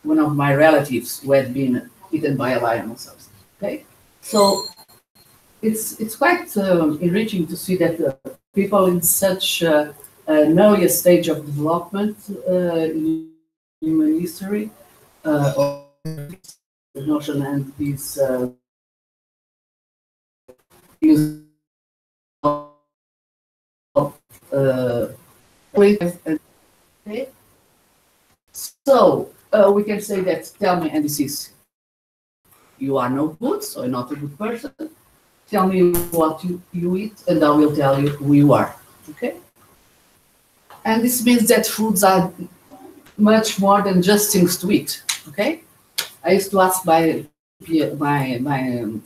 one of my relatives who had been eaten by a lion or something. Okay, so it's quite enriching to see that people in such an early stage of development in human history, the notion and this use of okay. So we can say that tell me, and this is you are no good, so you're not a good person. Tell me what you eat, and I will tell you who you are. Okay. And this means that foods are much more than just things to eat. Okay. I used to ask my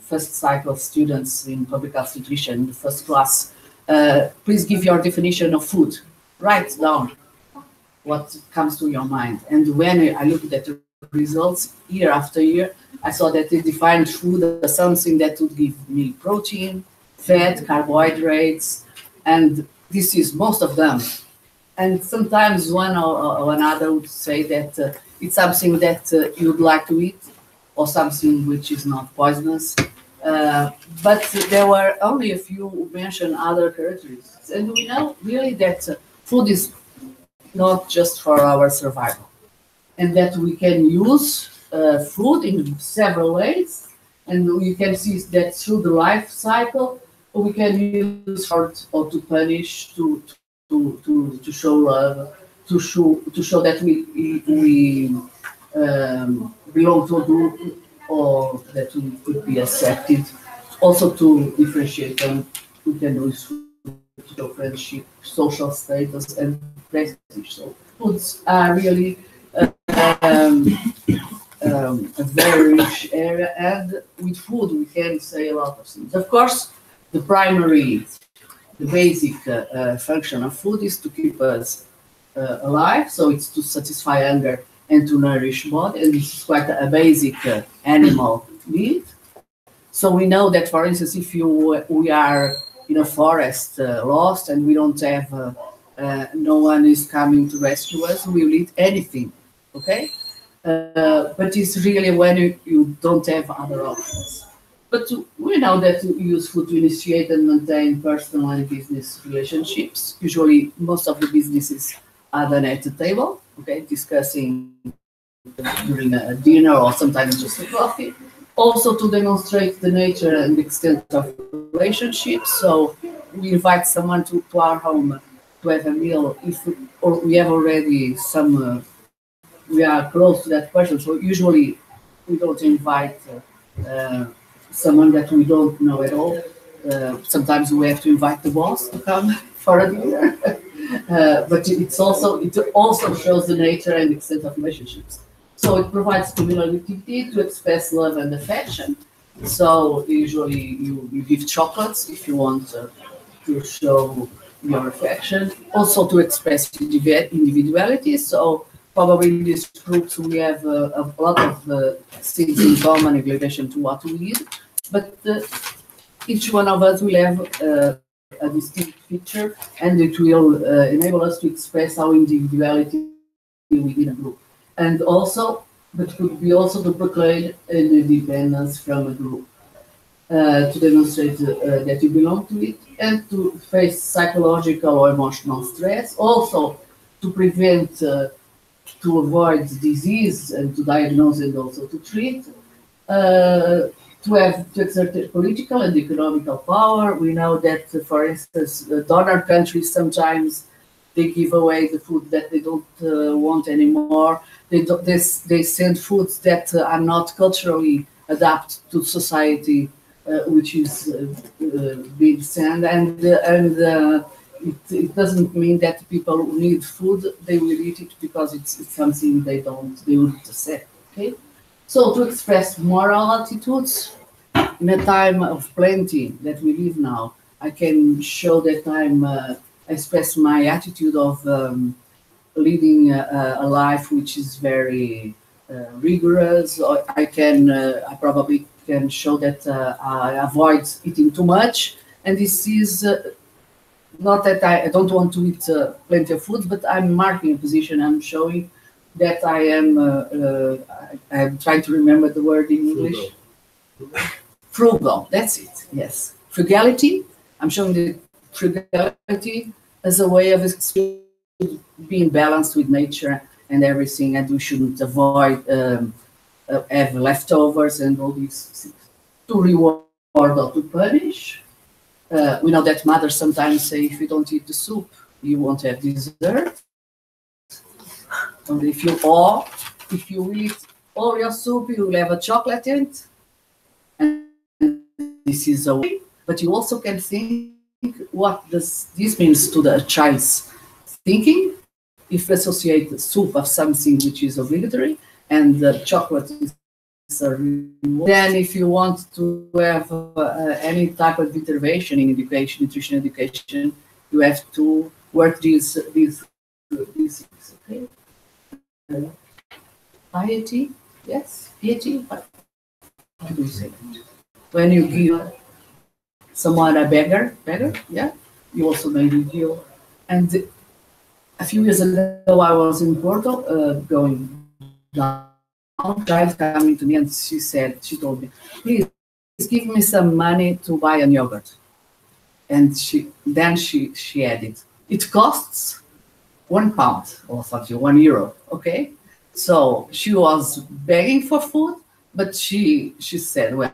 first cycle students in public health nutrition, the first class, please give your definition of food. Write down what comes to your mind. And when I looked at the results year after year, I saw that they defined food as something that would give me protein, fat, carbohydrates, and this is most of them. And sometimes one or another would say that it's something that you would like to eat or something which is not poisonous. But there were only a few who mentioned other characteristics. And we know really that food is not just for our survival, and that we can use food in several ways. And we can see that through the life cycle, we can use hurt or to punish, to show love, to show that we belong to a group or that we could be accepted. Also to differentiate them, we can use food to show friendship, social status, and prestige. So foods are really a very rich area, and with food we can say a lot of things. Of course, the basic function of food is to keep us alive, so it's to satisfy hunger and to nourish body, and this is quite a basic animal need. So we know that, for instance, if we are in a forest lost and we don't have, no one is coming to rescue us, we will eat anything, okay? But it's really when you don't have other options. But we know that we use food to initiate and maintain personal and business relationships. Usually, most of the businesses are done at the table, okay, discussing during a dinner or sometimes just a coffee. Also to demonstrate the nature and extent of relationships. So we invite someone to our home to have a meal or we have already some, we are close to that person. So usually we don't invite someone that we don't know at all. Sometimes we have to invite the boss to come for a dinner. But it also shows the nature and extent of relationships. So it provides community to express love and affection. So usually you give chocolates if you want to show your affection. Also to express individuality. So probably in these groups we have a lot of things in common in relation to what we eat. But each one of us will have a distinct feature, and it will enable us to express our individuality within a group. And also, but could be also to proclaim an independence from a group, to demonstrate that you belong to it, and to face psychological or emotional stress. Also, to prevent, to avoid disease and to diagnose and also to treat. To exert political and economical power. We know that, for instance, donor countries sometimes they give away the food that they don't want anymore. They send foods that are not culturally adapted to society, which is being sent, and it doesn't mean that people who need food they will eat it because it's something they wouldn't accept. Okay, so to express moral attitudes in a time of plenty that we live now, I can show that I express my attitude of leading a life which is very rigorous. Or I probably can show that I avoid eating too much. And this is not that I don't want to eat plenty of food, but I'm marking a position. I'm showing that I am. I'm trying to remember the word in English. Frugal. That's it. Yes, frugality. I'm showing the frugality as a way of being balanced with nature and everything, and we shouldn't avoid have leftovers and all these things. To reward or to punish. We know that mothers sometimes say, if you don't eat the soup, you won't have dessert. And if you eat all your soup, you will have a chocolate in it. And this is a way, but you also can think what this means to the child's thinking. If we associate the soup of something which is obligatory and the chocolate is a reward, then if you want to have any type of intervention in education, nutrition education, you have to work these things. Okay? Piety, yes, piety. How do you say that? When you give someone a beggar, yeah, you also maybe give. And a few years ago, I was in Porto, going down. A child coming to me and she told me, please give me some money to buy a yogurt. And she added, it costs £1 or something, €1, okay? So she was begging for food, but she said, well,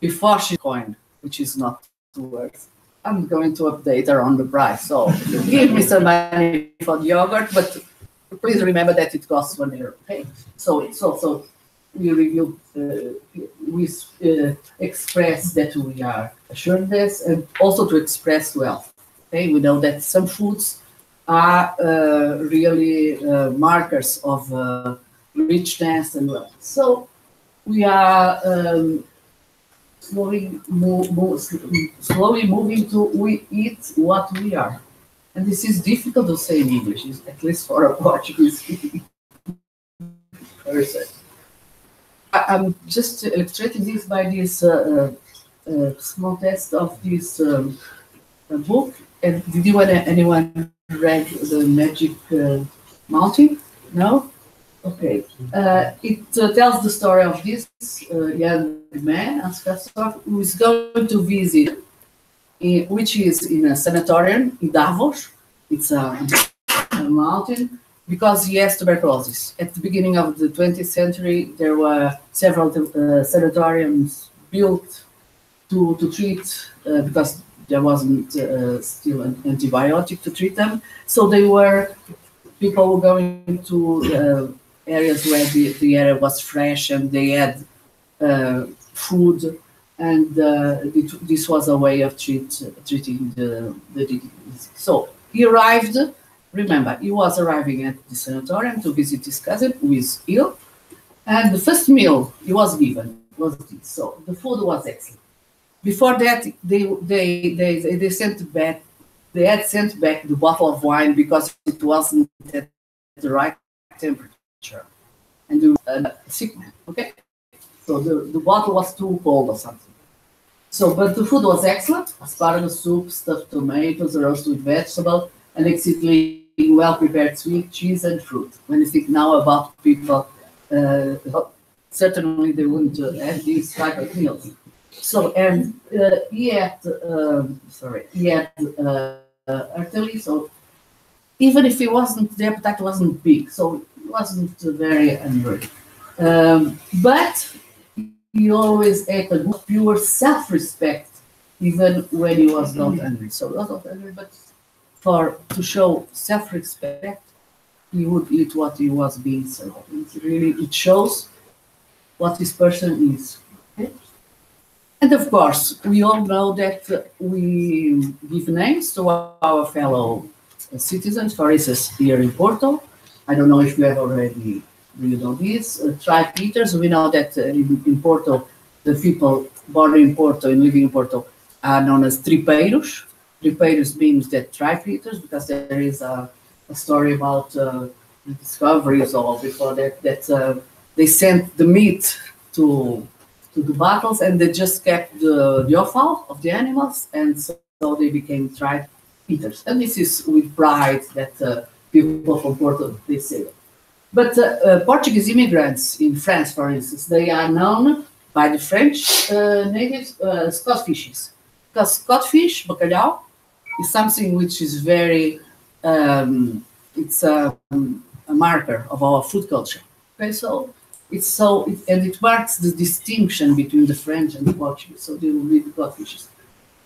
before she coined which is not worth. I'm going to update around the price. So give me some money for the yogurt, but please remember that it costs €1. Okay, so it's also we review, we express that we are assured this, and also to express wealth. Okay, we know that some foods are really markers of richness and wealth. So we are slowly moving to we eat what we are. And this is difficult to say in English, at least for a Portuguese speaking person. I'm just illustrating this by this small test of this book. And did anyone read The Magic Mountain? No? Okay. It tells the story of this young man, who is going to visit, which is in a sanatorium in Davos. It's a mountain, because he has tuberculosis. At the beginning of the 20th century, there were several sanatoriums built to treat, because there wasn't still an antibiotic to treat them. So they were, people were going to areas where the area was fresh and they had food, and this was a way of treating the disease. So he arrived, remember, he was arriving at the sanatorium to visit his cousin who is ill, and the first meal he was given was this. So the food was excellent. Before that, they sent back, they had sent back the bottle of wine because it wasn't at the right temperature, and the sick man. Okay, so the bottle was too cold or something. So, but the food was excellent: asparagus soup, stuffed tomatoes, roasted vegetable, and exceedingly well prepared sweet cheese and fruit. When you think now about people, certainly they wouldn't have these type of meals. So, and he had artery, so even if he wasn't, the appetite wasn't big, so he wasn't very hungry. But he always had a good, pure self-respect, even when he was not hungry. So he was not hungry, but to show self-respect, he would eat what he was being served. It shows what this person is. Okay? And of course, we all know that we give names to our fellow citizens. For instance, here in Porto, I don't know if you have already read on this. Tribe eaters, we know that in Porto, the people born in Porto and living in Porto are known as tripeiros. Tripeiros means that tribe eaters, because there is a story about the discoveries or before that they sent the meat to the battles, and they just kept the offal of the animals, and so they became tribe eaters. And this is with pride that people from Porto, they say it. But Portuguese immigrants in France, for instance, they are known by the French natives Scotfishes. Because Scotfish, bacalhau, is something which is very, it's a marker of our food culture. Okay, so and it marks the distinction between the French and the Portuguese. So they will read the Scotfishes.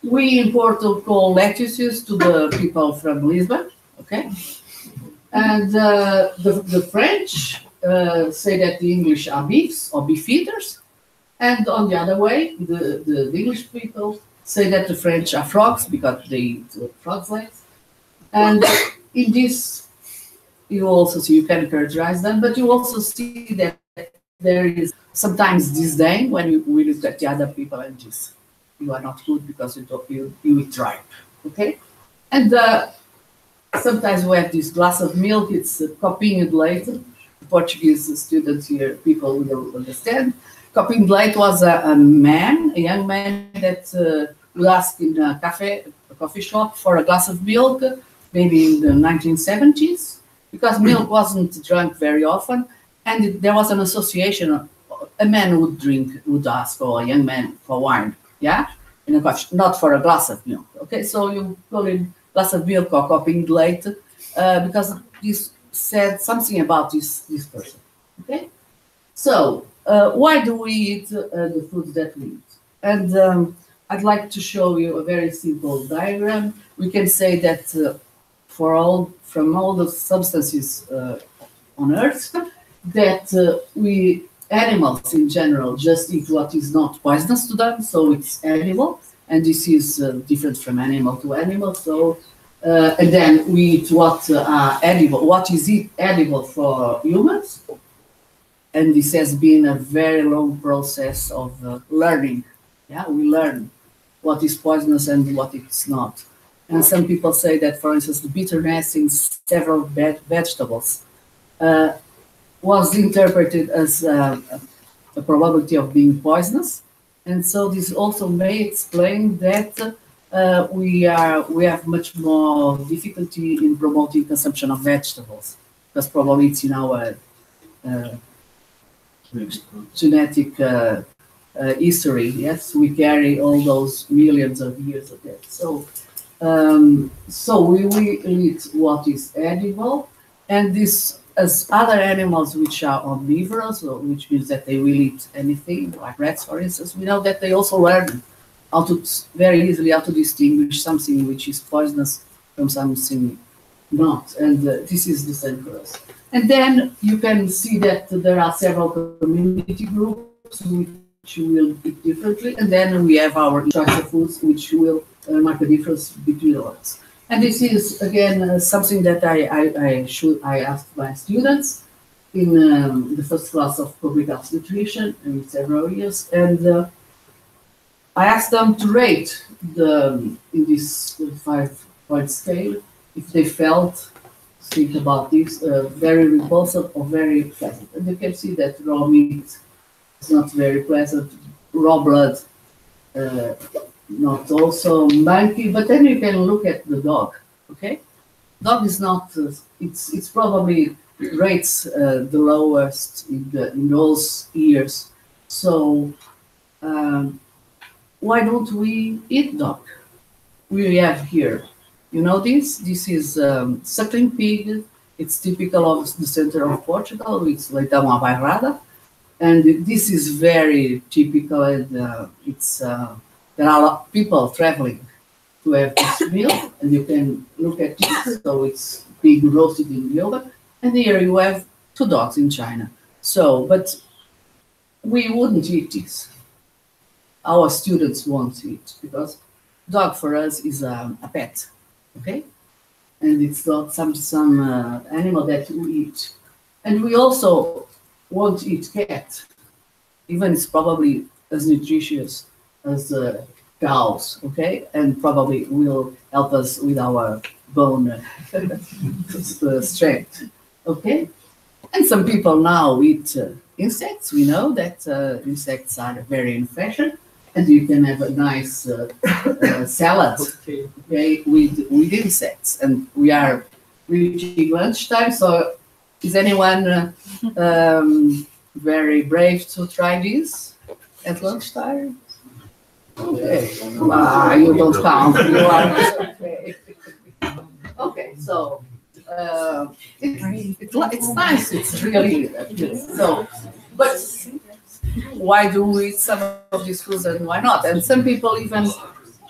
We in Porto call lettuces to the people from Lisbon, okay? And the French say that the English are beefs or beef eaters. And on the other way, the English people say that the French are frogs because they eat frogs' legs. And in this, you also see, you can characterize them, but you also see that there is sometimes disdain when we look at the other people and just, you are not good because you eat tripe, okay? And sometimes we have this glass of milk, it's copinho de leite. Portuguese students here, people will understand. Copinho de leite was a young man that would ask in a coffee shop for a glass of milk, maybe in the 1970s, because milk wasn't drunk very often, and there was an association. A man would ask for a young man for wine, yeah, in a coffee, not for a glass of milk. Okay, so you call it glass of milk or copinho de leite because this said something about this person. Okay, so why do we eat the foods that we eat? And I'd like to show you a very simple diagram. We can say that from all the substances on Earth, that we animals in general just eat what is not poisonous to them, so it's edible, and this is different from animal to animal. So, and then we eat what edible, what is edible for humans, and this has been a very long process of learning. Yeah, we learn what is poisonous and what it's not. And some people say that, for instance, the bitterness in several vegetables was interpreted as a probability of being poisonous. And so this also may explain that we have much more difficulty in promoting consumption of vegetables, because probably it's in our genetic history. Yes, we carry all those millions of years of that. So, so we eat what is edible, and this, as other animals which are omnivorous, which means that they will eat anything, like rats, for instance, we know that they also learn how to very easily how to distinguish something which is poisonous from something not, and this is the same for us. And then you can see that there are several community groups which will eat differently, and then we have our choice of foods which will mark a difference between us. And this is again something that I asked my students in the first class of public health nutrition in several years, and I asked them to rate in this 5-point scale if they felt, think about this, very repulsive or very pleasant. And you can see that raw meat is not very pleasant, raw blood not also, monkey, but then you can look at the dog, okay? Dog is not, it's probably rates the lowest in those years. So why don't we eat dog? We have here, you know this? This is suckling pig. It's typical of the center of Portugal. It's Leitão à Bairrada. And this is very typical, and it's there are a lot of people traveling to have this meal, and you can look at this. So it's pig roasted in yogurt, and here you have 2 dogs in China. So, but we wouldn't eat this. Our students won't eat, because dog for us is a pet, okay? And it's not some animal that we eat. And we also won't eat cat, even it's probably as nutritious as cows, okay? And probably will help us with our bone strength, okay? And some people now eat insects. We know that insects are very in fashion, and you can have a nice salad, okay, with insects. And we are reaching lunchtime, so is anyone very brave to try this at lunchtime? Okay. You don't count. You are okay. Okay, so it's nice. It's really good. So, but why do we eat some of these foods and why not? And some people even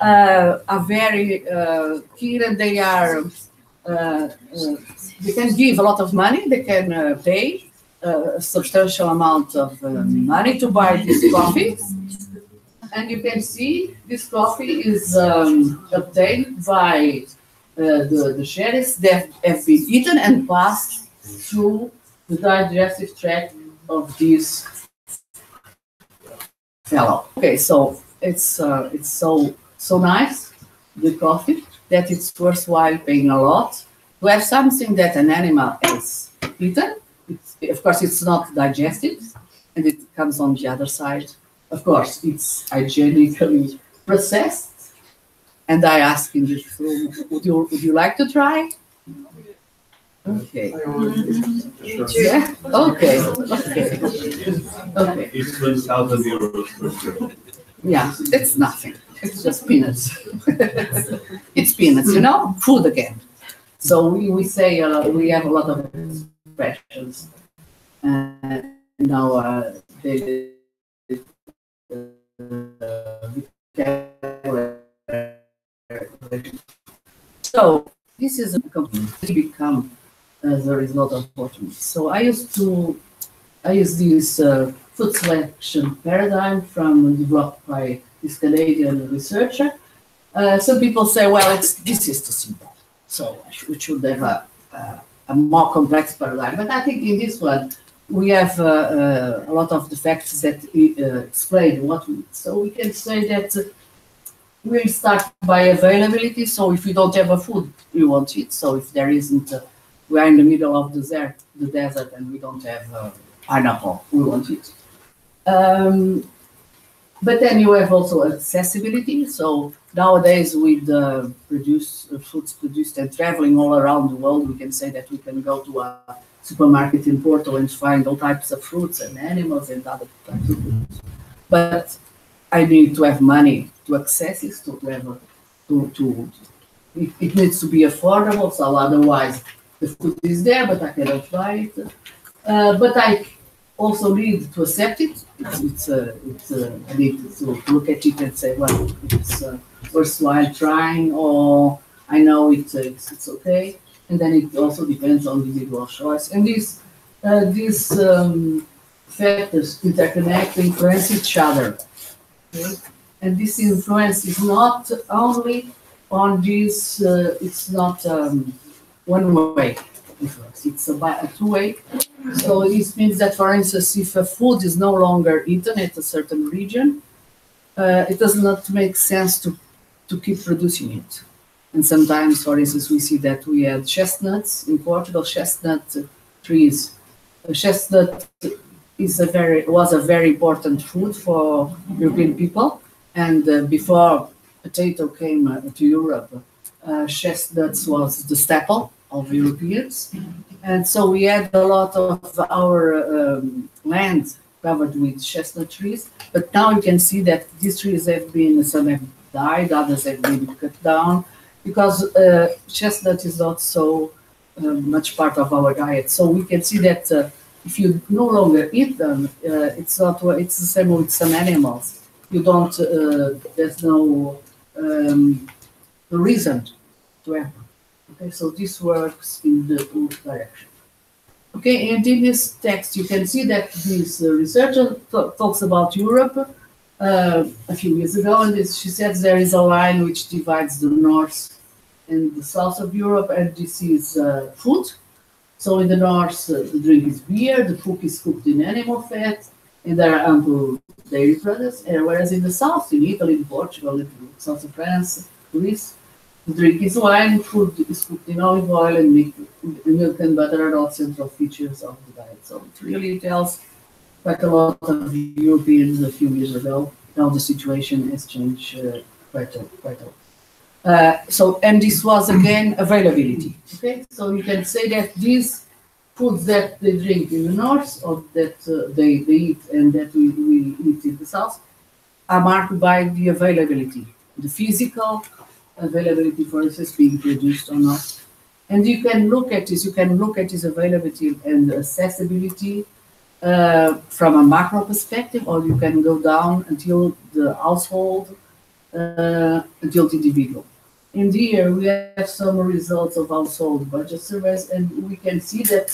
are very keen, and they are they can give a lot of money. They can pay a substantial amount of money to buy this coffee. And you can see this coffee is obtained by the cherries that have been eaten and passed through the digestive tract of this fellow. Okay, so it's so nice, the coffee, that it's worthwhile paying a lot to have something that an animal has eaten. Of course, it's not digested, and it comes on the other side. Of course, it's hygienically processed. And I ask in this room, would you like to try? Okay. Yeah? Okay. Okay. Okay. It runs out of the Yeah, it's nothing. It's just peanuts. It's peanuts, you know? Food again. So we say we have a lot of expressions. Now they So this is a completely become as a result of fortune. So I use this food selection paradigm developed by this Canadian researcher. Some people say, well, this is too simple. So we should have a more complex paradigm. But I think in this one, we have a lot of the facts that explain what we need. So we can say that we'll start by availability. So if we don't have a food, we won't eat. So if there isn't, we are in the middle of the desert, and we don't have pineapple, we won't eat. But then you have also accessibility. So nowadays, with foods produced and traveling all around the world, we can say that we can go to a supermarket in Porto and find all types of fruits and animals and other types of fruits. But I need to have money to access it, it needs to be affordable. So otherwise, the food is there, but I cannot buy it. But I also need to accept it. I need to look at it and say, well, it's worthwhile trying, or I know it's okay. And then it also depends on individual choice. And these factors interconnect, influence each other. Okay? And this influence is not only on this, it's not one way influence, it's a two-way. So this means that, for instance, if a food is no longer eaten at a certain region, it does not make sense to keep producing it. And sometimes, for instance, we see that we had chestnuts in Portugal, chestnut trees. Chestnut was a very important food for European people. And before potato came to Europe, chestnuts was the staple of Europeans. And so we had a lot of our land covered with chestnut trees. But now you can see that these trees some have died, others have been cut down, because chestnut is not so much part of our diet. So we can see that if you no longer eat them, it's the same with some animals. You don't, there's no reason to have them. Okay, so this works in the two direction. Okay, and in this text, you can see that this researcher talks about Europe a few years ago, and she says there is a line which divides the north and the south of Europe, and this is food. So in the north, the drink is beer, the food is cooked in animal fat, and there are ample dairy products. Whereas in the south, in Italy, in Portugal, in south of France, Greece, the drink is wine, food is cooked in olive oil, and milk and butter are all central features of the diet. So it really tells quite a lot of Europeans a few years ago. Now the situation has changed quite a lot. And this was again availability. Okay, so you can say that these foods that they drink in the north, or that they eat and that we eat in the south, are marked by the availability, the physical availability, for instance, being produced or not. And you can look at this. You can look at this availability and accessibility from a macro perspective, or you can go down until the household, until the individual. And here we have some results of household budget surveys, and we can see that,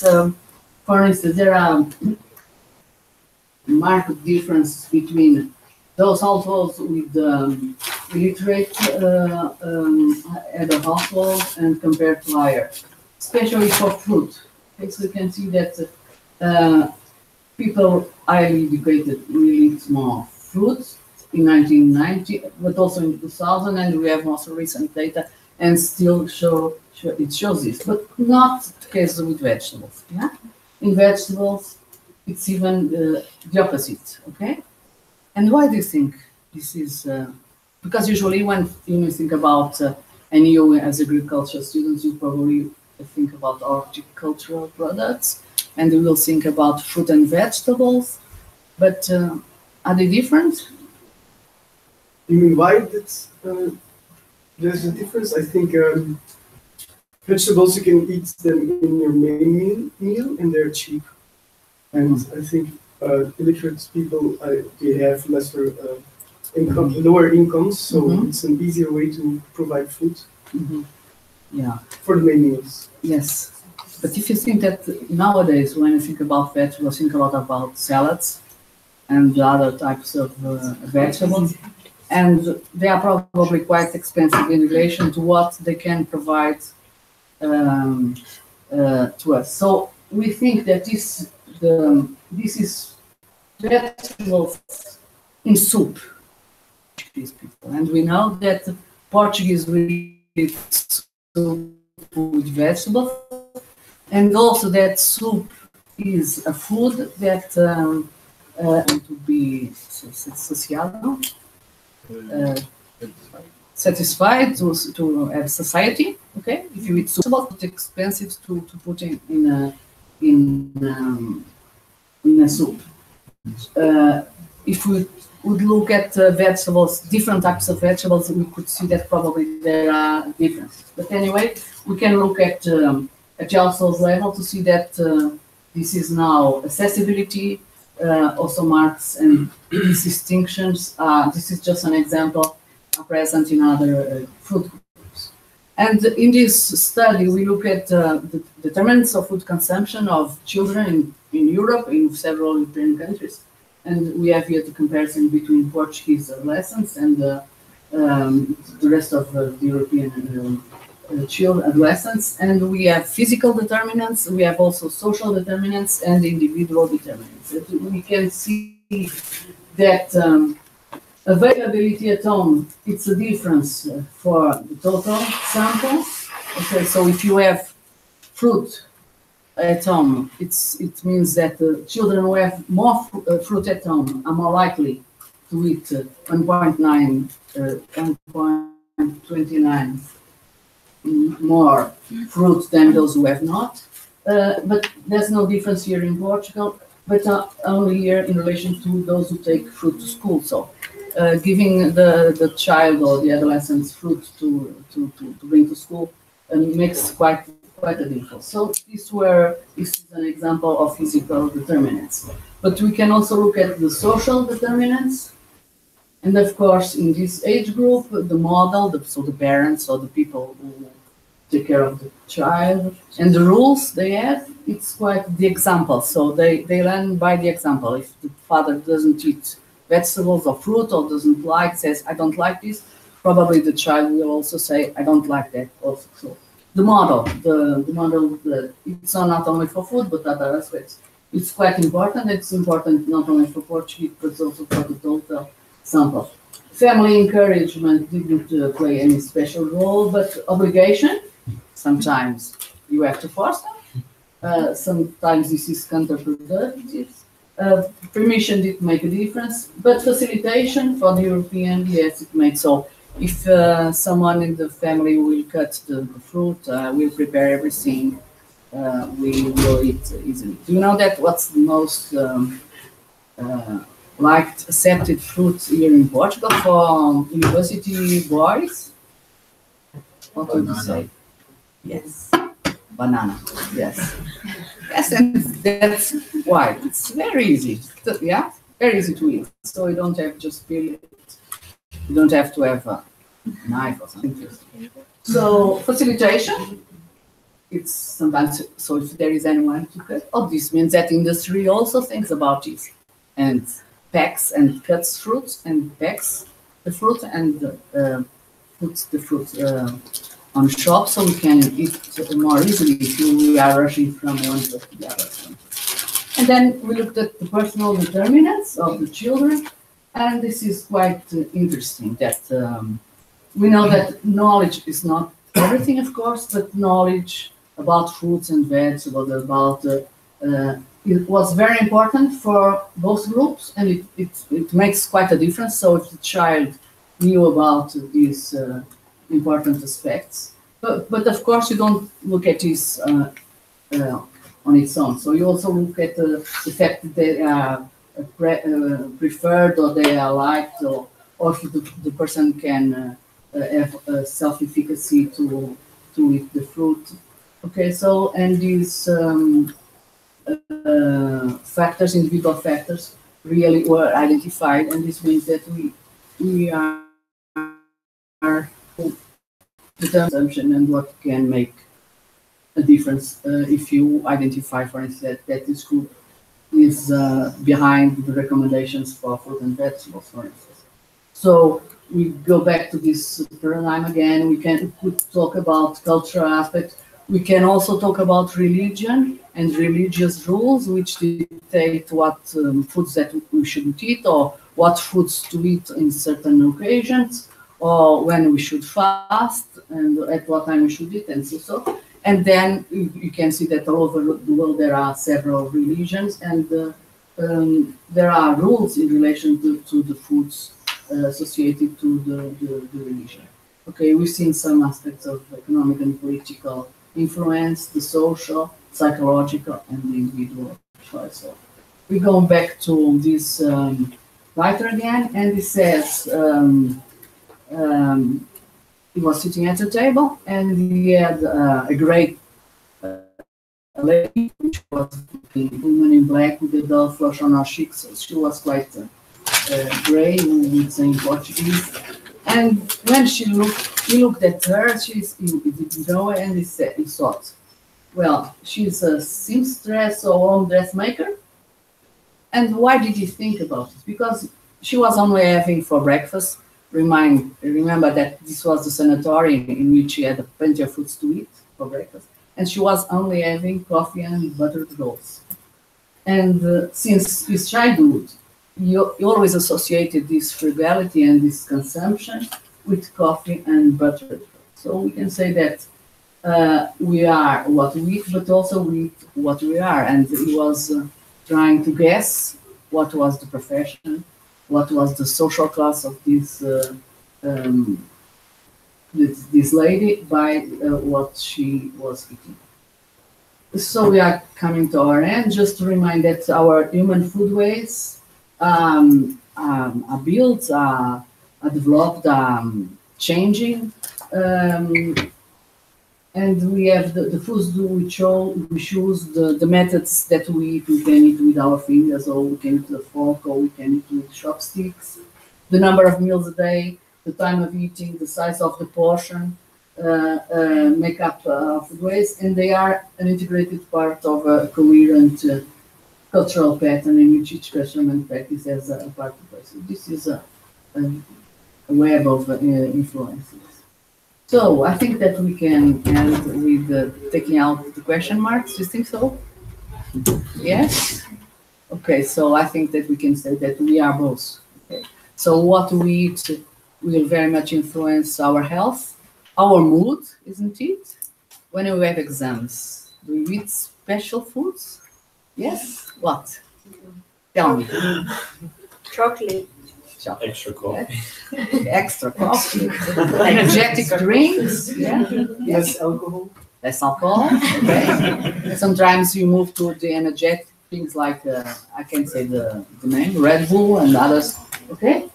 for instance, there are marked difference between those households with illiterate at a household and compared to higher, especially for fruit. Okay, so you can see that people highly educated really eat more fruits in 1990, but also in 2000, and we have also recent data, and still it shows this, but not the case with vegetables. Yeah, in vegetables, it's even the opposite. Okay, and why do you think this is? Because usually when you think about, and you as agriculture students, you probably think about horticultural products, and you will think about fruit and vegetables, but are they different? You mean why there's a difference? I think vegetables, you can eat them in your main meal and they're cheap. And I think illiterate people, they have lesser lower incomes, so it's an easier way to provide food Yeah. for the main meals. Yes. But if you think that nowadays, when you think about vegetables, think a lot about salads and other types of vegetables, and they are probably quite expensive in relation to what they can provide to us. So we think that this is vegetables in soup, Portuguese people, and we know that Portuguese really soup with vegetables, and also that soup is a food that to be social, satisfied to have society. Okay, if you eat soup, it's expensive to put in a soup. If we would look at vegetables, different types of vegetables, we could see that probably there are differences. But anyway, we can look at household level to see that this is now accessibility also marks, and these distinctions. This is just an example present in other food groups. And in this study, we look at the determinants of food consumption of children in Europe, in several European countries. And we have here the comparison between Portuguese adolescents and the rest of the European children, adolescents. And we have physical determinants, we have also social determinants and individual determinants. We can see that availability at home, it's a difference for the total sample. Okay, so if you have fruit at home, it means that children who have more fruit at home are more likely to eat 1.29 more fruit than those who have not. But there's no difference here in Portugal, but only here in relation to those who take fruit to school. So giving the child or the adolescent's fruit to bring to school makes quite a difference. So this is an example of physical determinants. But we can also look at the social determinants. And of course, in this age group, the model, so the parents or the people who take care of the child, and the rules they have, it's quite the example. So they learn by the example. If the father doesn't eat vegetables or fruit or doesn't like, says, I don't like this, probably the child will also say, I don't like that also. So the model, it's not only for food, but other aspects. It's quite important. It's important not only for Portuguese, but also for the total sample. Family encouragement didn't play any special role, but obligation, sometimes you have to force them. Sometimes this is counterproductive. Permission did make a difference, but facilitation for the European, yes, it makes so. If someone in the family will cut the fruit, we'll prepare everything, we will eat easily. Do you know that what's the most liked accepted fruit here in Portugal for university boys? What would you say? Yes, banana. Yes, yes, and that's why it's very easy. Yeah, very easy to eat. So you don't have to just peel it. You don't have to have a knife or something. So facilitation. It's sometimes so if there is anyone to cut. Oh, this means that industry also thinks about it and packs and cuts fruits and packs the fruit and puts the fruit on shop so we can eat more easily if we are rushing from one to the other. And then we looked at the personal determinants of the children, and this is quite interesting that we know that knowledge is not everything, of course, but knowledge about fruits and vegetables, about it was very important for both groups, and it makes quite a difference. So if the child knew about these important aspects, but of course you don't look at this on its own. So you also look at the fact that they are preferred or they are liked, or if the person can have self-efficacy to eat the fruit. Okay, so and these factors, individual factors, really were identified, and this means that we are the consumption and what can make a difference if you identify, for instance, that this group is behind the recommendations for fruit and vegetables, for instance. So we go back to this paradigm again. We could talk about cultural aspects. We can also talk about religion and religious rules, which dictate what foods that we shouldn't eat, or what foods to eat in certain occasions, or when we should fast, and at what time we should eat, and so. And then you can see that all over the world there are several religions, and there are rules in relation to the foods associated to the religion. Okay, we've seen some aspects of economic and political influence, the social, psychological, and the individual choice. So we go back to this writer again, and he says he was sitting at a table, and he had a great lady, which was a woman in black with a dull flush on her cheeks. So she was quite gray, we would say in Portuguese. And when he looked at her, he didn't know her, and he thought, well, she's a seamstress or home dressmaker. And why did he think about it? Because she was only having for breakfast. Remember that this was the sanatorium in which she had plenty of foods to eat for breakfast. And she was only having coffee and buttered rolls. And since his childhood, he always associated this frugality and this consumption with coffee and buttered rolls. So we can say that we are what we eat, but also we eat what we are. And he was trying to guess what was the profession, what was the social class of this lady by what she was eating. So we are coming to our end. Just to remind that our human foodways are built, are developed, changing, and we have the foods we choose the methods that we can eat with our fingers, or we can eat with a fork, or we can eat with chopsticks, the number of meals a day, the time of eating, the size of the portion, make up foodways, and they are an integrated part of a coherent cultural pattern in which each custom and practice has a part to play. So this is a web of influences. So I think that we can end with taking out the question marks. Do you think so? Yes? Okay, so I think that we can say that we are both. Okay. So what we eat will very much influence our health, our mood, isn't it? When we have exams, do we eat special foods? Yes? What? Tell me. Chocolate. Extra coffee. Extra coffee. Energetic drinks. Yeah. Less alcohol. Less alcohol. Okay. Sometimes you move to the energetic things like I can say the name, Red Bull and others. Okay.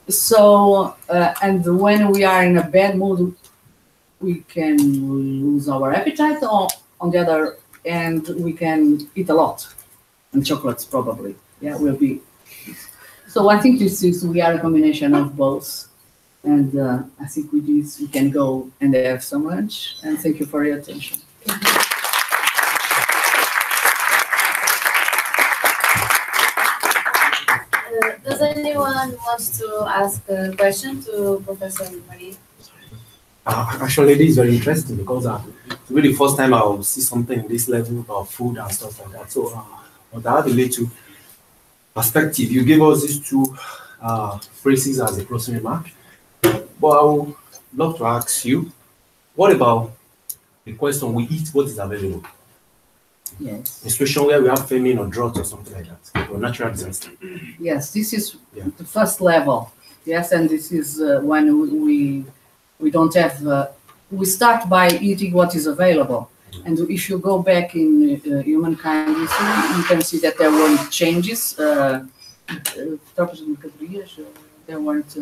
So and when we are in a bad mood, we can lose our appetite, or on the other end, we can eat a lot, and chocolates probably. Yeah, will be. So I think we are a combination of both, and I think with this we can go and have so much. And thank you for your attention. Does anyone wants to ask a question to Professor Marie? Actually, this is very interesting because it's really the first time I'll see something this level about food and stuff like that. So but I have a little perspective. You gave us these two phrases as a closing remark. But I would love to ask you, what about the question, we eat what is available? Yes. A situation where we have famine or drought or something like that, or natural disaster. Yes, this is the first level. Yes, and this is when we don't have, we start by eating what is available. And if you go back in humankind history, you can see that there weren't changes. There weren't.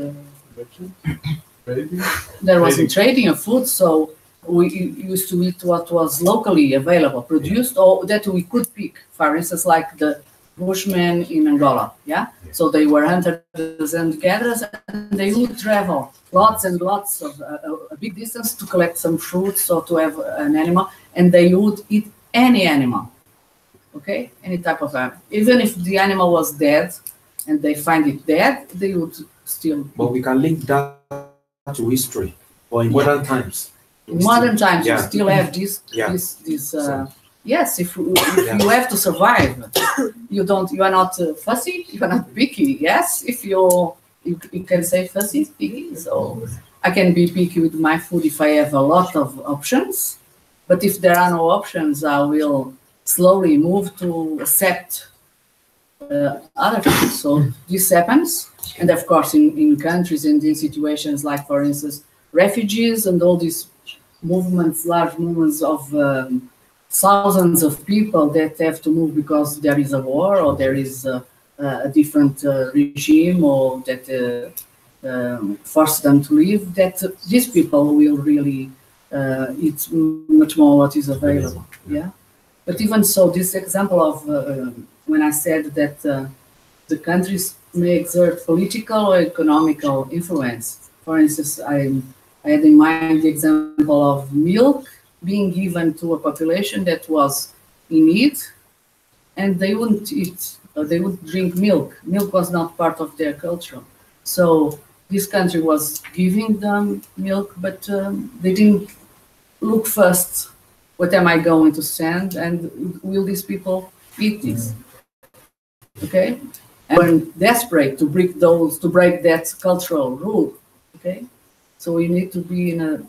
There wasn't trading of food, so we used to eat what was locally available, produced, or that we could pick. For instance, like the Bushmen in Angola. Yeah, so they were hunters and gatherers, and they would travel lots and lots of a big distance to collect some fruits or to have an animal, and they would eat any animal. Okay, any type of animal, even if the animal was dead, and they find it dead, they would still. But we can link that to history or in modern times. In modern times, Yeah. you still have this. Yeah. Yes, if you have to survive, you are not fussy, you are not picky. Yes, if you can say fussy, picky. So I can be picky with my food if I have a lot of options, but if there are no options, I will slowly move to accept other things. So this happens, and of course in countries and in situations like, for instance, refugees and all these movements, large movements of thousands of people that have to move because there is a war or there is a different regime or that force them to leave, that these people will really eat much more what is available. Yeah. But even so, this example of when I said that the countries may exert political or economical influence. For instance, I had in mind the example of milk being given to a population that was in need, and they wouldn't eat, they would drink milk. Milk was not part of their culture. So this country was giving them milk, but they didn't look first, what am I going to send, and will these people eat this? Okay, and when desperate to break that cultural rule. Okay, so you need to be in a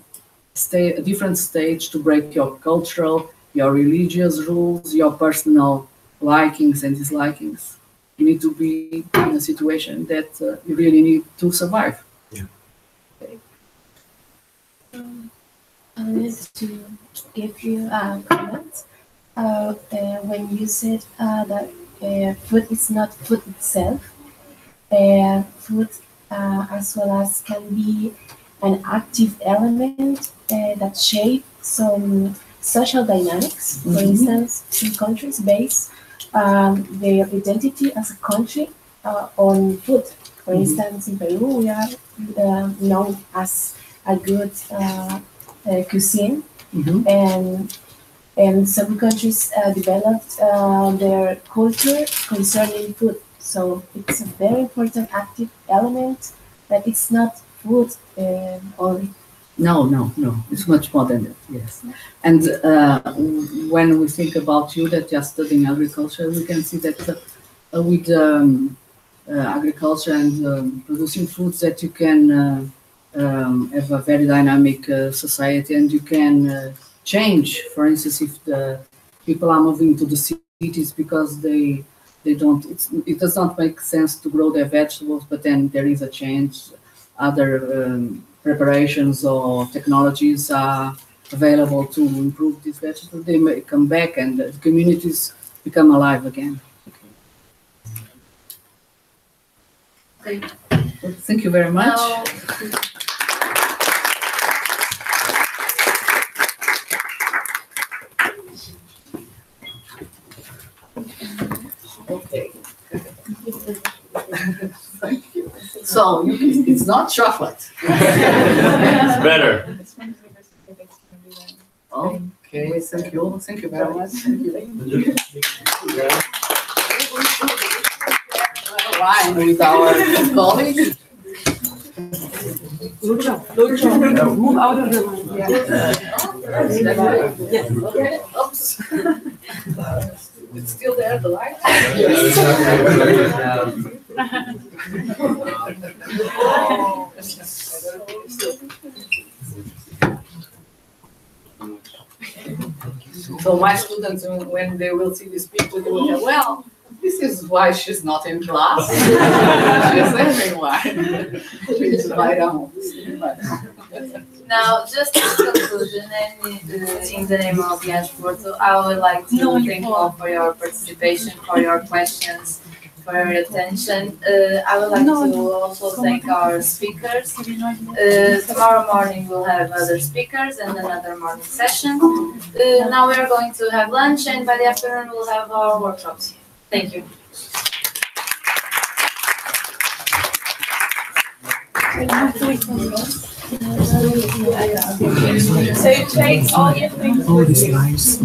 different stage to break your cultural, your religious rules, your personal likings and dislikings. You need to be in a situation that you really need to survive. Yeah. Okay. I wanted to give you a comment when you said that food is not food itself. Food as well as can be an active element that shape some social dynamics. For instance, in countries base their identity as a country on food. For instance, in Peru, we are known as a good cuisine, and some countries developed their culture concerning food. So it's a very important active element, but it's not food only. No. It's much more than that. Yes. And when we think about you that you're studying agriculture, we can see that with agriculture and producing foods that you can have a very dynamic society, and you can change. For instance, if the people are moving to the cities because they don't, it does not make sense to grow their vegetables, but then there is a change. Other preparations or technologies are available to improve these vegetables. They may come back and the communities become alive again. Okay. Well, thank you very much. Okay. Thank you. So it's not chocolate. It's better. Okay, thank you. Thank you very much. Thank you. Wine with our colleague. Lucho, move out of the line. Yeah. Oops. It's still there, the light? So my students, when they will see these people, they will say, well, this is why she's not in class. She's everywhere. Please lie down. Now, just in conclusion, and in the name of IAASWorld, I would like to thank you all for your participation, for your questions, for your attention. I would like to also thank our speakers. Tomorrow morning we'll have other speakers and another morning session. Now we are going to have lunch, and by the afternoon we'll have our workshops. Thank you. So you take all your things All with these you. lives.